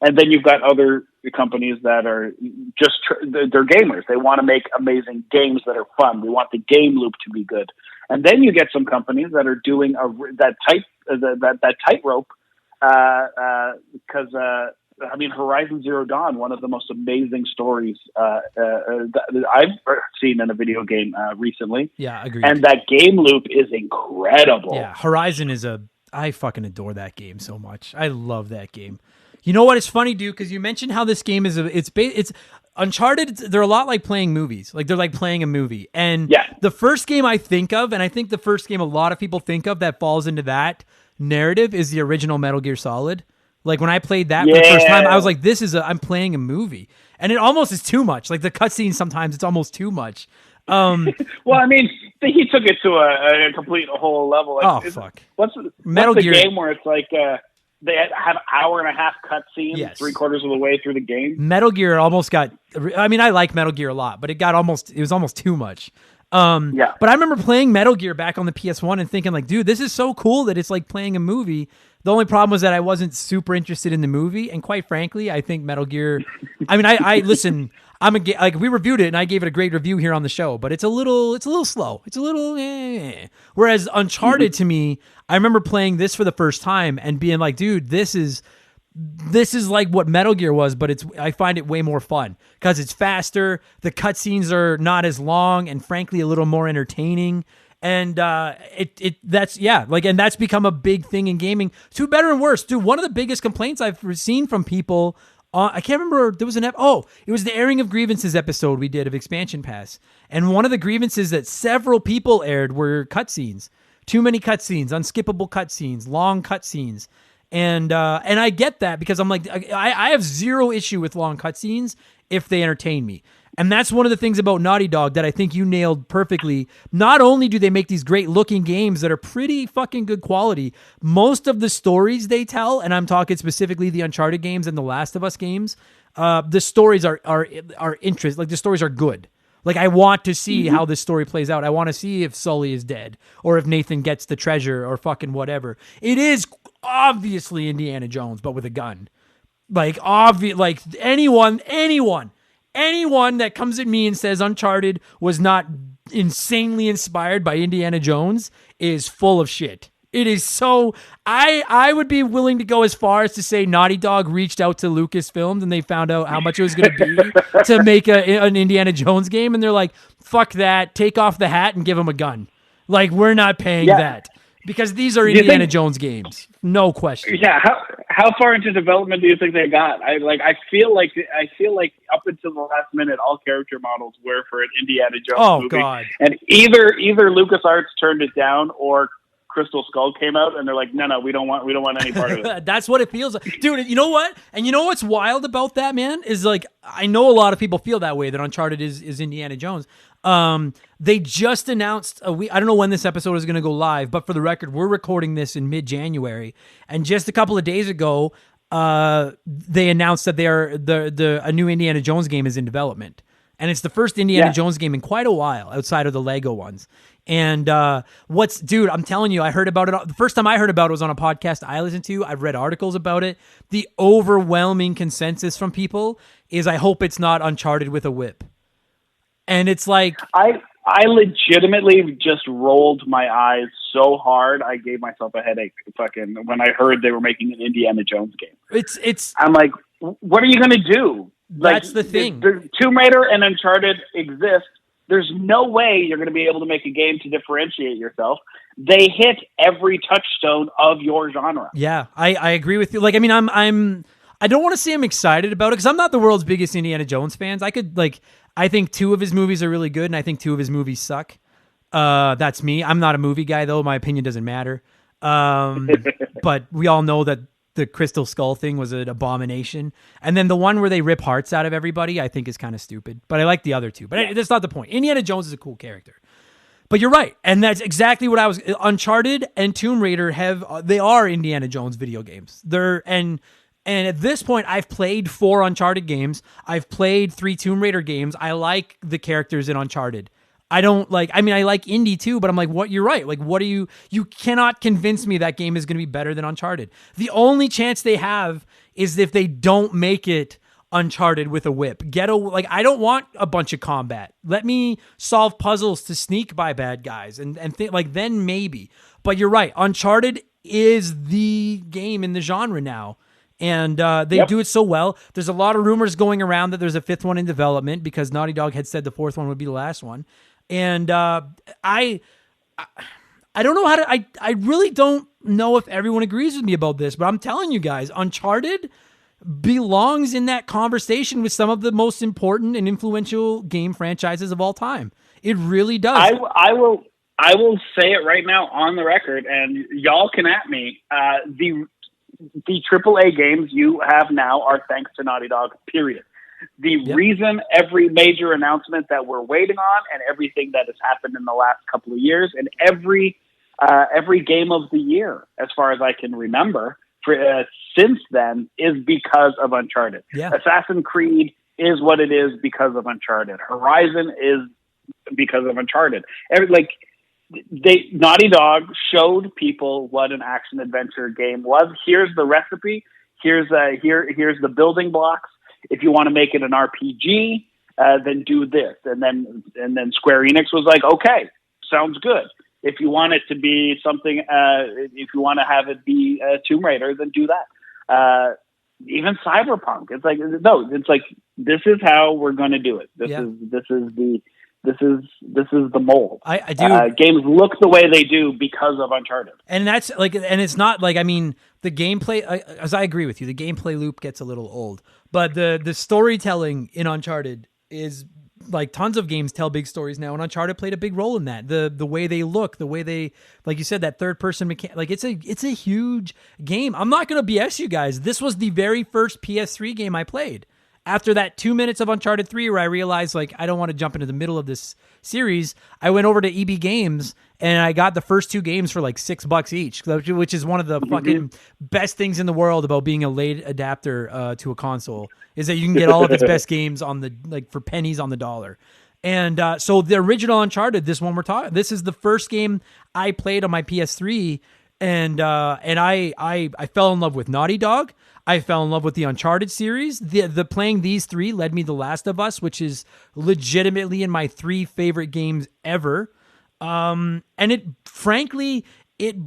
And then you've got other companies that are just they're gamers. They want to make amazing games that are fun. We want the game loop to be good. And then you get some companies that are doing that tightrope. Because I mean, Horizon Zero Dawn, one of the most amazing stories that I've seen in a video game recently. Yeah, agreed. And that game loop is incredible. Yeah, Horizon I fucking adore that game so much. I love that game. You know what? It's funny, dude, because you mentioned how this game is. It's Uncharted. They're a lot like playing movies. Like they're like playing a movie. And the first game I think of, and I think the first game a lot of people think of that falls into that narrative is the original Metal Gear Solid. Like when I played that for the first time, I was like, I'm playing a movie. And it almost is too much. Like the cutscenes sometimes it's almost too much. Well, I mean, he took it to a complete whole level. Like, fuck. What's Metal the Gear game where it's like they have an hour and a half cutscenes, 3/4 of the way through the game? Metal Gear almost got. I mean, I like Metal Gear a lot, but it was almost too much. But I remember playing Metal Gear back on the PS1 and thinking like, dude, this is so cool that it's like playing a movie. The only problem was that I wasn't super interested in the movie, and quite frankly, I think Metal Gear. I mean, I listen. We reviewed it and I gave it a great review here on the show, but it's a little slow. It's a little. Whereas Uncharted to me, I remember playing this for the first time and being like, dude, this is like what Metal Gear was, but I find it way more fun because it's faster. The cutscenes are not as long and frankly a little more entertaining. And that's become a big thing in gaming. To better and worse, dude. One of the biggest complaints I've seen from people. I can't remember. There was it was the airing of grievances episode we did of Expansion Pass, and one of the grievances that several people aired were cutscenes. Too many cutscenes, unskippable cutscenes, long cutscenes. And I get that because I'm like, I have zero issue with long cutscenes if they entertain me. And that's one of the things about Naughty Dog that I think you nailed perfectly. Not only do they make these great looking games that are pretty fucking good quality, most of the stories they tell, and I'm talking specifically the Uncharted games and the Last of Us games, the stories are interest. Like the stories are good. Like I want to see how this story plays out. I want to see if Sully is dead or if Nathan gets the treasure or fucking whatever. It is obviously Indiana Jones, but with a gun. Like anyone that comes at me and says Uncharted was not insanely inspired by Indiana Jones is full of shit. It is so. I would be willing to go as far as to say Naughty Dog reached out to Lucasfilm and they found out how much it was going to be to make an Indiana Jones game, and they're like, "Fuck that! Take off the hat and give him a gun." Like we're not paying that because these are Indiana Jones games, no question. Yeah, how far into development do you think they got? I feel like up until the last minute, all character models were for an Indiana Jones movie. God! And either LucasArts turned it down or Crystal Skull came out and they're like, no, we don't want any part of it. That's what it feels like. Dude, you know what? And you know what's wild about that, man? Is like, I know a lot of people feel that way, that Uncharted is Indiana Jones. They just announced I don't know when this episode is going to go live, but for the record, we're recording this in mid-January. And just a couple of days ago, they announced that a new Indiana Jones game is in development. And it's the first Indiana Jones game in quite a while outside of the Lego ones. And dude, I'm telling you, I heard about it. The first time I heard about it was on a podcast I listened to. I've read articles about it. The overwhelming consensus from people is I hope it's not Uncharted with a whip. And it's like... I legitimately just rolled my eyes so hard I gave myself a headache fucking when I heard they were making an Indiana Jones game. I'm like, what are you going to do? That's the thing. Tomb Raider and Uncharted exist. There's no way you're going to be able to make a game to differentiate yourself. They hit every touchstone of your genre. Yeah, I agree with you. Like, I mean, I don't want to say I'm excited about it because I'm not the world's biggest Indiana Jones fans. I think 2 of his movies are really good, and I think 2 of his movies suck. That's me. I'm not a movie guy, though. My opinion doesn't matter. But we all know that the Crystal Skull thing was an abomination. And then the one where they rip hearts out of everybody, I think is kind of stupid. But I like the other 2. But that's not the point. Indiana Jones is a cool character. But you're right. And that's exactly what I was... Uncharted and Tomb Raider they are Indiana Jones video games. And at this point, I've played 4 Uncharted games. I've played 3 Tomb Raider games. I like the characters in Uncharted. I like Indy too, but I'm like, what? You're right. Like, what do you cannot convince me that game is going to be better than Uncharted. The only chance they have is if they don't make it Uncharted with a whip. I don't want a bunch of combat. Let me solve puzzles to sneak by bad guys and then maybe. But you're right. Uncharted is the game in the genre now. And they do it so well. There's a lot of rumors going around that there's a 5th one in development because Naughty Dog had said the 4th one would be the last one. And I don't know how to. I really don't know if everyone agrees with me about this, but I'm telling you guys, Uncharted belongs in that conversation with some of the most important and influential game franchises of all time. It really does. I will say it right now on the record, and y'all can at me. The AAA games you have now are thanks to Naughty Dog, period. The reason every major announcement that we're waiting on and everything that has happened in the last couple of years and every game of the year, as far as I can remember, since then is because of Uncharted. Yeah. Assassin's Creed is what it is because of Uncharted. Horizon is because of Uncharted. Naughty Dog showed people what an action adventure game was. Here's the recipe. Here's the building blocks. If you want to make it an RPG, then do this. And then Square Enix was like, okay, sounds good. If you want it to be something, if you want to have it be Tomb Raider, then do that. Even Cyberpunk, it's like, no, it's like, this is how we're going to do it. This is the mold. I do. Games look the way they do because of Uncharted. And that's like, and it's not like, I mean, the gameplay, as I agree with you, the gameplay loop gets a little old, but the storytelling in Uncharted is like, tons of games tell big stories now, and Uncharted played a big role in that. The way they look, the way they, like you said, that third person mechanic, like it's a huge game. I'm not going to BS you guys. This was the very first PS3 game I played. After that 2 minutes of Uncharted 3 where I realized, like, I don't want to jump into the middle of this series, I went over to EB Games and I got the first 2 games for like $6 each, which is one of the fucking best things in the world about being a late adapter to a console, is that you can get all of its best games for pennies on the dollar. And so the original Uncharted, this is the first game I played on my PS3, and I fell in love with Naughty Dog. I fell in love with the Uncharted series. The playing these 3 led me to The Last of Us, which is legitimately in my 3 favorite games ever. And it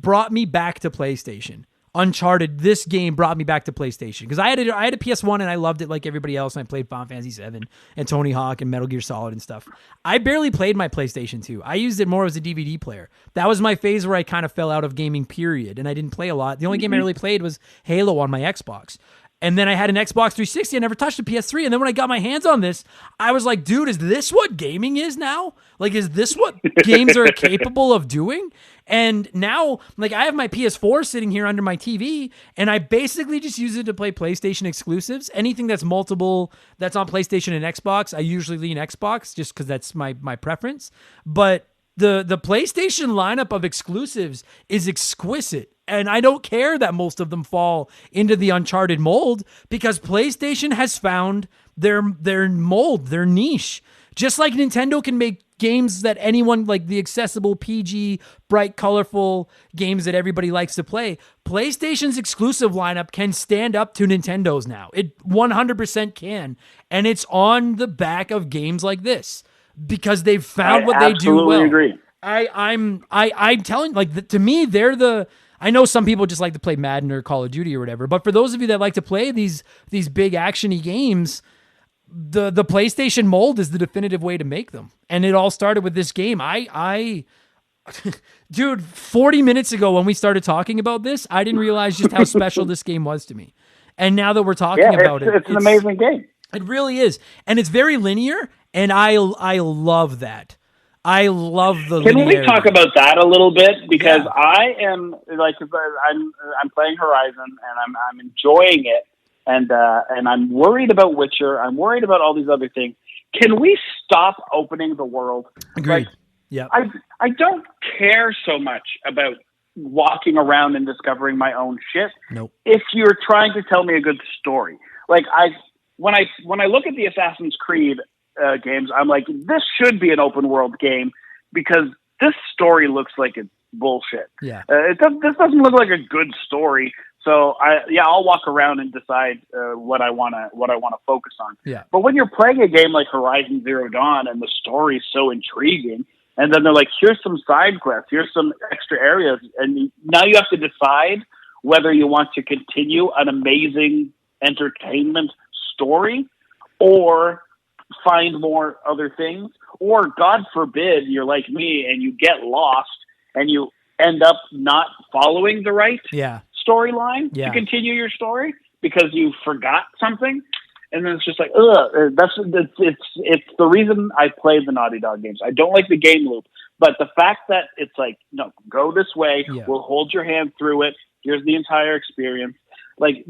brought me back to PlayStation. Uncharted, this game brought me back to PlayStation because I had a PS1 and I loved it like everybody else. And I played Final Fantasy VII and Tony Hawk and Metal Gear Solid and stuff. I barely played my PlayStation 2. I used it more as a DVD player. That was my phase where I kind of fell out of gaming, period. And I didn't play a lot. The only game I really played was Halo on my Xbox. And then I had an Xbox 360. I never touched a PS3. And then when I got my hands on this, I was like, dude, is this what gaming is now? Like, is this what games are capable of doing? And now, like, I have my PS4 sitting here under my TV, and I basically just use it to play PlayStation exclusives. Anything that's multiple, that's on PlayStation and Xbox, I usually lean Xbox just because that's my preference. But the PlayStation lineup of exclusives is exquisite. And I don't care that most of them fall into the Uncharted mold because PlayStation has found their mold, their niche. Just like Nintendo can make games that anyone, like the accessible, PG, bright, colorful games that everybody likes to play, PlayStation's exclusive lineup can stand up to Nintendo's now. It 100% can. And it's on the back of games like this because they've found what they do well. I absolutely agree. I'm telling, like, to me, they're the... I know some people just like to play Madden or Call of Duty or whatever, but for those of you that like to play these big actiony games, the PlayStation mold is the definitive way to make them. And it all started with this game. Dude, 40 minutes ago when we started talking about this, I didn't realize just how special this game was to me. And now that we're talking about it, it's an amazing game. It really is. And it's very linear, and I love that. I love the linearity. Can we talk about that a little bit? Because I am, like, I'm playing Horizon and I'm enjoying it, and I'm worried about Witcher. I'm worried about all these other things. Can we stop opening the world? Agreed. Like, I don't care so much about walking around and discovering my own shit. Nope. If you're trying to tell me a good story, like when I look at the Assassin's Creed games, I'm like, this should be an open world game because this story looks like it's bullshit. Yeah. This doesn't look like a good story. So I'll walk around and decide what I want to focus on. Yeah. But when you're playing a game like Horizon Zero Dawn and the story is so intriguing, and then they're like, here's some side quests, here's some extra areas, and now you have to decide whether you want to continue an amazing entertainment story or find more other things, or God forbid you're like me and you get lost and you end up not following the right storyline to continue your story because you forgot something. And then it's just like, it's the reason I play the Naughty Dog games. I don't like the game loop, but the fact that it's like, no, go this way, we'll hold your hand through it. Here's the entire experience. Like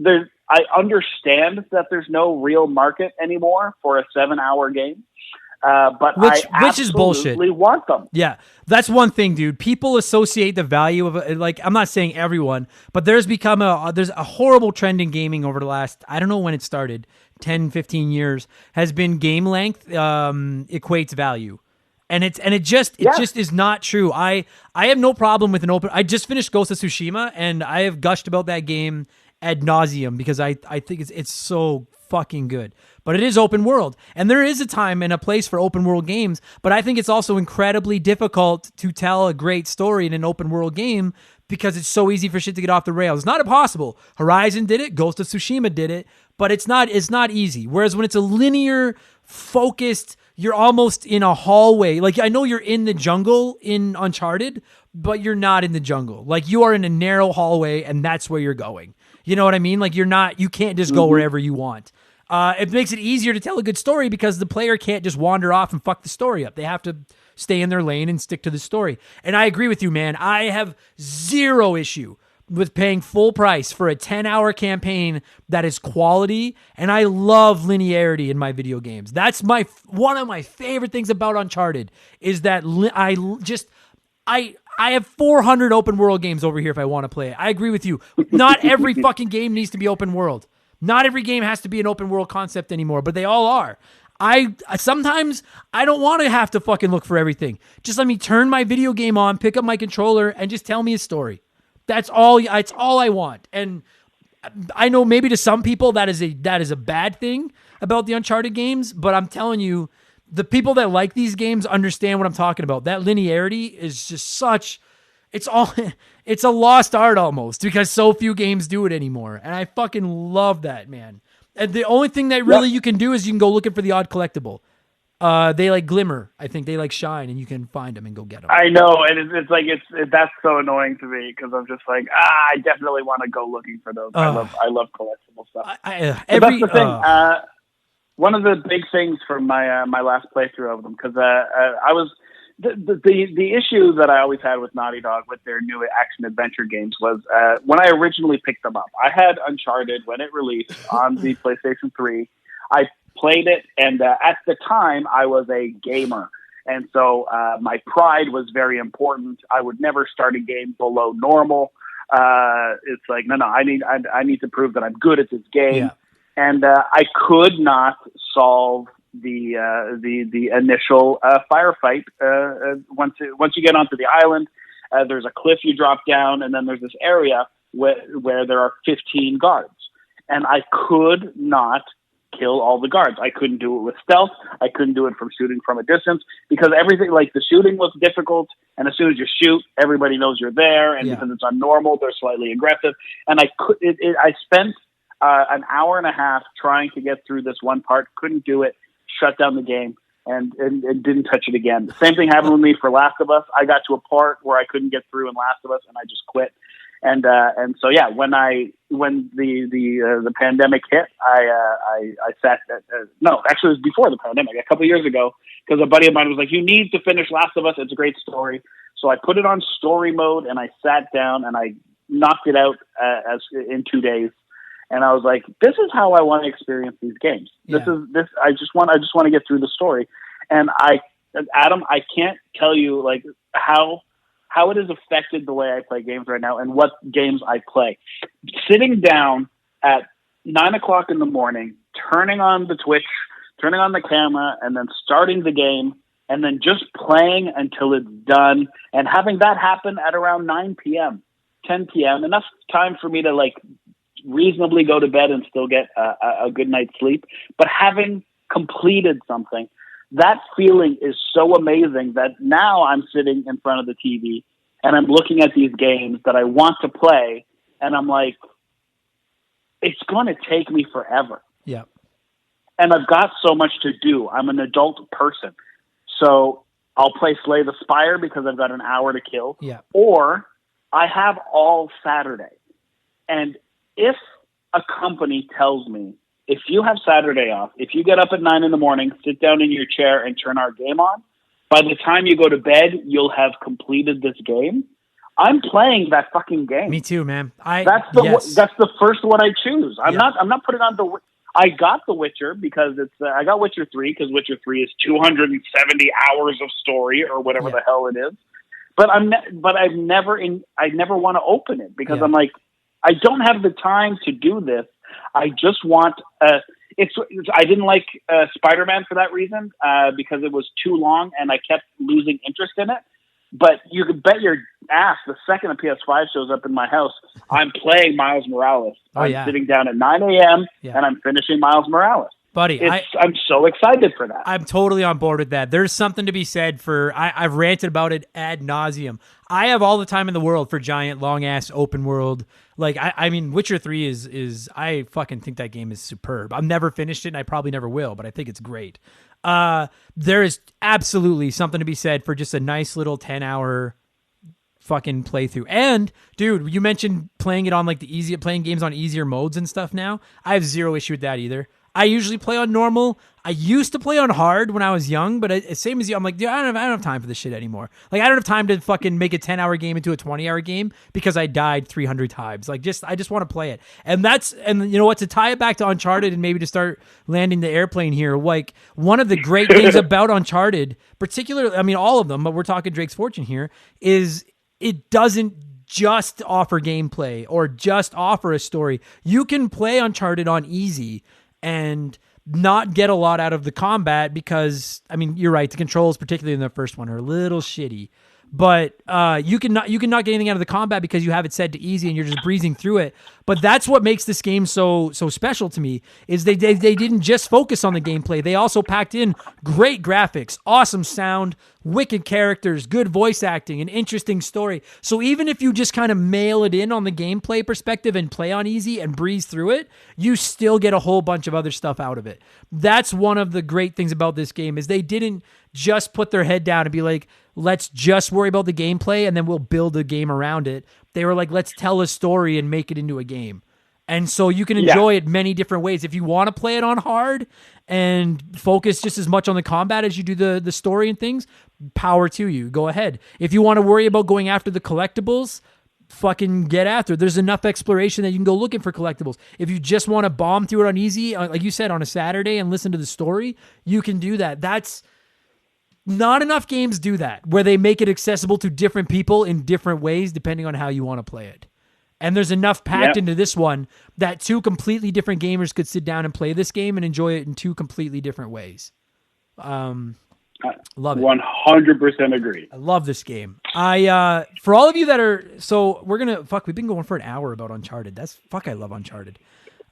I understand that there's no real market anymore for a 7-hour game. But which is bullshit. Want them. Yeah, that's one thing, dude. People associate the value of it. Like, I'm not saying everyone, but there's a horrible trend in gaming over the last, I don't know when it started, 10, 15 years, has been game length equates value. And it just is not true. I have no problem with I just finished Ghost of Tsushima, and I have gushed about that game ad nauseum because I think it's so fucking good. But it is open world, and there is a time and a place for open world games, but I think it's also incredibly difficult to tell a great story in an open world game because it's so easy for shit to get off the rails. It's not impossible. Horizon did it, Ghost of Tsushima did it, but it's not easy. Whereas when it's a linear, focused, you're almost in a hallway. Like, I know you're in the jungle in Uncharted, but you're not in the jungle. Like, you are in a narrow hallway, and that's where you're going. You know what I mean? Like, you can't just go wherever you want. It makes it easier to tell a good story because the player can't just wander off and fuck the story up. They have to stay in their lane and stick to the story. And I agree with you, man. I have zero issue with paying full price for a 10-hour campaign that is quality, and I love linearity in my video games. That's one of my favorite things about Uncharted is that I have 400 open world games over here if I want to play it. I agree with you. Not every fucking game needs to be open world. Not every game has to be an open world concept anymore, but they all are. Sometimes I don't want to have to fucking look for everything. Just let me turn my video game on, pick up my controller, and just tell me a story. That's all I want. And I know maybe to some people that is a bad thing about the Uncharted games, but I'm telling you, the people that like these games understand what I'm talking about. That linearity is just it's a lost art almost because so few games do it anymore. And I fucking love that, man. And the only thing that really you can do is you can go looking for the odd collectible. They like glimmer. I think they like shine, and you can find them and go get them. I know, and that's so annoying to me because I'm just like, I definitely want to go looking for those. I love collectible stuff. That's the thing. One of the big things from my last playthrough of them, because I was the issue that I always had with Naughty Dog with their new action adventure games was when I originally picked them up. I had Uncharted when it released on the PlayStation 3. I played it, and at the time I was a gamer, and so my pride was very important. I would never start a game below normal. It's like no, I need to prove that I'm good at this game. Yeah. And I could not solve the initial firefight. Once you get onto the island, there's a cliff you drop down, and then there's this area where there are 15 guards, and I could not kill all the guards. I couldn't do it with stealth. I couldn't do it from shooting from a distance because everything, like the shooting was difficult, and as soon as you shoot, everybody knows you're there, and because it's on normal, they're slightly aggressive. And I spent an hour and a half trying to get through this one part, couldn't do it, shut down the game, and didn't touch it again. The same thing happened with me for Last of Us. I got to a part where I couldn't get through in Last of Us, and I just quit. And so yeah, when the pandemic hit, I sat. No, actually, it was before the pandemic, a couple of years ago, because a buddy of mine was like, "You need to finish Last of Us. It's a great story." So I put it on story mode, and I sat down and I knocked it out in 2 days. And I was like, "This is how I want to experience these games. I just want to get through the story." And Adam, I can't tell you like how how it has affected the way I play games right now and what games I play. Sitting down at 9 o'clock in the morning, turning on the Twitch, turning on the camera, and then starting the game, and then just playing until it's done, and having that happen at around 9 p.m., 10 p.m., enough time for me to like reasonably go to bed and still get a good night's sleep. But having completed something, that feeling is so amazing that now I'm sitting in front of the TV and I'm looking at these games that I want to play, and I'm like, it's going to take me forever. Yeah. And I've got so much to do. I'm an adult person. So I'll play Slay the Spire because I've got an hour to kill. Yeah. Or I have all Saturday. And if a company tells me, if you have Saturday off, if you get up at 9 in the morning, sit down in your chair and turn our game on, by the time you go to bed, you'll have completed this game. I'm playing that fucking game. Me too, man. That's the first one I choose. I'm not putting on the. I got The Witcher because I got Witcher 3 because Witcher 3 is 270 hours of story or whatever the hell it is. But I never want to open it because I'm like, I don't have the time to do this. I just want I didn't like Spider-Man for that reason because it was too long and I kept losing interest in it. But you can bet your ass the second a PS5 shows up in my house, I'm playing Miles Morales. I'm sitting down at 9 a.m. and I'm finishing Miles Morales. Buddy, I'm so excited for that. I'm totally on board with that. There's something to be said for, I've ranted about it ad nauseum. I have all the time in the world for giant, long-ass open world. Like, I mean, Witcher 3 is I fucking think that game is superb. I've never finished it, and I probably never will, but I think it's great. There is absolutely something to be said for just a nice little 10-hour fucking playthrough. And, dude, you mentioned playing it on, like, playing games on easier modes and stuff now. I have zero issue with that either. I usually play on normal. I used to play on hard when I was young, but same as you, I'm like, dude, I don't have time for this shit anymore. Like, I don't have time to fucking make a 10-hour game into a 20-hour game because I died 300 times. Like, I just want to play it. And you know what, to tie it back to Uncharted and maybe to start landing the airplane here, like, one of the great things about Uncharted, particularly, I mean, all of them, but we're talking Drake's Fortune here, is it doesn't just offer gameplay or just offer a story. You can play Uncharted on easy and not get a lot out of the combat because, I mean, you're right, the controls, particularly in the first one, are a little shitty. But you can not get anything out of the combat because you have it set to easy and you're just breezing through it. But that's what makes this game so special to me, is they didn't just focus on the gameplay. They also packed in great graphics, awesome sound, wicked characters, good voice acting, an interesting story. So even if you just kind of mail it in on the gameplay perspective and play on easy and breeze through it, you still get a whole bunch of other stuff out of it. That's one of the great things about this game, is they didn't just put their head down and be like, let's just worry about the gameplay and then we'll build a game around it. They were like, let's tell a story and make it into a game. And so you can enjoy it many different ways. If you want to play it on hard and focus just as much on the combat as you do the story and things, power to you. Go ahead. If you want to worry about going after the collectibles, fucking get after it. There's enough exploration that you can go looking for collectibles. If you just want to bomb through it on easy, like you said, on a Saturday and listen to the story, you can do that. That's not enough games do that, where they make it accessible to different people in different ways depending on how you want to play it. And there's enough packed into this one that two completely different gamers could sit down and play this game and enjoy it in two completely different ways. Love it. 100% agree. I love this game. For all of you that are, so we've been going for an hour about Uncharted. I love Uncharted.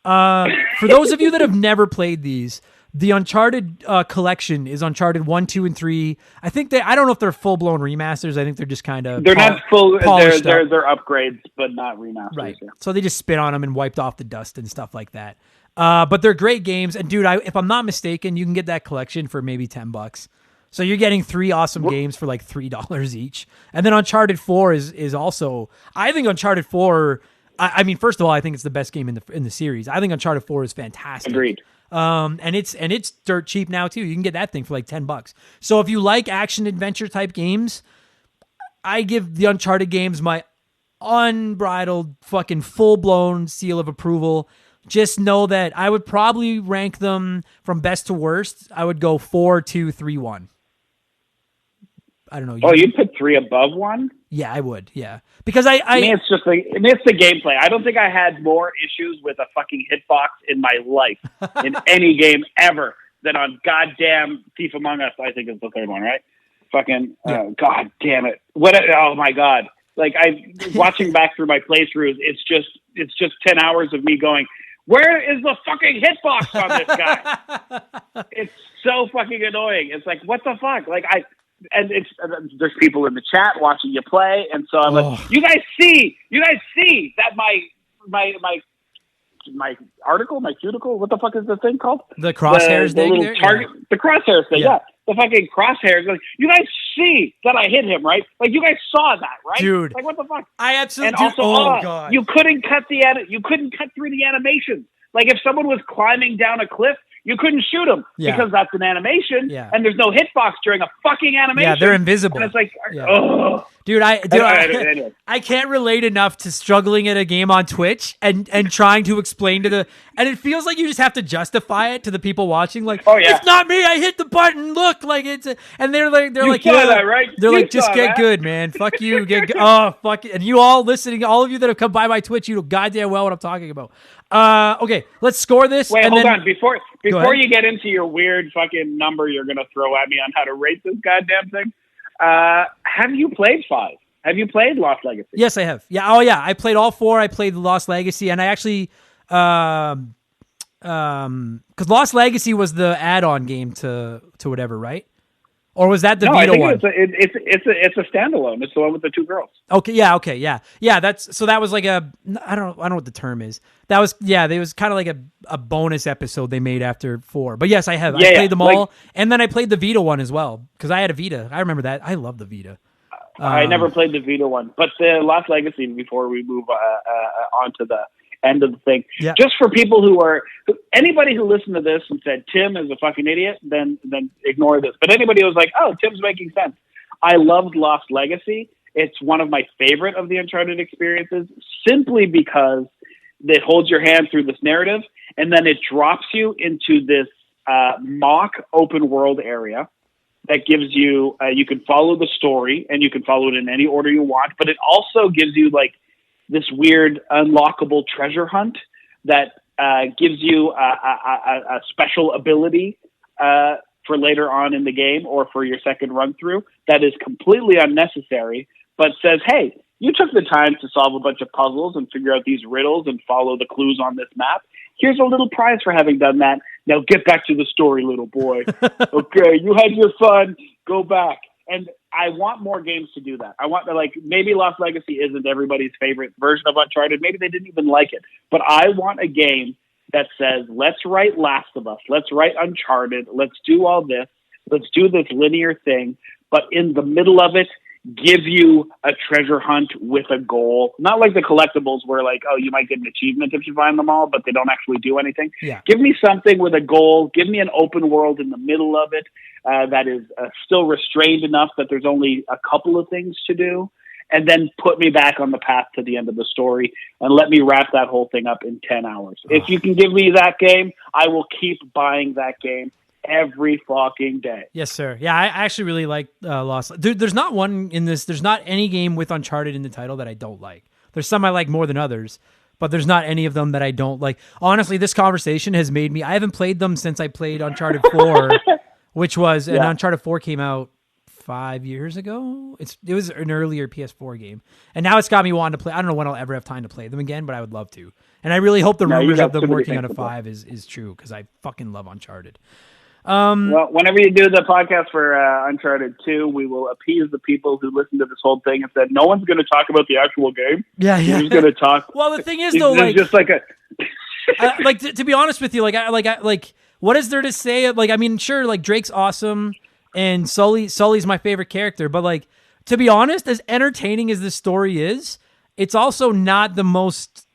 For those of you that have never played these, the Uncharted collection is Uncharted 1, 2, and 3. I think I don't know if they're full-blown remasters. I think they're just kind of They're not full, they're upgrades, but not remasters. Right. Yeah. So they just spit on them and wiped off the dust and stuff like that. But they're great games. And dude, if I'm not mistaken, you can get that collection for maybe $10. So you're getting 3 awesome games for like $3 each. And then Uncharted 4 is also, I think Uncharted 4, I mean, first of all, I think it's the best game in the series. I think Uncharted 4 is fantastic. Agreed. And it's dirt cheap now too. You can get that thing for like $10. So if you like action adventure type games, I give the Uncharted games my unbridled fucking full blown seal of approval. Just know that I would probably rank them from best to worst. I would go 4, 2, 3, 1. I don't know. Oh, you'd put 3 above 1? Yeah, I would. Yeah, because I mean, it's just it's the gameplay. I don't think I had more issues with a fucking hitbox in my life in any game ever than on goddamn Thief Among Us. I think is the third one, right? Fucking god damn it! Oh my god! Like watching back through my playthroughs, it's just 10 hours of me going, where is the fucking hitbox on this guy? It's so fucking annoying. It's like, what the fuck? Like there's people in the chat watching you play, and so I'm like, you guys see that my article, my cuticle, what the fuck is the thing called? The crosshairs the thing little there? target, the crosshairs thing, yeah. The fucking crosshairs. Like, you guys see that I hit him, right? Like, you guys saw that, right? Dude. Like, what the fuck? I absolutely... And also, God. you couldn't cut through the animations. Like, if someone was climbing down a cliff, you couldn't shoot them because that's an animation, and there's no hitbox during a fucking animation. Yeah, they're invisible. And it's like, oh. Dude, I can't relate enough to struggling at a game on Twitch and trying to explain to and it feels like you just have to justify it to the people watching. Like, it's not me. I hit the button. Look, like and they're like, that, right? They're you like, just get good, man. Fuck you. Fuck it. And you all listening, all of you that have come by my Twitch, you know goddamn well what I'm talking about. Okay, let's score this. Wait, hold on. Before you get into your weird fucking number you're going to throw at me on how to rate this goddamn thing, have you played 5? Have you played Lost Legacy? Yes, I have. Yeah. Oh, yeah. I played all 4. I played Lost Legacy, and I actually, because Lost Legacy was the add-on game to whatever, right? Or was that the Vita one? It's a standalone. It's the one with the 2 girls. Okay. Yeah. Okay. Yeah. Yeah. That was like I don't know what the term is. That was there was kind of like a bonus episode they made after 4. But yes, I have. I played them all, and then I played the Vita one as well because I had a Vita. I remember that. I love the Vita. I never played the Vita one, but the Lost Legacy. Before we move on to the end of the thing, just for people anybody who listened to this and said Tim is a fucking idiot, then ignore this. But anybody who was like, oh, Tim's making sense. I loved Lost Legacy. It's one of my favorite of the Uncharted experiences, simply because it holds your hand through this narrative, and then it drops you into this mock open world area that gives you, you can follow the story, and you can follow it in any order you want, but it also gives you like this weird unlockable treasure hunt that gives you a special ability for later on in the game or for your second run through that is completely unnecessary, but says, hey, you took the time to solve a bunch of puzzles and figure out these riddles and follow the clues on this map. Here's a little prize for having done that. Now get back to the story, little boy. Okay, you had your fun. Go back. And I want more games to do that. I want maybe Lost Legacy isn't everybody's favorite version of Uncharted. Maybe they didn't even like it. But I want a game that says, let's write Last of Us. Let's write Uncharted. Let's do all this. Let's do this linear thing. But in the middle of it, give you a treasure hunt with a goal. Not like the collectibles where like, oh, you might get an achievement if you find them all, but they don't actually do anything. Yeah. Give me something with a goal. Give me an open world in the middle of it that is still restrained enough that there's only a couple of things to do. And then put me back on the path to the end of the story and let me wrap that whole thing up in 10 hours. If you can give me that game, I will keep buying that game every fucking day. Yes, sir. Yeah, I actually really like Lost. There's not one in this. There's not any game with Uncharted in the title that I don't like. There's some I like more than others, but there's not any of them that I don't like. Honestly, this conversation has made me. I haven't played them since I played Uncharted 4, which was and Uncharted 4 came out 5 years ago. It was an earlier PS4 game, and now it's got me wanting to play. I don't know when I'll ever have time to play them again, but I would love to. And I really hope the rumors of them working on a 5 is true because I fucking love Uncharted. Well, whenever you do the podcast for Uncharted 2, we will appease the people who listened to this whole thing and said, no one's going to talk about the actual game. Yeah. He's going to talk. Well, the thing is, though, like, just like a... like, to be honest with you, like, what is there to say? Like, I mean, sure, like, Drake's awesome, and Sully's my favorite character, but, like, to be honest, as entertaining as this story is, it's also not the most...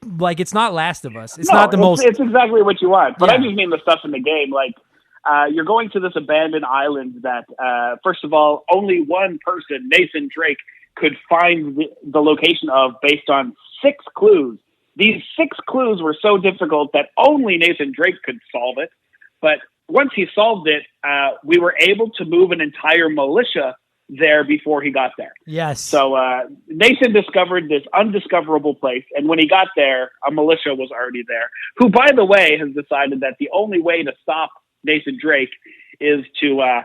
Like, it's not Last of Us. It's not the most... It's exactly what you want. But I just mean the stuff in the game, like... you're going to this abandoned island that, first of all, only one person, Nathan Drake, could find the location of based on 6 clues. These 6 clues were so difficult that only Nathan Drake could solve it. But once he solved it, we were able to move an entire militia there before he got there. Yes. So Nathan discovered this undiscoverable place, and when he got there, a militia was already there, who, by the way, has decided that the only way to stop Nathan Drake is to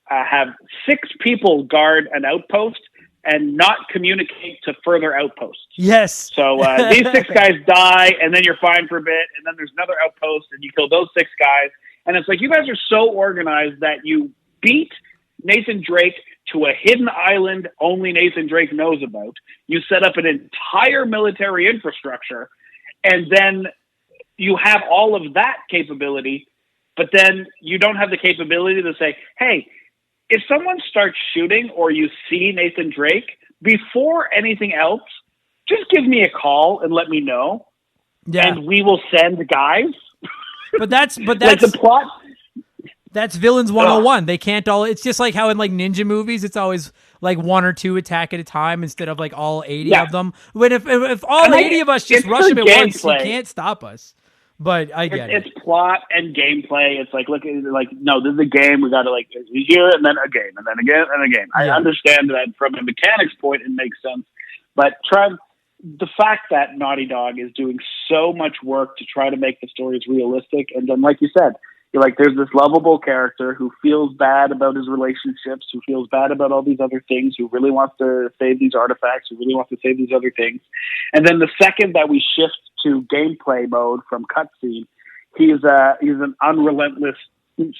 have 6 people guard an outpost and not communicate to further outposts. Yes. So these 6 guys die, and then you're fine for a bit, and then there's another outpost, and you kill those 6 guys. And it's like, you guys are so organized that you beat Nathan Drake to a hidden island only Nathan Drake knows about. You set up an entire military infrastructure, and then you have all of that capability, but then you don't have the capability to say, hey, if someone starts shooting or you see Nathan Drake, before anything else, just give me a call and let me know, and we will send guys. But that's like the plot. That's villains 101. They can't all. It's just like how in like ninja movies, it's always like 1 or 2 attack at a time instead of like all 80 of them. But if all 80 of us just rush them at once, you can't stop us. But I get it. It's plot and gameplay. It's like, look, like, no, this is a game. We got to like here and then a game and then again and again. I understand that from a mechanics point, it makes sense. But the fact that Naughty Dog is doing so much work to try to make the stories realistic, and then, like you said, you're like, there's this lovable character who feels bad about his relationships, who feels bad about all these other things, who really wants to save these artifacts, who really wants to save these other things. And then the second that we shift to gameplay mode from cutscene, he's an unrelentless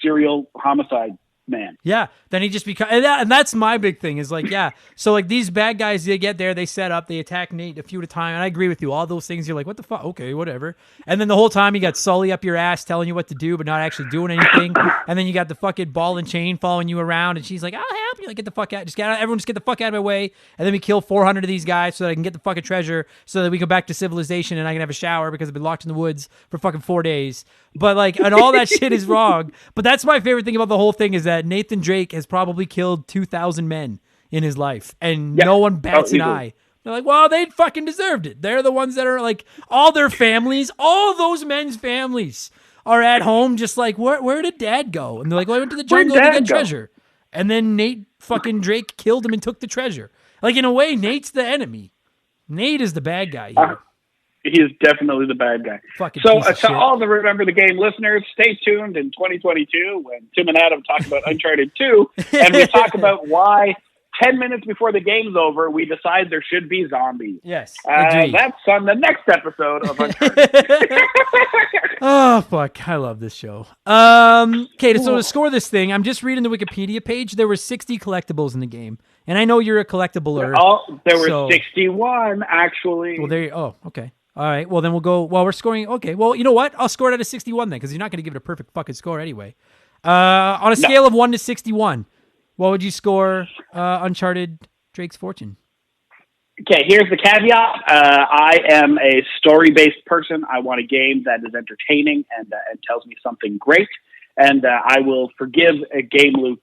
serial homicide man. Yeah, then he just becomes, and that's my big thing is like, so like these bad guys, they get there, they set up, they attack Nate a few at a time, and I agree with you, all those things, you're like, what the fuck, okay, whatever. And then the whole time you got Sully up your ass telling you what to do, but not actually doing anything. And then you got the fucking ball and chain following you around, and she's like, I'll help you, like, get the fuck out, everyone just get the fuck out of my way. And then we kill 400 of these guys so that I can get the fucking treasure, so that we go back to civilization and I can have a shower because I've been locked in the woods for fucking 4 days. But like, and all that shit is wrong. But that's my favorite thing about the whole thing is that Nathan Drake has probably killed 2,000 men in his life, and no one bats an eye. They're like, well, they fucking deserved it. They're the ones that are like, all their families, all those men's families are at home just like, where did dad go? And they're like, well, I went to the jungle to get treasure. And then Nate fucking Drake killed him and took the treasure. Like, in a way, Nate's the enemy. Nate is the bad guy here. He is definitely the bad guy. Fucking so piece of to shit. all the Remember the Game listeners, stay tuned in 2022 when Tim and Adam talk about Uncharted 2, and we talk about why 10 minutes before the game's over, we decide there should be zombies. Yes, that's on the next episode of Uncharted. Oh, fuck. I love this show. Okay, so to score this thing, I'm just reading the Wikipedia page. There were 60 collectibles in the game. And I know you're a collectibler. There were 61, actually. Well, okay. All right, well, then we'll go, we're scoring, okay, well, you know what? I'll score it out of 61 then, because you're not going to give it a perfect fucking score anyway. On a scale of 1 to 61, what would you score Uncharted Drake's Fortune? Okay, here's the caveat. I am a story-based person. I want a game that is entertaining and tells me something great, and I will forgive a game loop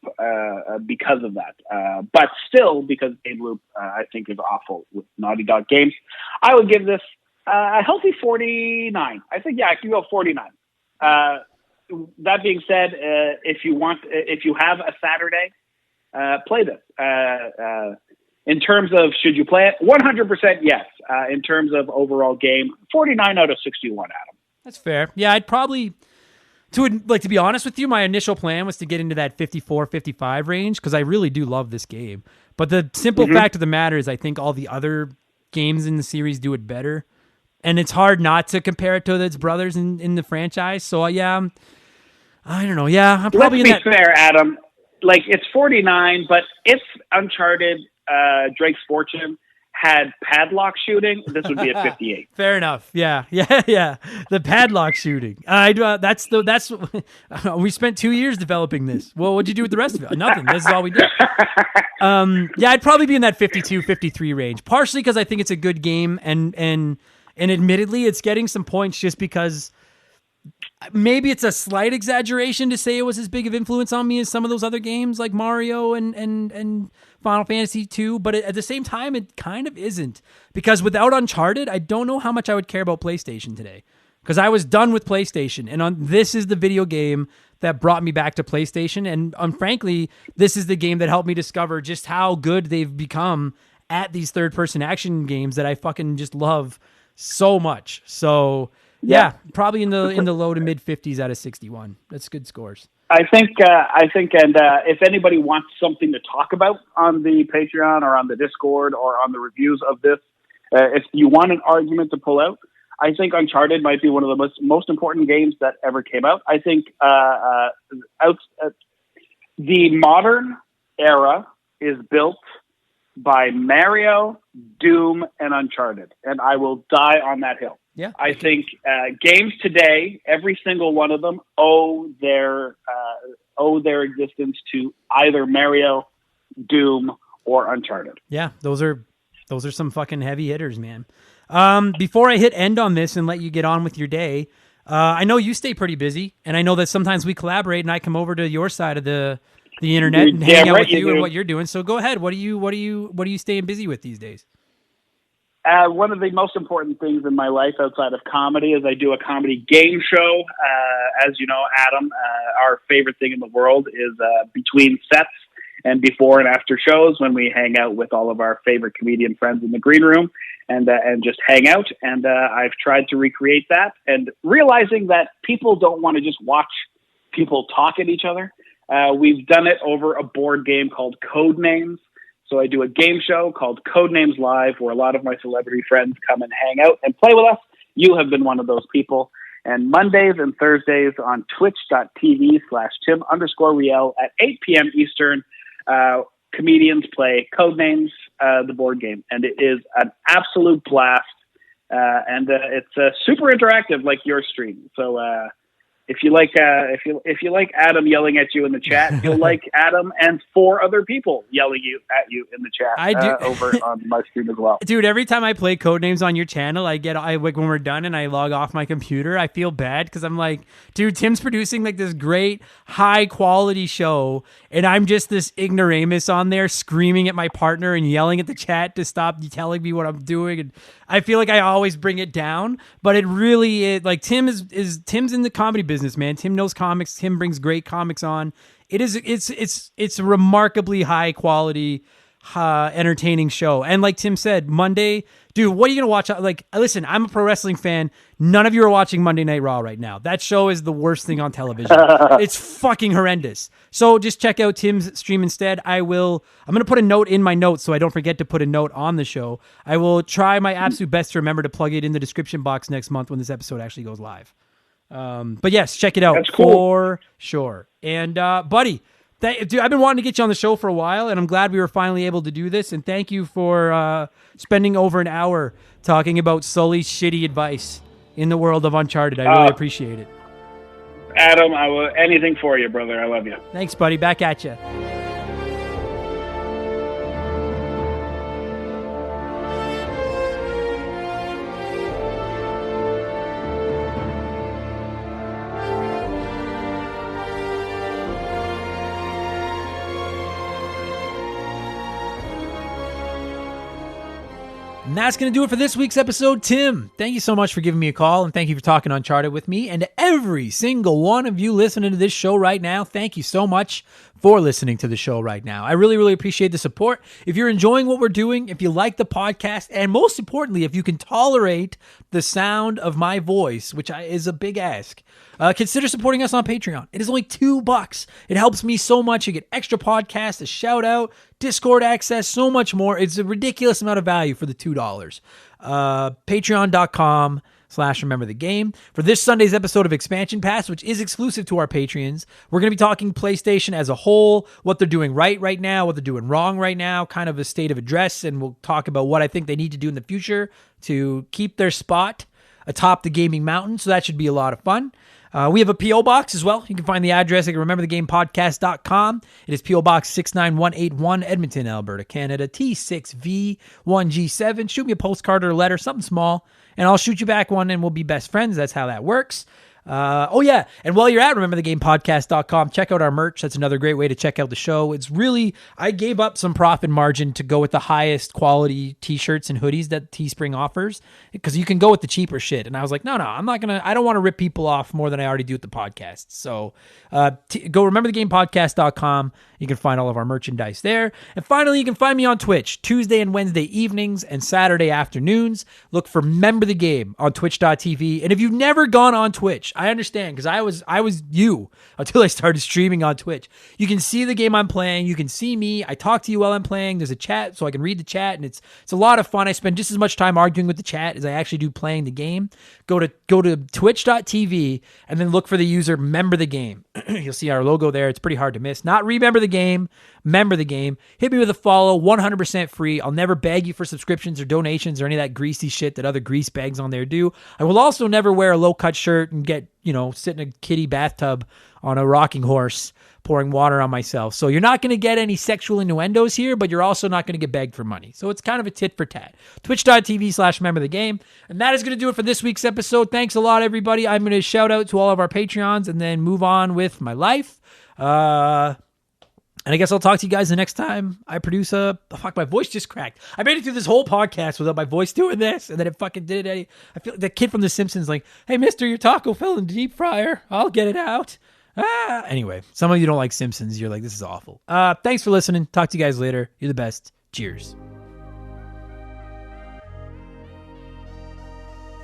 because of that. But still, because game loop, I think, is awful with Naughty Dog games, I would give this a healthy 49. I think, I can go 49. That being said, if you have a Saturday, play this. In terms of should you play it, 100% yes. In terms of overall game, 49 out of 61, Adam. That's fair. Yeah, I'd probably, to be honest with you, my initial plan was to get into that 54, 55 range because I really do love this game. But the simple fact of the matter is I think all the other games in the series do it better. And it's hard not to compare it to its brothers in the franchise. So, I don't know. Yeah, I'm probably Let's be fair, Adam. Like, it's 49, but if Uncharted Drake's Fortune had padlock shooting, this would be a 58. Fair enough. Yeah. The padlock shooting. We spent 2 years developing this. Well, what'd you do with the rest of it? Nothing. This is all we did. I'd probably be in that 52, 53 range. Partially because I think it's a good game, and admittedly, it's getting some points just because maybe it's a slight exaggeration to say it was as big of influence on me as some of those other games like Mario and Final Fantasy 2, but at the same time, it kind of isn't. Because without Uncharted, I don't know how much I would care about PlayStation today. Because I was done with PlayStation, and this is the video game that brought me back to PlayStation. And frankly, this is the game that helped me discover just how good they've become at these third-person action games that I fucking just love so much. So yeah, probably in the low to mid 50s out of 61. That's good scores. I think, and if anybody wants something to talk about on the Patreon or on the Discord or on the reviews of this, if you want an argument to pull out, I think Uncharted might be one of the most important games that ever came out. I think the modern era is built by Mario, Doom, and Uncharted, and I will die on that hill. Yeah, I think games today, every single one of them, owe their existence to either Mario, Doom, or Uncharted. Yeah, those are some fucking heavy hitters, man. Before I hit end on this and let you get on with your day, I know you stay pretty busy, and I know that sometimes we collaborate, and I come over to your side of the internet and hang out with you and what you're doing. So go ahead. What are you staying busy with these days? One of the most important things in my life outside of comedy is I do a comedy game show. As you know, Adam, our favorite thing in the world is between sets and before and after shows when we hang out with all of our favorite comedian friends in the green room and just hang out. And I've tried to recreate that and realizing that people don't want to just watch people talk at each other. We've done it over a board game called Codenames. So I do a game show called Codenames Live where a lot of my celebrity friends come and hang out and play with us. You have been one of those people. And Mondays and Thursdays on twitch.tv/Tim_Riel at 8 p.m. Eastern, comedians play Codenames, the board game. And it is an absolute blast. And it's super interactive like your stream. So if you like Adam yelling at you in the chat, you'll like Adam and 4 other people yelling at you in the chat. I do over on my stream as well. Dude, every time I play Codenames on your channel, I when we're done and I log off my computer, I feel bad because I'm like, dude, Tim's producing like this great high quality show, and I'm just this ignoramus on there screaming at my partner and yelling at the chat to stop telling me what I'm doing, and I feel like I always bring it down, but it really is like Tim's in the comedy business, man. Tim knows comics. Tim brings great comics on. It's a remarkably high quality, entertaining show. And like Tim said, Monday, dude, what are you going to watch? Like, listen, I'm a pro wrestling fan. None of you are watching Monday Night Raw right now. That show is the worst thing on television. It's fucking horrendous. So just check out Tim's stream instead. I'm going to put a note in my notes so I don't forget to put a note on the show. I will try my absolute best to remember to plug it in the description box next month when this episode actually goes live. But yes, check it out. That's cool. For sure. And buddy, dude, I've been wanting to get you on the show for a while, and I'm glad we were finally able to do this. And thank you for spending over an hour talking about Sully's shitty advice in the world of Uncharted. I really appreciate it. Adam, I will anything for you, brother. I love you. Thanks, buddy. Back at you. And that's going to do it for this week's episode. Tim, thank you so much for giving me a call, and thank you for talking Uncharted with me. And to every single one of you listening to this show right now, thank you so much for listening to the show right now. I really, really appreciate the support. If you're enjoying what we're doing, if you like the podcast, and most importantly, if you can tolerate the sound of my voice, which is a big ask, consider supporting us on Patreon. It is only $2. It helps me so much. You get extra podcasts, a shout out, Discord access, so much more. It's a ridiculous amount of value for the $2. Patreon.com/rememberthegame. For this Sunday's episode of Expansion Pass, which is exclusive to our Patreons, we're going to be talking PlayStation as a whole, what they're doing right now, what they're doing wrong right now, kind of a state of address, and we'll talk about what I think they need to do in the future to keep their spot atop the gaming mountain. So that should be a lot of fun. We have a P.O. Box as well. You can find the address at rememberthegamepodcast.com. It is P.O. Box 69181, Edmonton, Alberta, Canada, T6V1G7. Shoot me a postcard or a letter, something small, and I'll shoot you back one, and we'll be best friends. That's how that works. Oh yeah, and while you're at rememberthegamepodcast.com, check out our merch. That's another great way to check out the show. It's really, I gave up some profit margin to go with the highest quality t-shirts and hoodies that Teespring offers, because you can go with the cheaper shit. And I was like, no, I don't want to rip people off more than I already do with the podcast. So go rememberthegamepodcast.com. You can find all of our merchandise there. And finally, you can find me on Twitch Tuesday and Wednesday evenings and Saturday afternoons. Look for Remember the Game on twitch.tv. And if you've never gone on Twitch, I understand, because I was you until I started streaming on Twitch. You can see the game I'm playing. You can see me. I talk to you while I'm playing. There's a chat so I can read the chat, and it's a lot of fun. I spend just as much time arguing with the chat as I actually do playing the game. Go to twitch.tv and then look for the user Remember the Game. You'll see our logo there. It's pretty hard to miss. Not Remember the Game, Remember the Game. Hit me with a follow, 100% free. I'll never beg you for subscriptions or donations or any of that greasy shit that other grease bags on there do. I will also never wear a low-cut shirt and get, sit in a kiddie bathtub on a rocking horse pouring water on myself. So you're not going to get any sexual innuendos here, but you're also not going to get begged for money. So it's kind of a tit for tat. Twitch.tv/Remember the Game. And that is going to do it for this week's episode. Thanks a lot, everybody. I'm going to shout out to all of our Patreons and then move on with my life. And I guess I'll talk to you guys the next time I produce my voice just cracked. I made it through this whole podcast without my voice doing this, and then it fucking did it. I feel like that kid from The Simpsons, like, hey, mister, your taco fell in the deep fryer. I'll get it out. Anyway, some of you don't like Simpsons. You're like, this is awful. Thanks for listening. Talk to you guys later. You're the best. Cheers.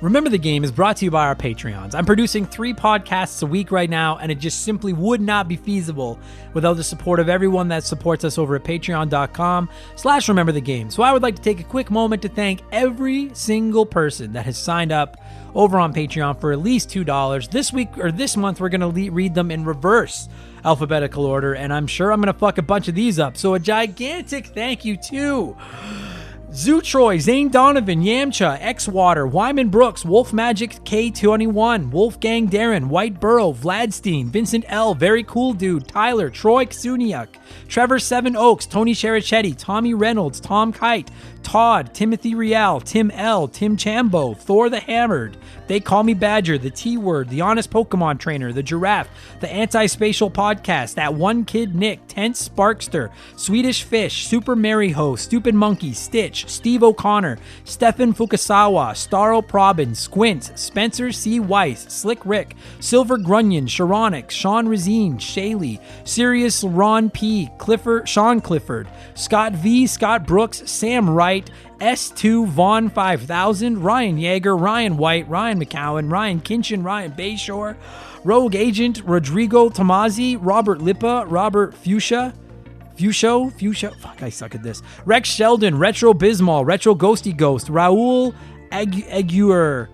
Remember the Game is brought to you by our Patreons. I'm producing 3 podcasts a week right now, and it just simply would not be feasible without the support of everyone that supports us over at patreon.com/Remember the Game. So I would like to take a quick moment to thank every single person that has signed up over on Patreon for at least $2. This week or this month, we're going to read them in reverse alphabetical order, and I'm sure I'm going to fuck a bunch of these up. So a gigantic thank you to Zootroy, Zane Donovan, Yamcha, X-Water, Wyman Brooks, Wolf Magic K21, Wolfgang Darren, White Burrow, Vladstein, Vincent L, Very Cool Dude, Tyler, Troy Ksuniak, Trevor Seven Oaks, Tony Cherichetti, Tommy Reynolds, Tom Kite, Todd, Timothy Rial, Tim L, Tim Chambo, Thor the Hammered, They Call Me Badger, The T-Word, The Honest Pokemon Trainer, The Giraffe, The Anti-Spatial Podcast, That One Kid Nick, Tense Sparkster, Swedish Fish, Super Maryho, Stupid Monkey, Stitch, Steve O'Connor, Stefan Fukasawa, Starro Probin, Squint, Spencer C. Weiss, Slick Rick, Silver Grunion, Sharonic, Sean Razine, Shaylee, Sirius Ron P, Sean Clifford, Scott V, Scott Brooks, Sam Wright, S2 Vaughn 5000, Ryan Yeager, Ryan White, Ryan McCowan, Ryan Kinchin, Ryan Bayshore, Rogue Agent, Rodrigo Tomazzi, Robert Lippa, Robert Fuchsia, fuck, I suck at this. Rex Sheldon, Retro Bismol, Retro Ghosty Ghost, Raul Aguirre,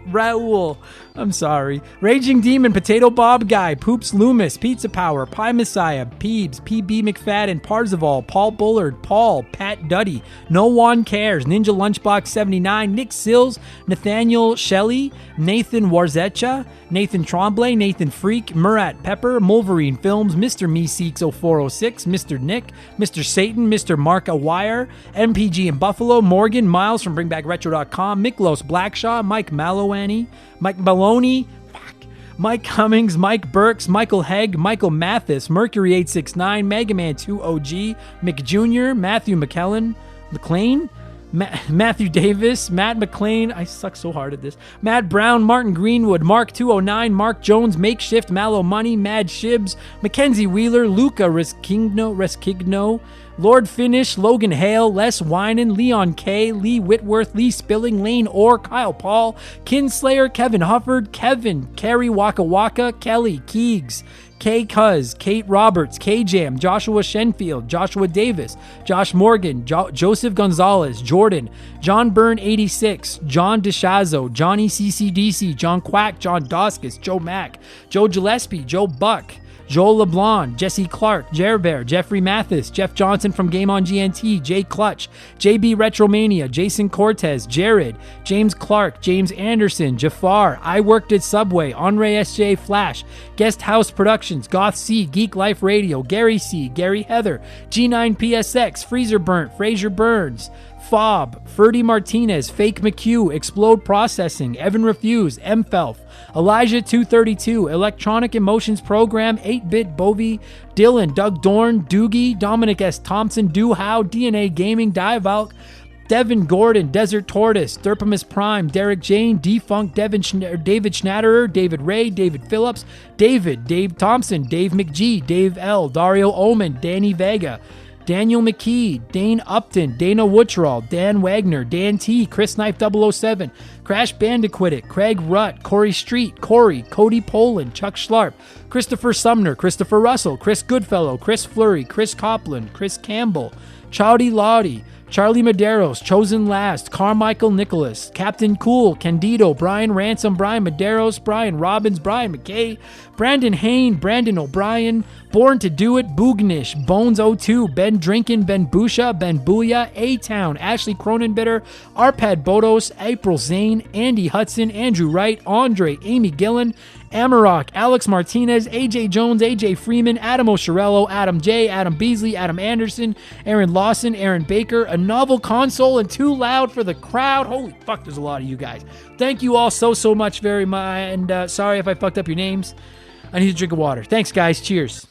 Raul, I'm sorry. Raging Demon, Potato Bob Guy, Poops Loomis, Pizza Power, Pie Messiah, Peebs, PB McFadden, Parzival, Paul Bullard, Paul, Pat Duddy, No One Cares, Ninja Lunchbox 79, Nick Sills, Nathaniel Shelley, Nathan Warzecha, Nathan Tremblay, Nathan Freak, Murat Pepper, Mulverine Films, Mr. Meeseeks 0406, Mr. Nick, Mr. Satan, Mr. Mark Awire, MPG in Buffalo, Morgan, Miles from BringBackRetro.com, Miklos Blackshaw, Mike Malowani, Mike Maloney, Mike Cummings, Mike Burks, Michael Hegg, Michael Mathis, Mercury 869, Mega Man 2 OG, Mick Jr., Matthew McClane, Matthew Davis, Matt McLean, I suck so hard at this, Matt Brown, Martin Greenwood, Mark 209, Mark Jones, Makeshift, Mallow Money, Mad Shibs, Mackenzie Wheeler, Luca Reskigno, Lord Finish, Logan Hale, Les Winan, Leon K, Lee Whitworth, Lee Spilling, Lane Orr, Kyle Paul, Kinslayer, Kevin Hufford, Kevin, Carrie Waka Waka, Kelly, Keegs, K Cuz, Kate Roberts, K Jam, Joshua Shenfield, Joshua Davis, Josh Morgan, Joseph Gonzalez, Jordan, John Byrne 86, John DeShazo, Johnny CCDC, John Quack, John Doskus, Joe Mack, Joe Gillespie, Joe Buck, Joel LeBlanc, Jesse Clark, Jerbear, Jeffrey Mathis, Jeff Johnson from Game on GNT, Jay Clutch, JB Retromania, Jason Cortez, Jared, James Clark, James Anderson, Jafar, I Worked at Subway, Andre SJ Flash, Guest House Productions, Goth C, Geek Life Radio, Gary C, Gary Heather, G9 PSX, Freezer Burnt, Fraser Burns, Fob, Ferdy Martinez, Fake McHugh, Explode Processing, Evan Refuse, Mfelf, Elijah 232, Electronic Emotions Program, 8-Bit Bovie, Dylan, Doug Dorn, Doogie, Dominic S. Thompson, How, DNA Gaming, Divalk, Devin Gordon, Desert Tortoise, Derpimus Prime, Derek Jane, Defunct, David Schnatterer, David Ray, David Phillips, Dave Thompson, Dave McGee, Dave L, Dario Omen, Danny Vega, Daniel McKee, Dane Upton, Dana Wuttrell, Dan Wagner, Dan T, Chris Knife 007, Crash Bandicoot It, Craig Rutt, Corey Street, Corey, Cody Poland, Chuck Schlarp, Christopher Sumner, Christopher Russell, Chris Goodfellow, Chris Fleury, Chris Copland, Chris Campbell, Chowdy Lottie, Charlie Medeiros, Chosen Last, Carmichael Nicholas, Captain Cool, Candido, Brian Ransom, Brian Medeiros, Brian Robbins, Brian McKay, Brandon Hain, Brandon O'Brien, Born to Do It, Boognish, Bones02, Ben Drinkin, Ben Busha, Ben Booyah, A-Town, Ashley Cronenbitter, Arpad Bodos, April Zane, Andy Hudson, Andrew Wright, Andre, Amy Gillen, Amarok, Alex Martinez, AJ Jones, AJ Freeman, Adam Oshirello, Adam J, Adam Beasley, Adam Anderson, Aaron Lawson, Aaron Baker, A Novel Console, and Too Loud for the Crowd. Holy fuck, there's a lot of you guys. Thank you all so much very much, and sorry if I fucked up your names. I need to drink of water. Thanks, guys. Cheers.